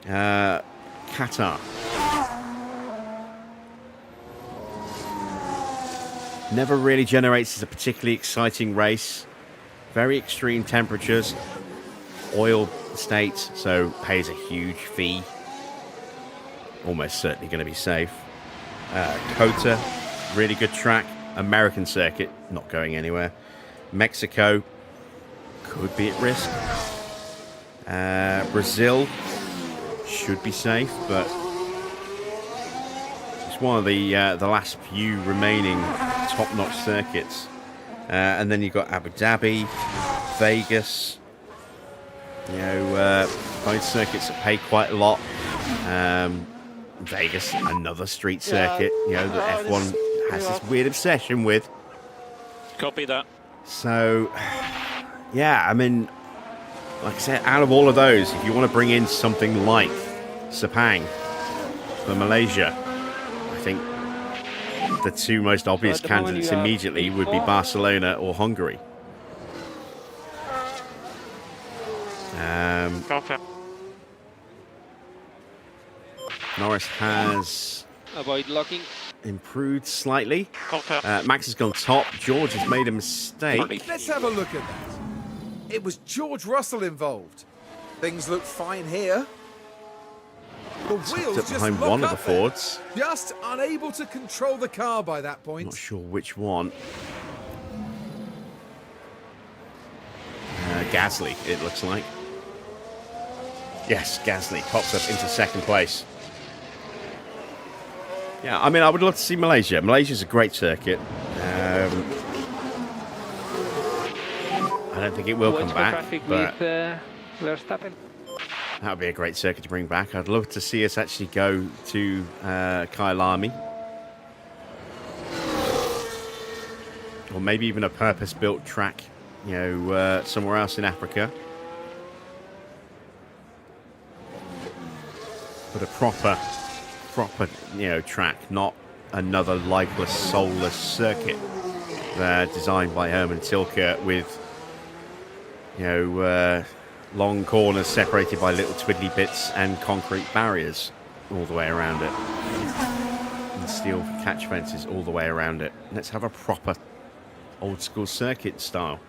[SPEAKER 1] Qatar. Never really generates as a particularly exciting race. Very extreme temperatures. Oil states, so pays a huge fee. Almost certainly going to be safe. COTA, really good track. American circuit, not going anywhere. Mexico, could be at risk. Brazil, should be safe, but it's one of the last few remaining top-notch circuits. And then you've got Abu Dhabi, Vegas. You know, both circuits that pay quite a lot. Vegas, another street circuit. You know, that F1 has this weird obsession with.
[SPEAKER 4] Copy that.
[SPEAKER 1] So, yeah, I mean, like I said, out of all of those, if you want to bring in something like Sepang for Malaysia. I think the two most obvious
[SPEAKER 5] at the moment
[SPEAKER 1] candidates
[SPEAKER 5] you have
[SPEAKER 1] immediately would be
[SPEAKER 5] P4.
[SPEAKER 1] Barcelona or Hungary.
[SPEAKER 5] Confirm.
[SPEAKER 1] Norris has
[SPEAKER 5] Avoid locking.
[SPEAKER 1] improved slightly.
[SPEAKER 5] Confirm.
[SPEAKER 1] Max has gone top. George has made a mistake.
[SPEAKER 2] Let's have a look at that. It was George Russell involved. Things look fine here. The wheels
[SPEAKER 1] Up
[SPEAKER 2] just
[SPEAKER 1] behind
[SPEAKER 2] lock
[SPEAKER 1] one of
[SPEAKER 2] up
[SPEAKER 1] the
[SPEAKER 2] there.
[SPEAKER 1] Fords.
[SPEAKER 2] Just unable to control the car by that point.
[SPEAKER 1] Not sure which one. Gasly, it looks like. Yes, Gasly pops up into second place. Yeah, I mean, I would love to see Malaysia. Malaysia's a great circuit. I don't think it will
[SPEAKER 5] Watch
[SPEAKER 1] come
[SPEAKER 5] the
[SPEAKER 1] back,
[SPEAKER 5] traffic
[SPEAKER 1] but
[SPEAKER 5] with Verstappen.
[SPEAKER 1] that would be a great circuit to bring back. I'd love to see us actually go to Kyalami. Or maybe even a purpose-built track, you know, somewhere else in Africa. But a proper, you know, track, not another lifeless, soulless circuit designed by Hermann Tilke with, you know, long corners separated by little twiddly bits and concrete barriers all the way around it. And steel catch fences all the way around it. Let's have a proper old school circuit style.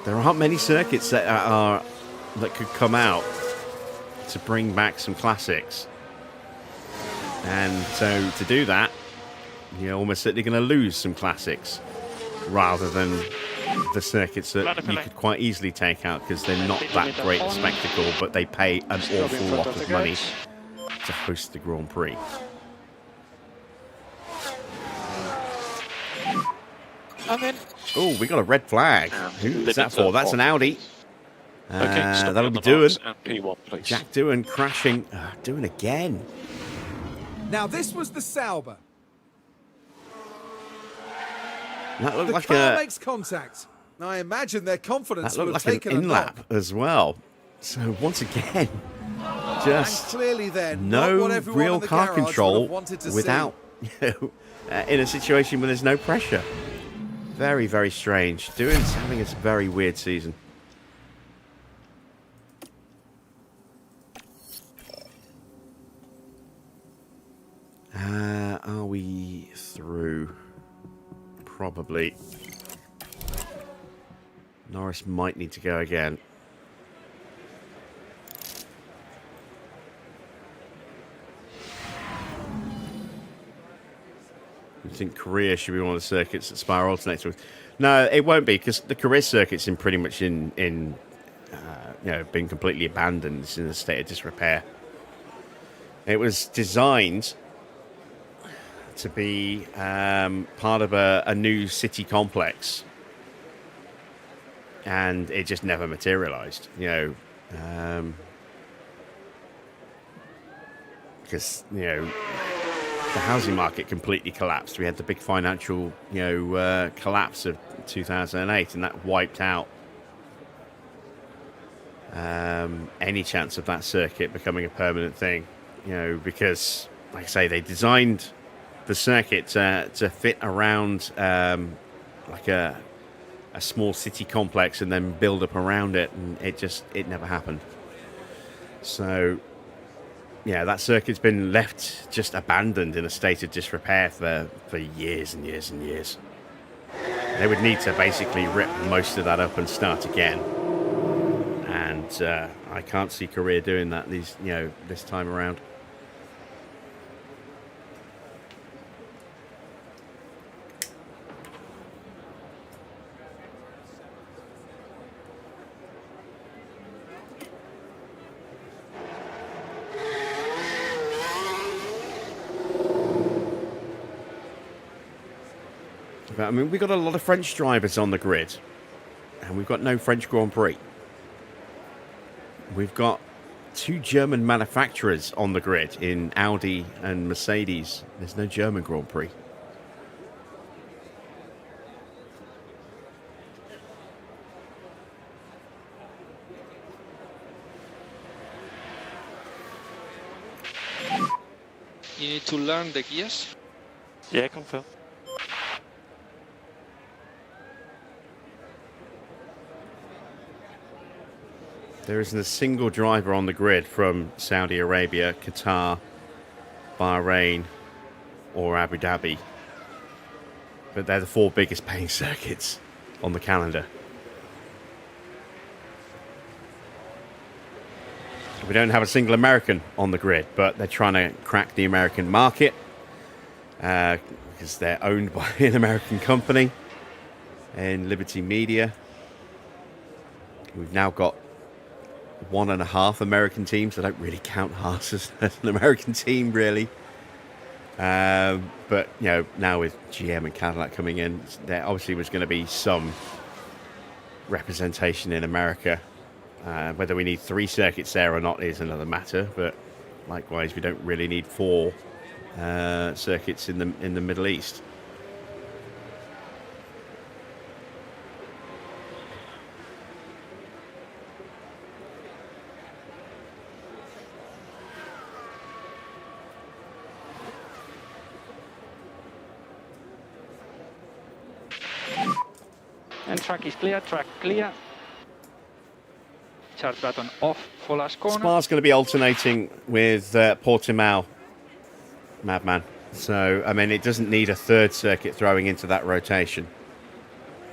[SPEAKER 1] There aren't many circuits that could come out to bring back some classics. And so to do that, you're almost certainly going to lose some classics rather than the circuits that you could quite easily take out because they're not that great a spectacle, but they pay an awful lot of money to host the Grand Prix.
[SPEAKER 4] And then
[SPEAKER 1] Oh, we got a red flag. Who is that for? That's an Audi.
[SPEAKER 4] okay, stop
[SPEAKER 1] That'll
[SPEAKER 4] on
[SPEAKER 1] be
[SPEAKER 4] the marks
[SPEAKER 1] Doohan.
[SPEAKER 4] and P1, please.
[SPEAKER 1] Jack Doohan crashing. Doohan again.
[SPEAKER 2] Now this was the Sauber.
[SPEAKER 1] That looked
[SPEAKER 2] The
[SPEAKER 1] like
[SPEAKER 2] car
[SPEAKER 1] a
[SPEAKER 2] makes contact. I imagine their confidence
[SPEAKER 1] that
[SPEAKER 2] will
[SPEAKER 1] looked
[SPEAKER 2] have
[SPEAKER 1] like an
[SPEAKER 2] taken a knock.
[SPEAKER 1] in-lap as well. So once again,
[SPEAKER 2] And
[SPEAKER 1] just
[SPEAKER 2] clearly then, not what
[SPEAKER 1] no
[SPEAKER 2] everyone
[SPEAKER 1] real
[SPEAKER 2] in the
[SPEAKER 1] car
[SPEAKER 2] garage would have
[SPEAKER 1] control
[SPEAKER 2] wanted to
[SPEAKER 1] without, you know, in a situation where there's no pressure. Very, very strange. Doohan's having a very weird season. Are we through? Probably. Norris might need to go again. You think Korea should be one of the circuits that Spa alternates with? No, it won't be because the Korea circuit's in pretty much in you know, been completely abandoned. It's in a state of disrepair. It was designed to be part of a new city complex, and it just never materialized. You know, because you know the housing market completely collapsed. We had the big financial, you know, collapse of 2008, and that wiped out any chance of that circuit becoming a permanent thing. You know, because like I say, they designed the circuit to fit around like a small city complex and then build up around it, and it never happened. So yeah, that circuit's been left just abandoned in a state of disrepair for years and years and years. They would need to basically rip most of that up and start again, and I can't see Korea doing that this time around. But, I mean, we've got a lot of French drivers on the grid, and we've got no French Grand Prix. We've got two German manufacturers on the grid in Audi and Mercedes. There's no German Grand Prix.
[SPEAKER 6] You need to learn the gears.
[SPEAKER 4] Yeah, confirm.
[SPEAKER 1] There isn't a single driver on the grid from Saudi Arabia, Qatar, Bahrain, or Abu Dhabi. But they're the 4 biggest paying circuits on the calendar. We don't have a single American on the grid, but they're trying to crack the American market because they're owned by an American company in Liberty Media. We've now got 1.5 American teams. I don't really count Haas as an American team, really. But, you know, now with GM and Cadillac coming in, there obviously was going to be some representation in America. Whether we need 3 circuits there or not is another matter. But likewise, we don't really need 4 circuits in the Middle East.
[SPEAKER 5] And track is clear, track clear. Charge button off for last corner.
[SPEAKER 1] Spa's going to be alternating with Portimao, Madman. So, I mean, it doesn't need a 3rd circuit throwing into that rotation.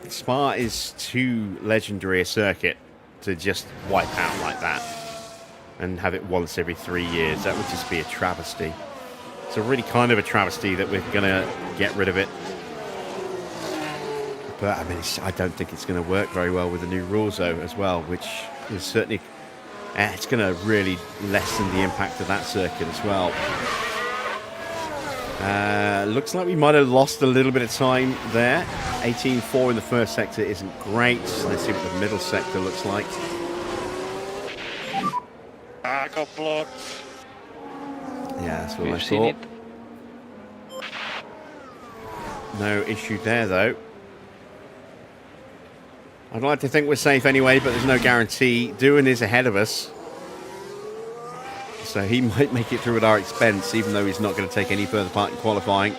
[SPEAKER 1] Spa is too legendary a circuit to just wipe out like that and have it once every 3 years. That would just be a travesty. It's a really kind of a travesty that we're going to get rid of it. But, I mean, I don't think it's going to work very well with the new rules, though, as well, which is certainly... it's going to really lessen the impact of that circuit as well. Looks like we might have lost a little bit of time there. 18.4 in the first sector isn't great. Let's see what the middle sector looks like.
[SPEAKER 4] I got blocked.
[SPEAKER 1] Yeah, that's what
[SPEAKER 5] We've
[SPEAKER 1] I
[SPEAKER 5] seen
[SPEAKER 1] thought.
[SPEAKER 5] it.
[SPEAKER 1] No issue there, though. I'd like to think we're safe anyway, but there's no guarantee. Doohan is ahead of us. So he might make it through at our expense, even though he's not going to take any further part in qualifying.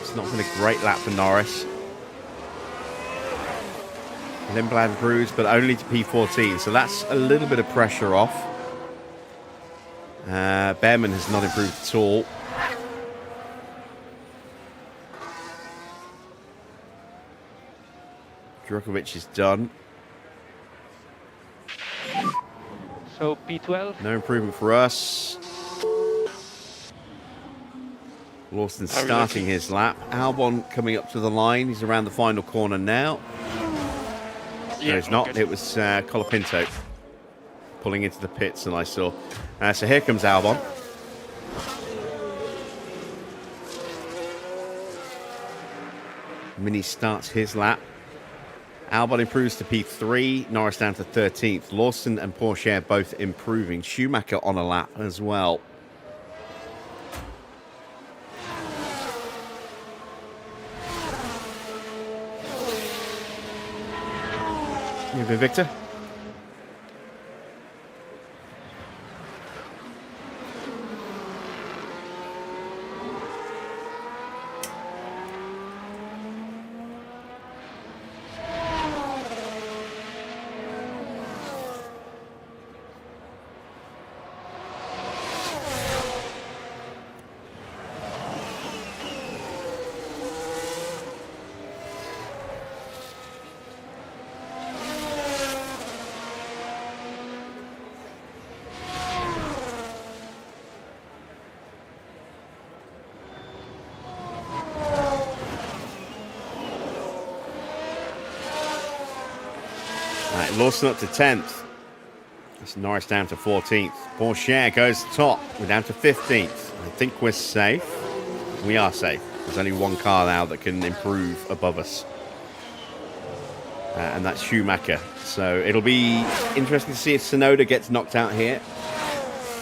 [SPEAKER 1] It's not been a great lap for Norris. Lindblad improves, but only to P14, so that's a little bit of pressure off. Bearman has not improved at all. Djokovic is done.
[SPEAKER 5] So P12.
[SPEAKER 1] No improvement for us. Lawson starting his lap. Albon coming up to the line. He's around the final corner now. No, it's not. It was Colapinto pulling into the pits, and I saw. So here comes Albon. Mini starts his lap. Albon improves to P3, Norris down to 13th. Lawson and Pourchaire both improving. Schumacher on a lap as well. You've been Victor? Lawson up to 10th. That's Norris down to 14th. Pourchaire goes top. We're down to 15th. I think we're safe. We are safe. There's only one car now that can improve above us. And that's Schumacher. So it'll be interesting to see if Tsunoda gets knocked out here.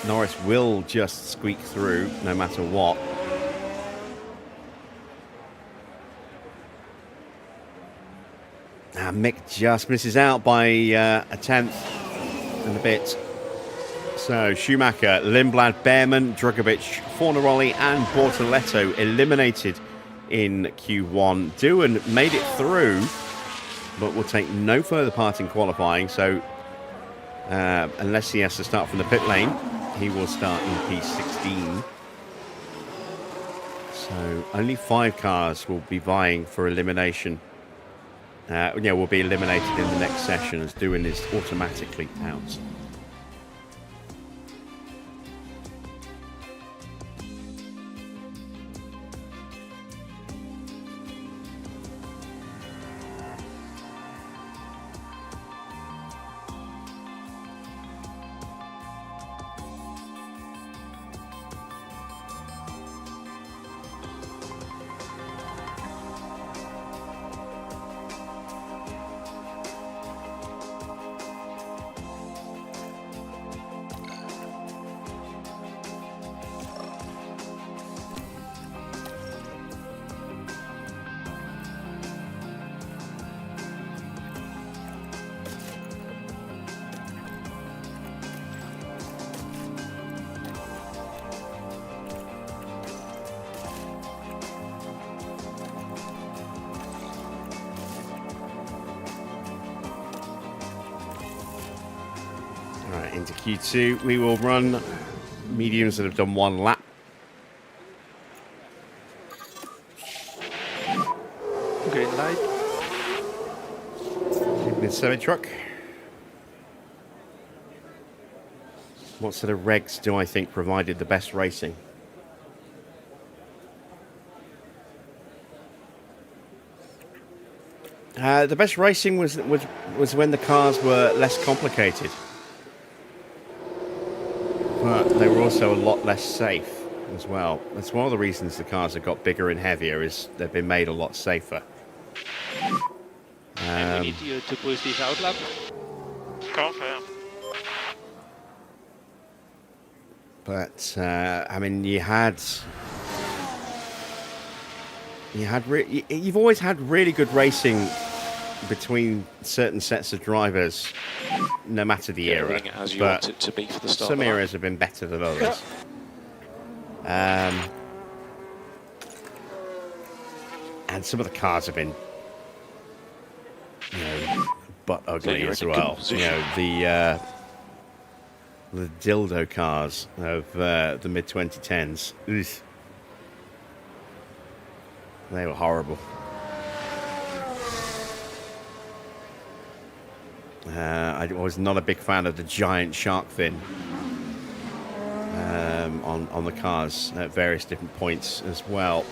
[SPEAKER 1] Norris will just squeak through no matter what. Mick just misses out by a tenth and a bit. So Schumacher, Lindblad, Bearman, Drugovich, Fornaroli and Bortoletto eliminated in Q1. Doohan made it through, but will take no further part in qualifying. So unless he has to start from the pit lane, he will start in P16. So only 5 cars will be vying for elimination. Will be eliminated in the next session as Doohan is automatically out. Into Q2, we will run mediums that have done 1 lap.
[SPEAKER 5] Green light.
[SPEAKER 1] Mid semi-truck. What sort of regs do I think provided the best racing? The best racing was when the cars were less complicated. But they were also a lot less safe as well. That's one of the reasons the cars have got bigger and heavier, is they've been made a lot safer.
[SPEAKER 5] And we need you to push this out lap.
[SPEAKER 6] Confirm.
[SPEAKER 1] But I mean, you've always had really good racing between certain sets of drivers, no matter the era.
[SPEAKER 4] As you
[SPEAKER 1] but
[SPEAKER 4] want it to be for the start.
[SPEAKER 1] Some eras have been better than others. And some of the cars have been, butt ugly as well. The dildo cars of the mid 2010s. They were horrible. I was not a big fan of the giant shark fin on the cars at various different points as well.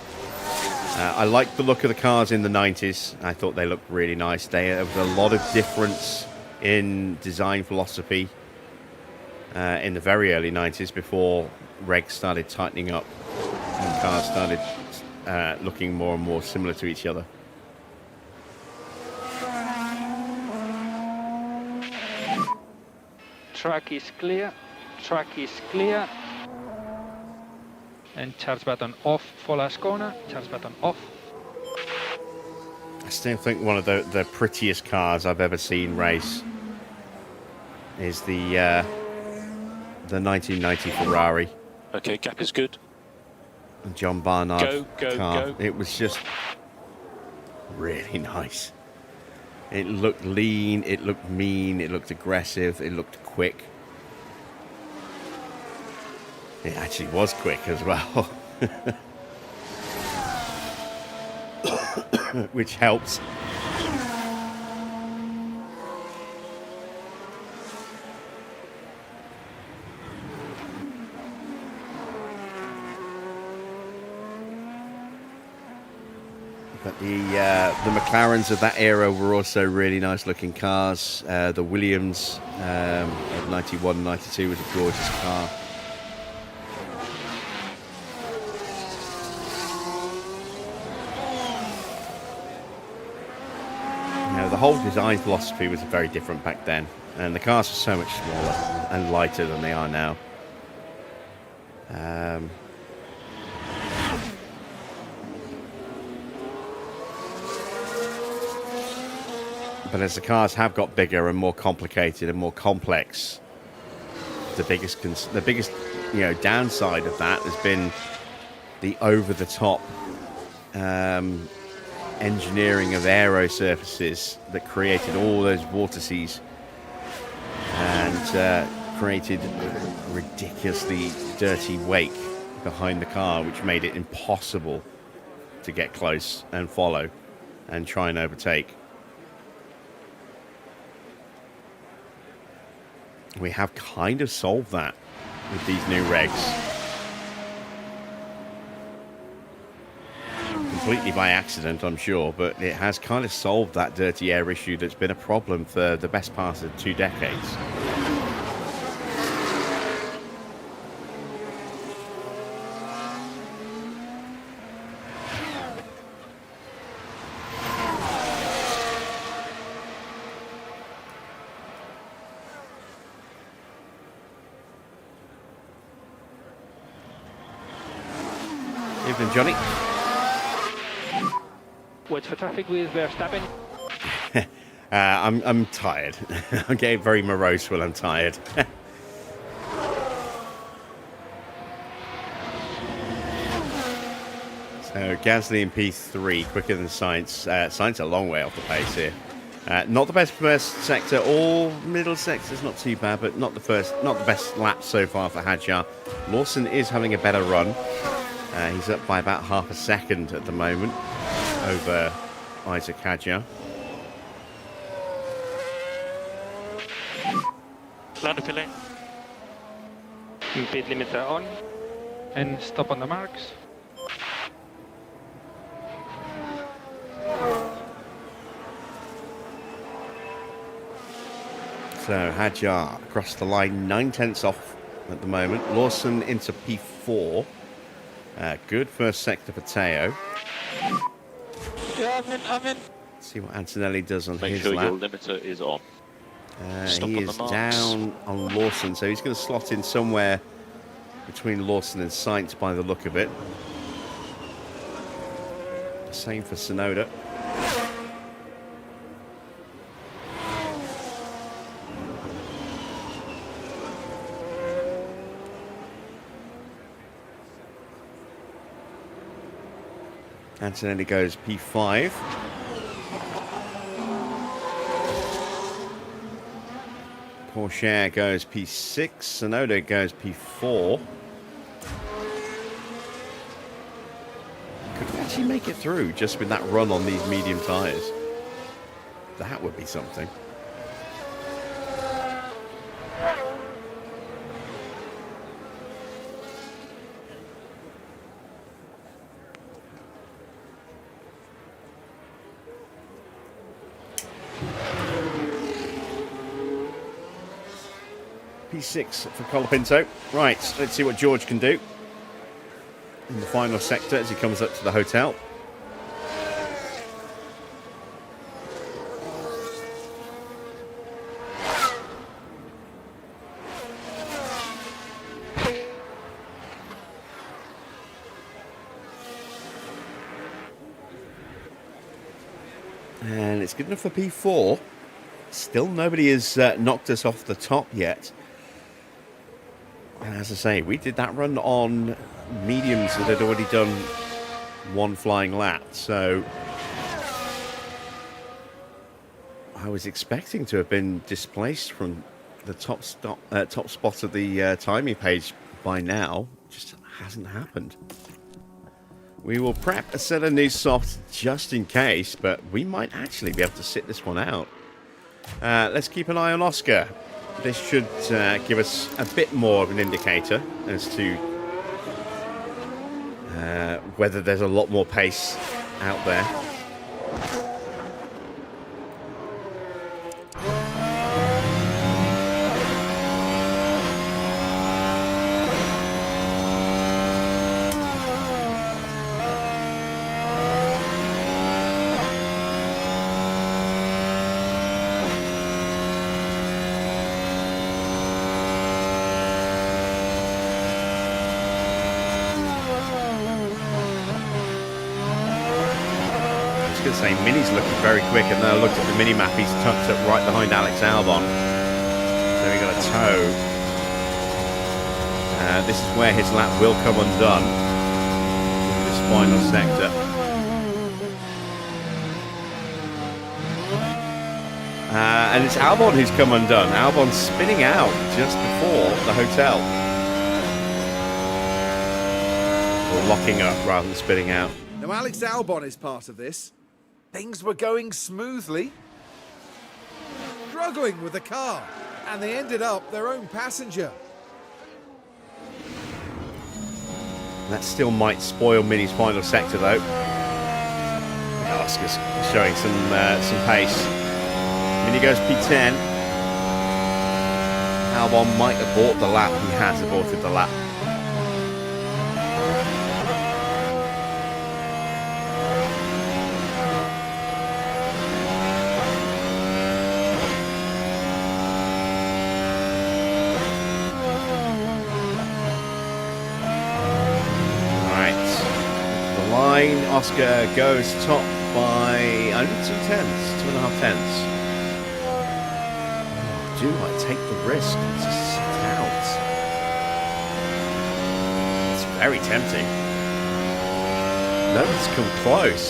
[SPEAKER 1] I liked the look of the cars in the 90s. I thought they looked really nice. There was a lot of difference in design philosophy in the very early 90s before regs started tightening up and cars started looking more and more similar to each other.
[SPEAKER 5] Track is clear. Track is clear. And charge button off for last corner. Charge button off.
[SPEAKER 1] I still think one of the prettiest cars I've ever seen race is the 1990 Ferrari.
[SPEAKER 4] Okay, gap is good.
[SPEAKER 1] John Barnard
[SPEAKER 4] Go.
[SPEAKER 1] car. It was just really nice. It looked lean, it looked mean, it looked aggressive, it looked quick. It actually was quick as well. Which helps. But the McLarens of that era were also really nice looking cars. The Williams of 91, 92 was a gorgeous car. The whole design philosophy was very different back then, and the cars were so much smaller and lighter than they are now. But as the cars have got bigger and more complicated and more complex, the biggest downside of that has been the over-the-top engineering of aero surfaces that created all those vortices and created a ridiculously dirty wake behind the car, which made it impossible to get close and follow and try and overtake. We have kind of solved that with these new regs. Completely by accident, I'm sure, but it has kind of solved that dirty air issue that's been a problem for the best part of 2 decades. Evening, Johnny.
[SPEAKER 5] What's for traffic with Verstappen?
[SPEAKER 1] I'm tired. I'm getting very morose when I'm tired. So Gasly in P3, quicker than Sainz. Sainz a long way off the pace here. Not the best first sector or middle sector's not too bad, but not the best lap so far for Hadjar. Lawson is having a better run. He's up by about half a second at the moment over Isaac Hadjar.
[SPEAKER 5] Line of lane. Speed limiter on. And stop on the marks.
[SPEAKER 1] So Hadjar across the line, 9/10 off at the moment. Lawson into P4. Good first sector for Teo.
[SPEAKER 6] Yeah, I'm in.
[SPEAKER 1] See what Antonelli does on
[SPEAKER 4] Make
[SPEAKER 1] his
[SPEAKER 4] sure
[SPEAKER 1] lap.
[SPEAKER 4] your limiter is on. Stop
[SPEAKER 1] He
[SPEAKER 4] on
[SPEAKER 1] is
[SPEAKER 4] the marks.
[SPEAKER 1] down on Lawson, so he's going to slot in somewhere between Lawson and Sainz by the look of it. Same for Tsunoda. Antonelli goes P5. Porsche goes P6. Tsunoda goes P4. Could we actually make it through just with that run on these medium tyres? That would be something. P6 for Colapinto. Right, let's see what George can do in the final sector as he comes up to the hotel. And it's good enough for P4. Still nobody has knocked us off the top yet. And as I say, we did that run on mediums that had already done one flying lap. So I was expecting to have been displaced from the top spot of the timing page by now. Just hasn't happened. We will prep a set of new softs just in case, but we might actually be able to sit this one out. Let's keep an eye on Oscar. This should give us a bit more of an indicator as to whether there's a lot more pace out there. Say Mini's looking very quick, and then I looked at the mini map, he's tucked up right behind Alex Albon, so we got a tow This is where his lap will come undone. This final sector. And it's Albon who's come undone. Albon spinning out just before the hotel. Or locking up rather than spinning out.
[SPEAKER 2] Now Alex Albon is part of this. Things were going smoothly. Struggling with the car. And they ended up their own passenger.
[SPEAKER 1] That still might spoil Mini's final sector though. Oscar's showing some pace. Mini goes P10. Albon might abort the lap. He has aborted the lap. Oscar goes top by only 2.5 tenths. Oh, do I take the risk to sit out? It's very tempting. No one's come close.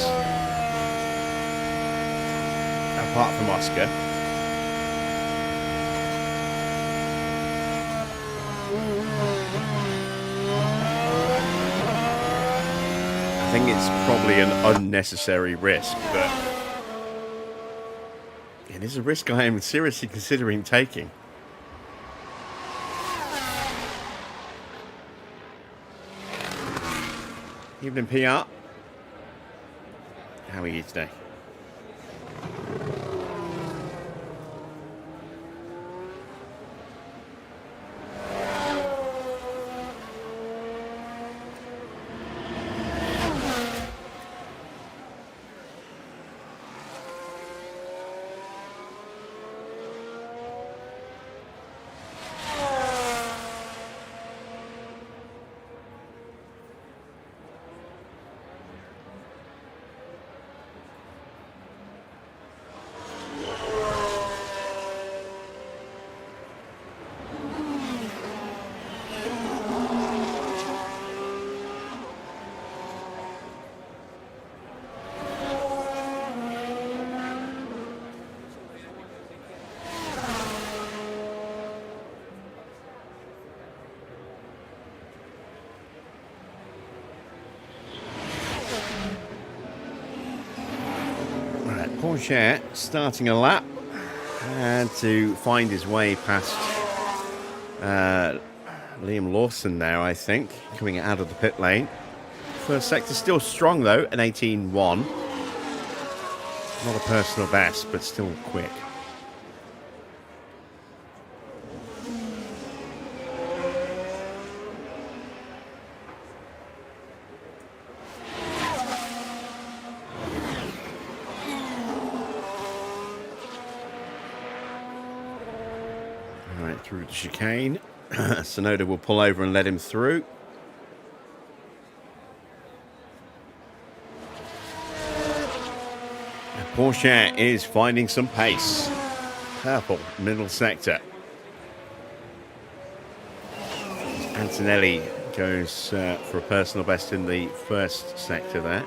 [SPEAKER 1] Apart from Oscar. I think it's probably an unnecessary risk, but it is a risk I am seriously considering taking. Evening PR. How are you today? Porsche starting a lap and to find his way past Liam Lawson there, I think, coming out of the pit lane. First sector still strong though, an 18.1. Not a personal best, but still quick. Through the chicane. Sonoda will pull over and let him through. And Porsche is finding some pace. Purple, middle sector. Antonelli goes for a personal best in the first sector there.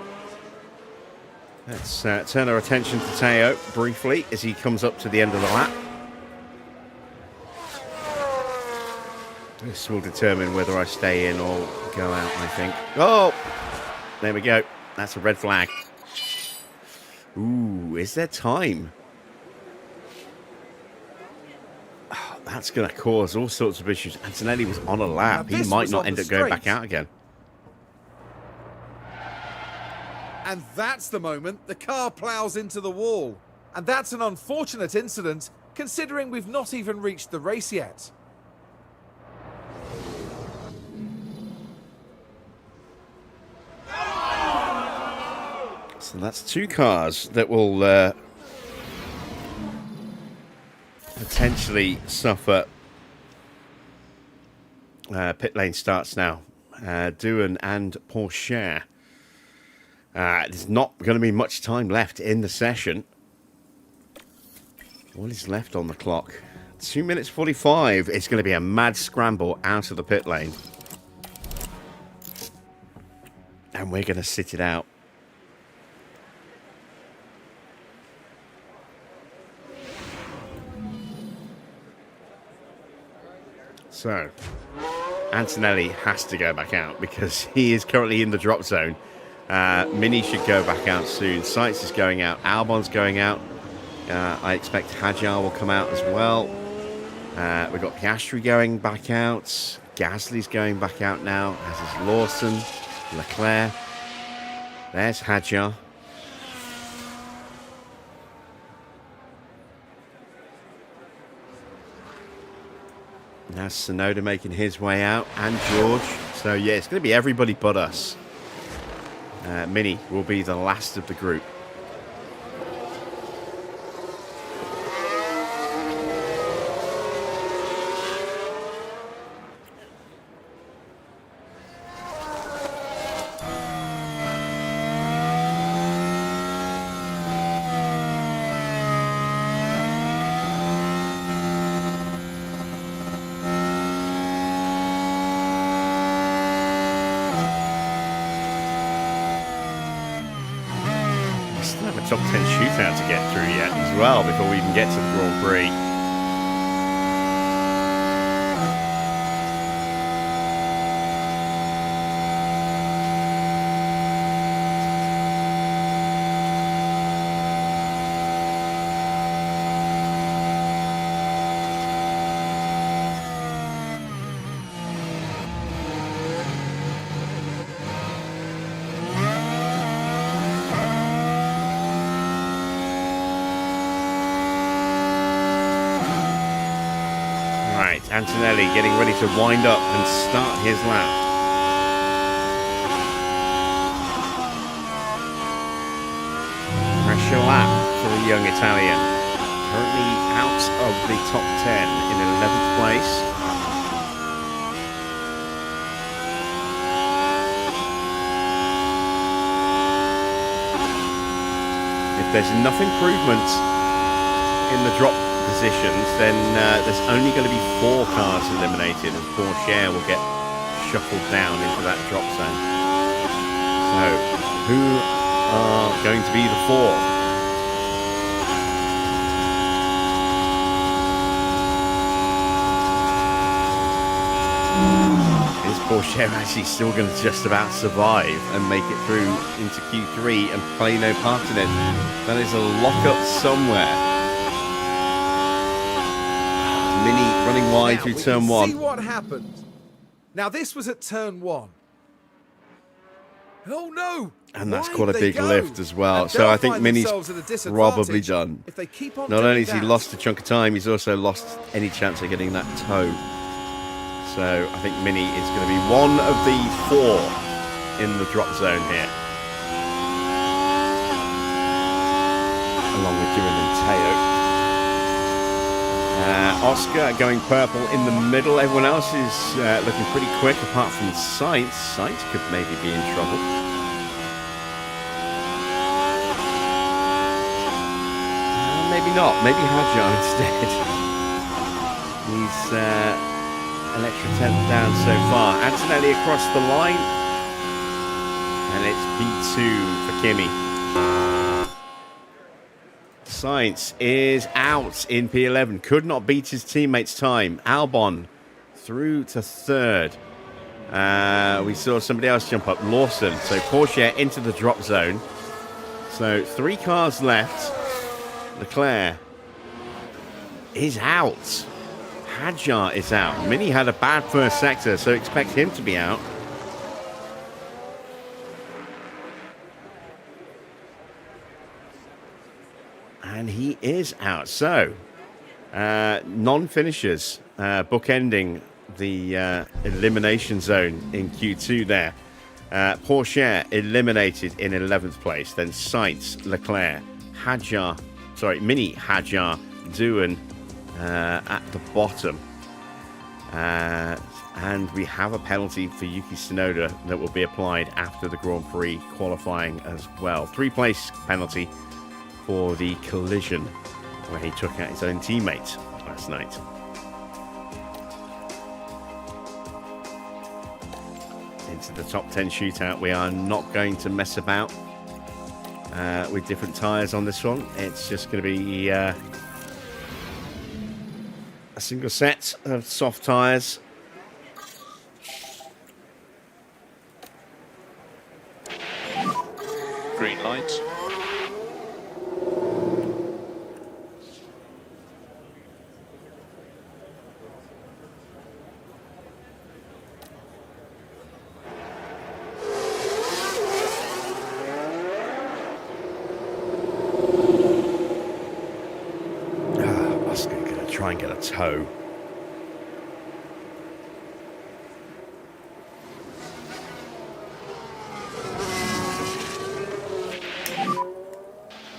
[SPEAKER 1] Let's turn our attention to Teo briefly as he comes up to the end of the lap. This will determine whether I stay in or go out, I think. Oh! There we go. That's a red flag. Ooh, is there time? Oh, that's going to cause all sorts of issues. Antonelli was on a lap. He might not end up going back out again.
[SPEAKER 2] And that's the moment the car plows into the wall. And that's an unfortunate incident, considering we've not even reached the race yet.
[SPEAKER 1] So that's two cars that will potentially suffer pit lane starts now. Doohan and Porsche. There's not going to be much time left in the session. What is left on the clock? 2 minutes 45. It's going to be a mad scramble out of the pit lane. And we're going to sit it out. So, Antonelli has to go back out because he is currently in the drop zone. Mini should go back out soon. Sainz is going out. Albon's going out. I expect Hadjar will come out as well. We've got Piastri going back out. Gasly's going back out now, as is Lawson, Leclerc. There's Hadjar. Now Tsunoda making his way out, and George. So yeah, it's going to be everybody but us. Mini will be the last of the group. Top 10 shootout to get through yet as well before we even get to the Grand Prix. Antonelli getting ready to wind up and start his lap. Pressure lap for the young Italian. Currently out of the top 10 in 11th place. If there's enough improvement in the drop positions, then there's only going to be 4 cars eliminated, and Porsche will get shuffled down into that drop zone. So, who are going to be the 4? Is Porsche actually still going to just about survive and make it through into Q3 and play no part in it? That is a lock-up somewhere. Mini running wide
[SPEAKER 2] now
[SPEAKER 1] through
[SPEAKER 2] we
[SPEAKER 1] turn
[SPEAKER 2] can
[SPEAKER 1] 1.
[SPEAKER 2] See what happened. Now this was at turn 1. Oh no!
[SPEAKER 1] And that's
[SPEAKER 2] Why
[SPEAKER 1] quite a
[SPEAKER 2] they
[SPEAKER 1] big
[SPEAKER 2] go?
[SPEAKER 1] lift as well.
[SPEAKER 2] And
[SPEAKER 1] So
[SPEAKER 2] they'll
[SPEAKER 1] I think
[SPEAKER 2] find
[SPEAKER 1] Mini's
[SPEAKER 2] themselves at a
[SPEAKER 1] probably
[SPEAKER 2] disadvantage
[SPEAKER 1] done.
[SPEAKER 2] if they keep on
[SPEAKER 1] Not
[SPEAKER 2] doing
[SPEAKER 1] only has he
[SPEAKER 2] that.
[SPEAKER 1] lost a chunk of time, he's also lost any chance of getting that toe. So I think Mini is going to be one of the 4 in the drop zone here. Along with Jiren and Teo. Oscar going purple in the middle. Everyone else is looking pretty quick, apart from Sainz. Sainz could maybe be in trouble. Maybe not. Maybe Hadjar instead. He's an extra 10th down so far. Antonelli across the line. And it's P2 for Kimi. Sainz is out in P11. Could not beat his teammates' time. Albon through to 3rd. We saw somebody else jump up. Lawson. So Porsche into the drop zone. So 3 cars left. Leclerc is out. Hadjar is out. Mini had a bad first sector, so expect him to be out. And he is out. So, non-finishers bookending the elimination zone in Q2 there. Porsche eliminated in 11th place. Then Sainz, Leclerc, Mini, Hadjar, Doohan at the bottom. And we have a penalty for Yuki Tsunoda that will be applied after the Grand Prix qualifying as well. 3-place penalty for the collision where he took out his own teammate last night. into the top 10 shootout. We are not going to mess about with different tyres on this one. It's just going to be a single set of soft tyres.
[SPEAKER 4] Green light.
[SPEAKER 1] Oscar going to try and get a toe.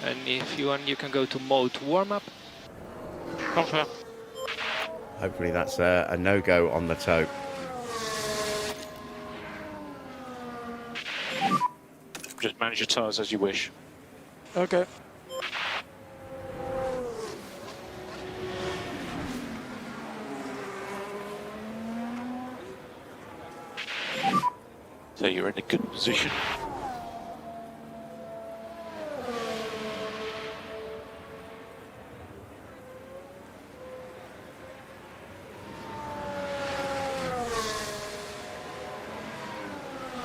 [SPEAKER 5] And if you want, you can go to mode warm-up.
[SPEAKER 6] Confirm.
[SPEAKER 1] Hopefully that's a no-go on the toe.
[SPEAKER 4] Just manage your tyres as you wish.
[SPEAKER 6] Okay.
[SPEAKER 4] So you're in a good position.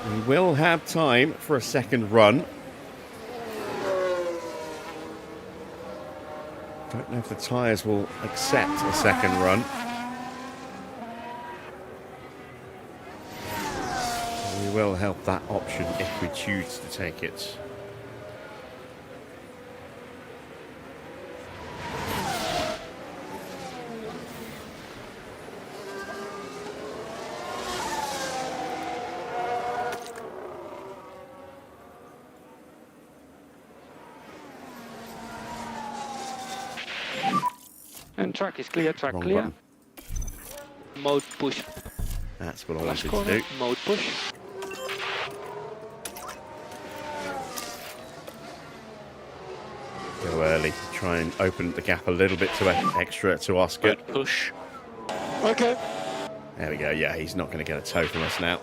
[SPEAKER 1] We will have time for a second run. Don't know if the tyres will accept a second run. We will help that option if we choose to take it.
[SPEAKER 5] And track is clear, track
[SPEAKER 1] Wrong
[SPEAKER 5] clear.
[SPEAKER 1] button.
[SPEAKER 5] Mode push.
[SPEAKER 1] That's what I
[SPEAKER 5] Last
[SPEAKER 1] wanted to
[SPEAKER 5] corner,
[SPEAKER 1] do.
[SPEAKER 5] mode push.
[SPEAKER 1] Go early. Try and open the gap a little bit to extra to Oscar.
[SPEAKER 4] Good push.
[SPEAKER 6] Okay.
[SPEAKER 1] There we go. Yeah, he's not going to get a toe from us now.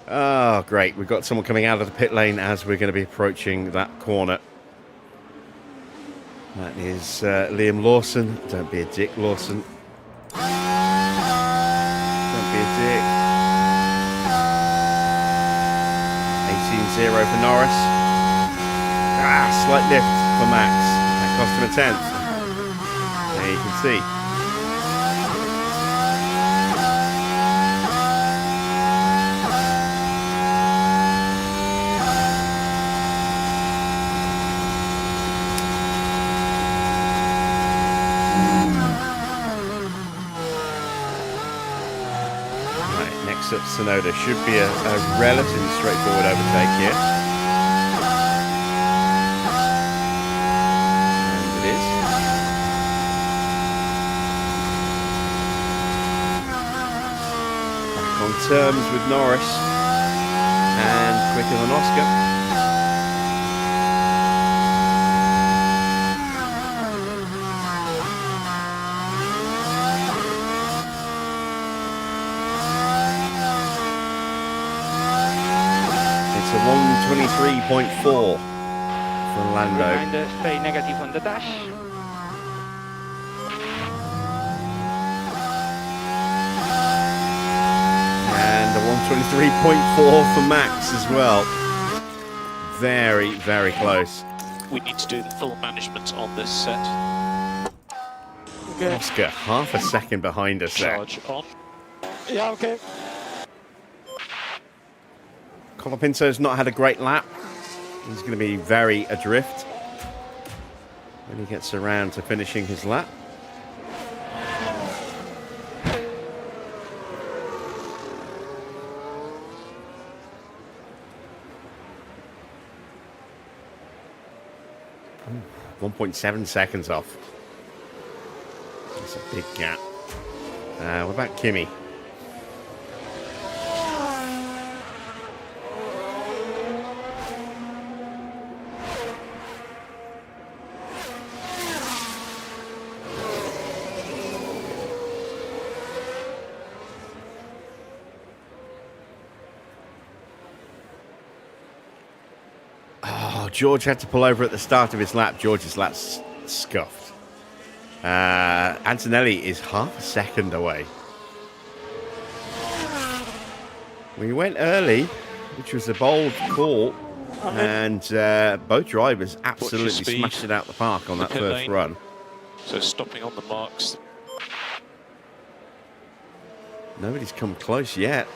[SPEAKER 1] Oh, great. We've got someone coming out of the pit lane as we're going to be approaching that corner. That is Liam Lawson. Don't be a dick, Lawson. Don't be a dick. 18-0 for Norris. Slight lift for Max. That cost him a tenth. There you can see. Up Sonoda should be a relatively straightforward overtake here. And it is. Back on terms with Norris and quicker than Oscar. It's a 123.4 for Lando.
[SPEAKER 5] Reminder, stay negative on the dash.
[SPEAKER 1] And a 123.4 for Max as well. Very, very close.
[SPEAKER 4] We need to do the full management on this set.
[SPEAKER 6] Okay.
[SPEAKER 1] Oscar, half a second behind us there.
[SPEAKER 4] Charge on.
[SPEAKER 6] Yeah, okay.
[SPEAKER 1] Colapinto's not had a great lap. He's going to be very adrift when he gets around to finishing his lap. Ooh, 1.7 seconds off. That's a big gap. What about Kimi? Oh, George had to pull over at the start of his lap. George's lap's scuffed. Antonelli is half a second away. We went early, which was a bold call, and both drivers absolutely smashed it out the park on that first run.
[SPEAKER 4] So stopping on the marks.
[SPEAKER 1] Nobody's come close yet.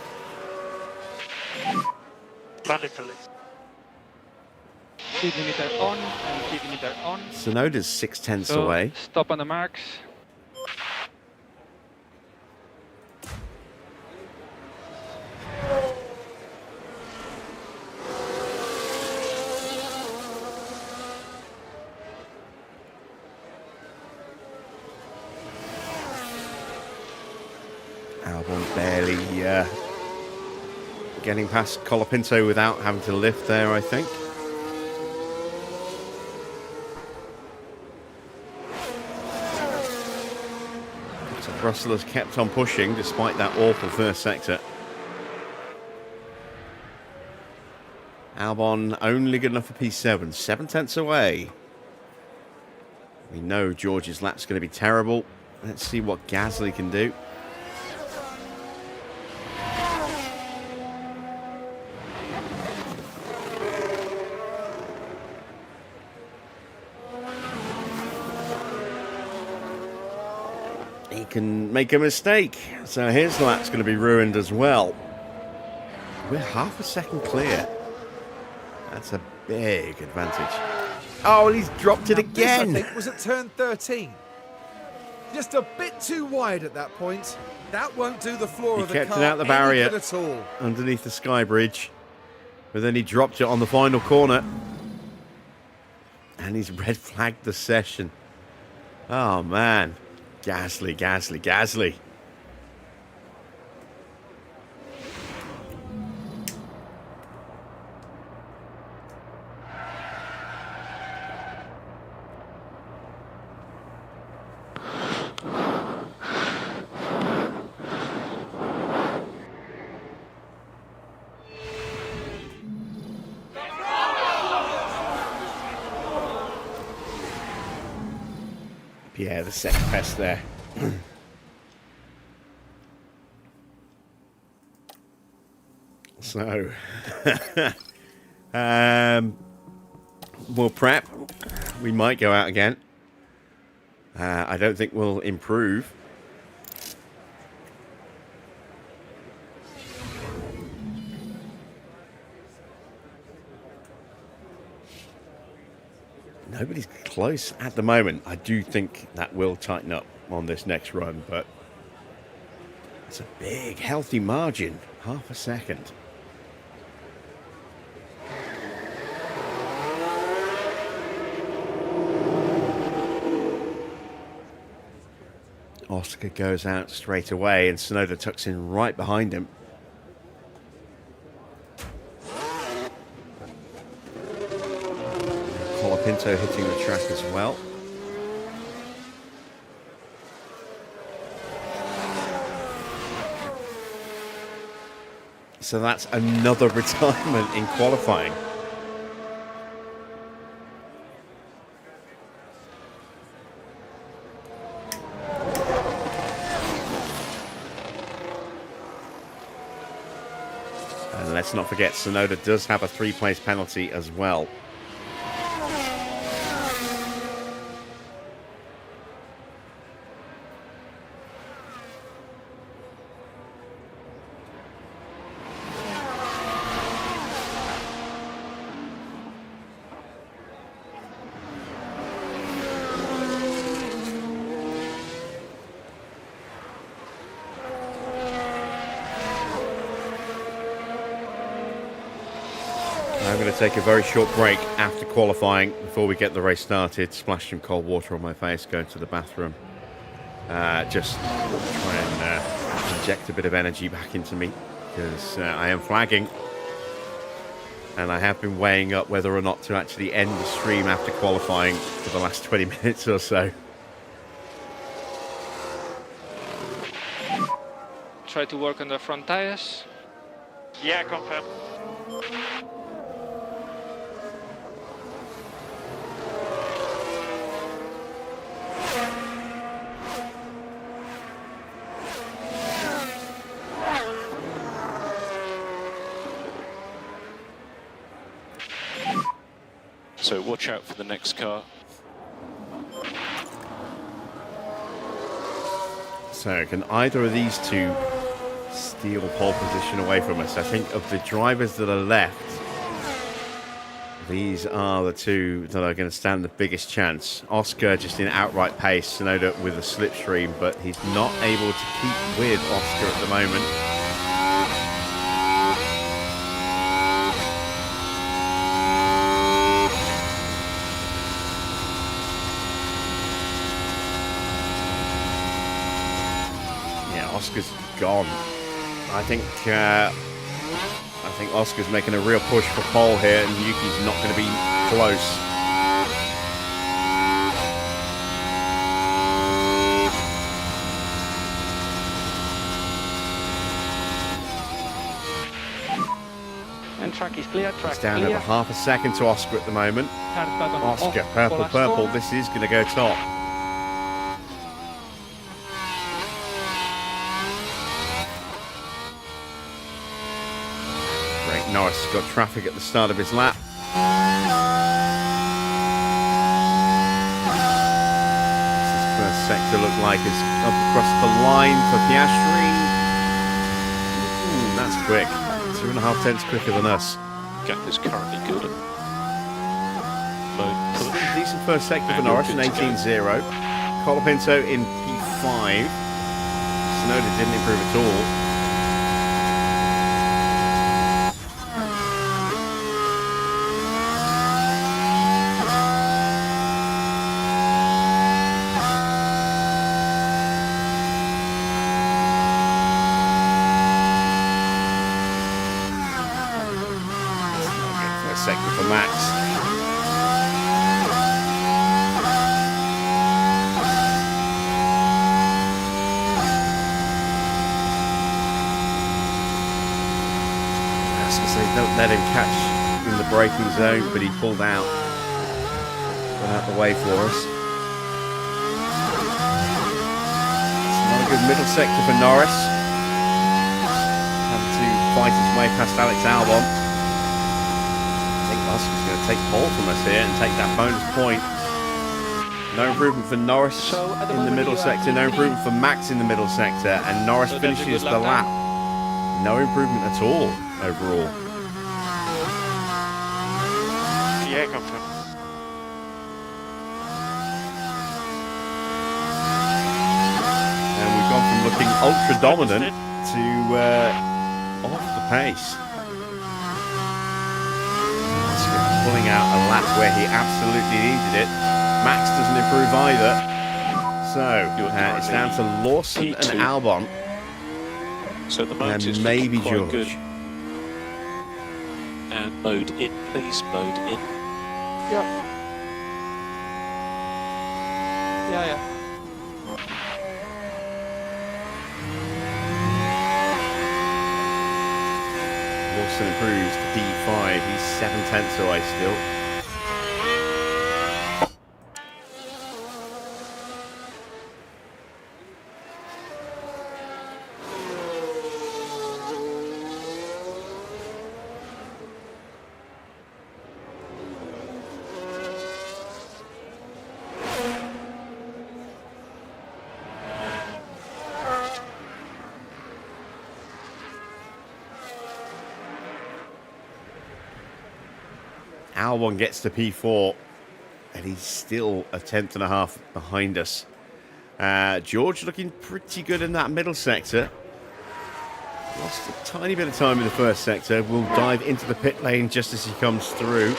[SPEAKER 6] Planet police.
[SPEAKER 5] Speed limiter on and speed limiter on.
[SPEAKER 1] Tsunoda's 6/10
[SPEAKER 5] So
[SPEAKER 1] away.
[SPEAKER 5] stop on the marks.
[SPEAKER 1] Albon barely getting past Colapinto without having to lift there, I think. So Russell has kept on pushing despite that awful first sector. Albon only good enough for P7, 7/10 away. We know George's lap's going to be terrible. Let's see what Gasly can do. He can make a mistake, so his lap's going to be ruined as well. We're half a second clear. That's a big advantage. Oh, and he's dropped it again.
[SPEAKER 2] This, I think, was at turn 13. Just a bit too wide at that point. That won't do the floor
[SPEAKER 1] He
[SPEAKER 2] of the
[SPEAKER 1] kept
[SPEAKER 2] car
[SPEAKER 1] it out the barrier
[SPEAKER 2] any good at all.
[SPEAKER 1] underneath the sky bridge, but then he dropped it on the final corner. And he's red flagged the session. Oh, man. Gasly, Gasly, Gasly. Yeah, the second best there. So, we'll prep. We might go out again. I don't think we'll improve. Nobody's close at the moment. I do think that will tighten up on this next run, but it's a big, healthy margin. Half a second. Oscar goes out straight away, and Tsunoda tucks in right behind him. Colapinto hitting the track as well. So that's another retirement in qualifying. And let's not forget, Tsunoda does have a 3-place penalty as well. I'm going to take a very short break after qualifying before we get the race started. Splash some cold water on my face, go to the bathroom. Just try and inject a bit of energy back into me, because I am flagging. And I have been weighing up whether or not to actually end the stream after qualifying for the last 20 minutes or so.
[SPEAKER 5] Try to work on the front tires.
[SPEAKER 6] Yeah, confirm.
[SPEAKER 4] So watch out for the next car.
[SPEAKER 1] So can either of these two steal pole position away from us? I think of the drivers that are left, these are the two that are going to stand the biggest chance. Oscar just in outright pace, Tsunoda with a slipstream, but he's not able to keep with Oscar at the moment. Yeah, Oscar's gone. I think Oscar's making a real push for pole here, and Yuki's not going to be close.
[SPEAKER 5] And track is clear. Track
[SPEAKER 1] It's down
[SPEAKER 5] clear.
[SPEAKER 1] over half a second to Oscar at the moment.
[SPEAKER 5] Start button
[SPEAKER 1] Oscar,
[SPEAKER 5] off
[SPEAKER 1] purple,
[SPEAKER 5] for
[SPEAKER 1] purple.
[SPEAKER 5] Aston.
[SPEAKER 1] This is going to go top. Great, Norris got traffic at the start of his lap. This first sector looked like it's up across the line for Piastri. Ooh, that's quick. 2.5 tenths quicker than us.
[SPEAKER 4] Gap is currently good. Mode push.
[SPEAKER 1] Decent first sector for
[SPEAKER 4] And
[SPEAKER 1] Norris in
[SPEAKER 4] good to go.
[SPEAKER 1] 18.0. Colapinto in P5. Tsunoda didn't improve at all. First sector for Max. They don't let him catch in the braking zone, but he pulled out. Got out the way for us. It's not a good middle sector for Norris. Having to fight his way past Alex Albon. I think Oscar's going to take pole from us here and take that bonus point. No improvement for Norris
[SPEAKER 5] So, at the
[SPEAKER 1] in the
[SPEAKER 5] moment
[SPEAKER 1] middle
[SPEAKER 5] you are
[SPEAKER 1] sector, no improvement for Max in the middle sector, and Norris
[SPEAKER 5] So that's a
[SPEAKER 1] finishes
[SPEAKER 5] good
[SPEAKER 1] the
[SPEAKER 5] lap
[SPEAKER 1] lap. No improvement at all overall.
[SPEAKER 5] Yeah, confirm.
[SPEAKER 1] And we've gone from looking ultra dominant to off the pace. Oscar pulling out a lap where he absolutely needed it. Max doesn't improve either. So it's down to Lawson
[SPEAKER 4] P2.
[SPEAKER 1] and Albon,
[SPEAKER 4] So the mode is
[SPEAKER 1] and
[SPEAKER 4] looking
[SPEAKER 1] maybe
[SPEAKER 4] quite
[SPEAKER 1] George.
[SPEAKER 4] good. And mode in, please. Mode in.
[SPEAKER 6] Yeah. Yeah.
[SPEAKER 1] Lawson improves to P5. He's 7 tenths away still. Albon gets to P4, and he's still a 1/10.5 behind us. George looking pretty good in that middle sector. Lost a tiny bit of time in the first sector. We'll dive into the pit lane just as he comes through.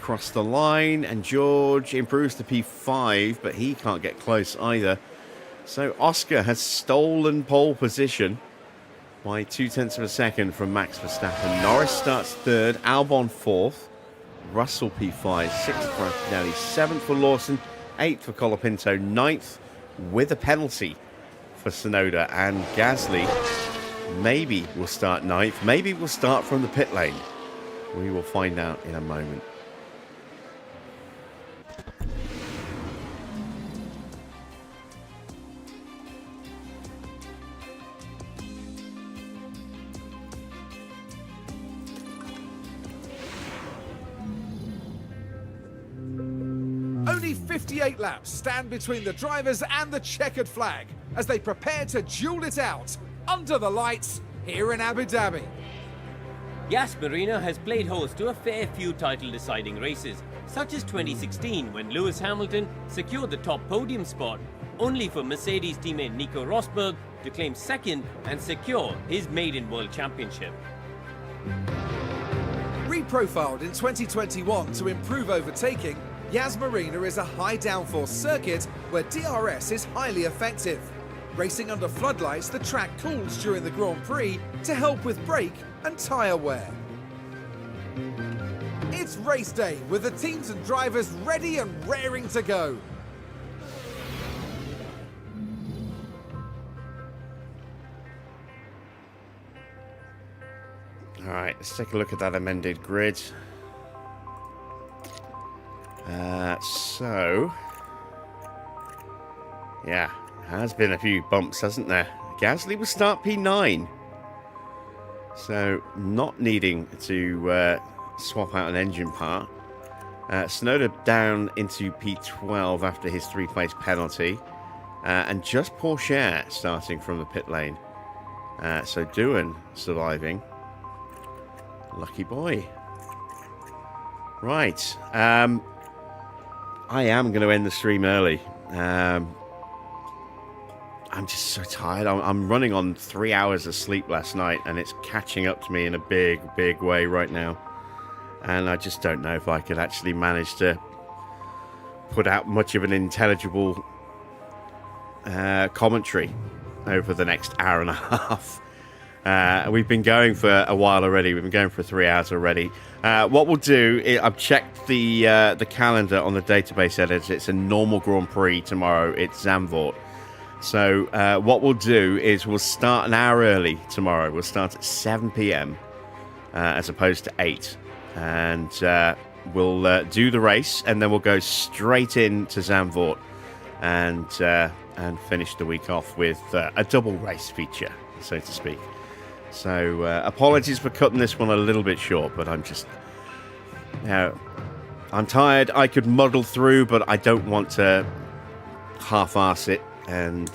[SPEAKER 1] Across the line, and George improves to P5, but he can't get close either. So Oscar has stolen pole position by 0.2 of a second from Max Verstappen. Norris starts third, Albon fourth, Russell P5, sixth for Antonelli, seventh for Lawson, eighth for Colapinto, ninth with a penalty for Tsunoda, and Gasly maybe will start ninth, maybe will start from the pit lane. We will find out in a moment.
[SPEAKER 2] Only 58 laps stand between the drivers and the checkered flag as they prepare to duel it out under the lights here in Abu Dhabi.
[SPEAKER 3] Yas Marina has played host to a fair few title-deciding races, such as 2016 when Lewis Hamilton secured the top podium spot, only for Mercedes teammate Nico Rosberg to claim second and secure his maiden World Championship.
[SPEAKER 2] Reprofiled in 2021 to improve overtaking, Yas Marina is a high downforce circuit where DRS is highly effective. Racing under floodlights, the track cools during the Grand Prix to help with brake and tyre wear. It's race day with the teams and drivers ready and raring to go.
[SPEAKER 1] All right, let's take a look at that amended grid. Yeah, has been a few bumps, hasn't there? Gasly will start P9. So, not needing to swap out an engine part. Tsunoda down into P12 after his 3-place penalty. And just Porsche starting from the pit lane. So, Doohan surviving. Lucky boy. Right. I am going to end the stream early. I'm just so tired. I'm running on 3 hours of sleep last night, and it's catching up to me in a big, big way right now. And I just don't know if I could actually manage to put out much of an intelligible commentary over the next hour and a half. We've been going for a while already. We've been going for 3 hours already. What we'll do, I've checked the calendar on the database editor. It's a normal Grand Prix tomorrow. It's Zandvoort. So what we'll do is we'll start an hour early tomorrow. We'll start at 7 p.m. As opposed to 8. And we'll do the race, and then we'll go straight into Zandvoort and finish the week off with a double race feature, so to speak. So apologies for cutting this one a little bit short, but I'm just, I'm tired. I could muddle through, but I don't want to half-arse it and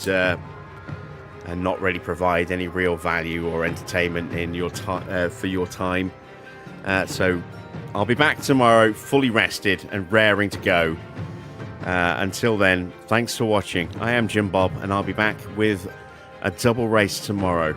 [SPEAKER 1] not really provide any real value or entertainment in your for your time. So I'll be back tomorrow, fully rested and raring to go. Until then, thanks for watching. I am Jim Bob, and I'll be back with a double race tomorrow.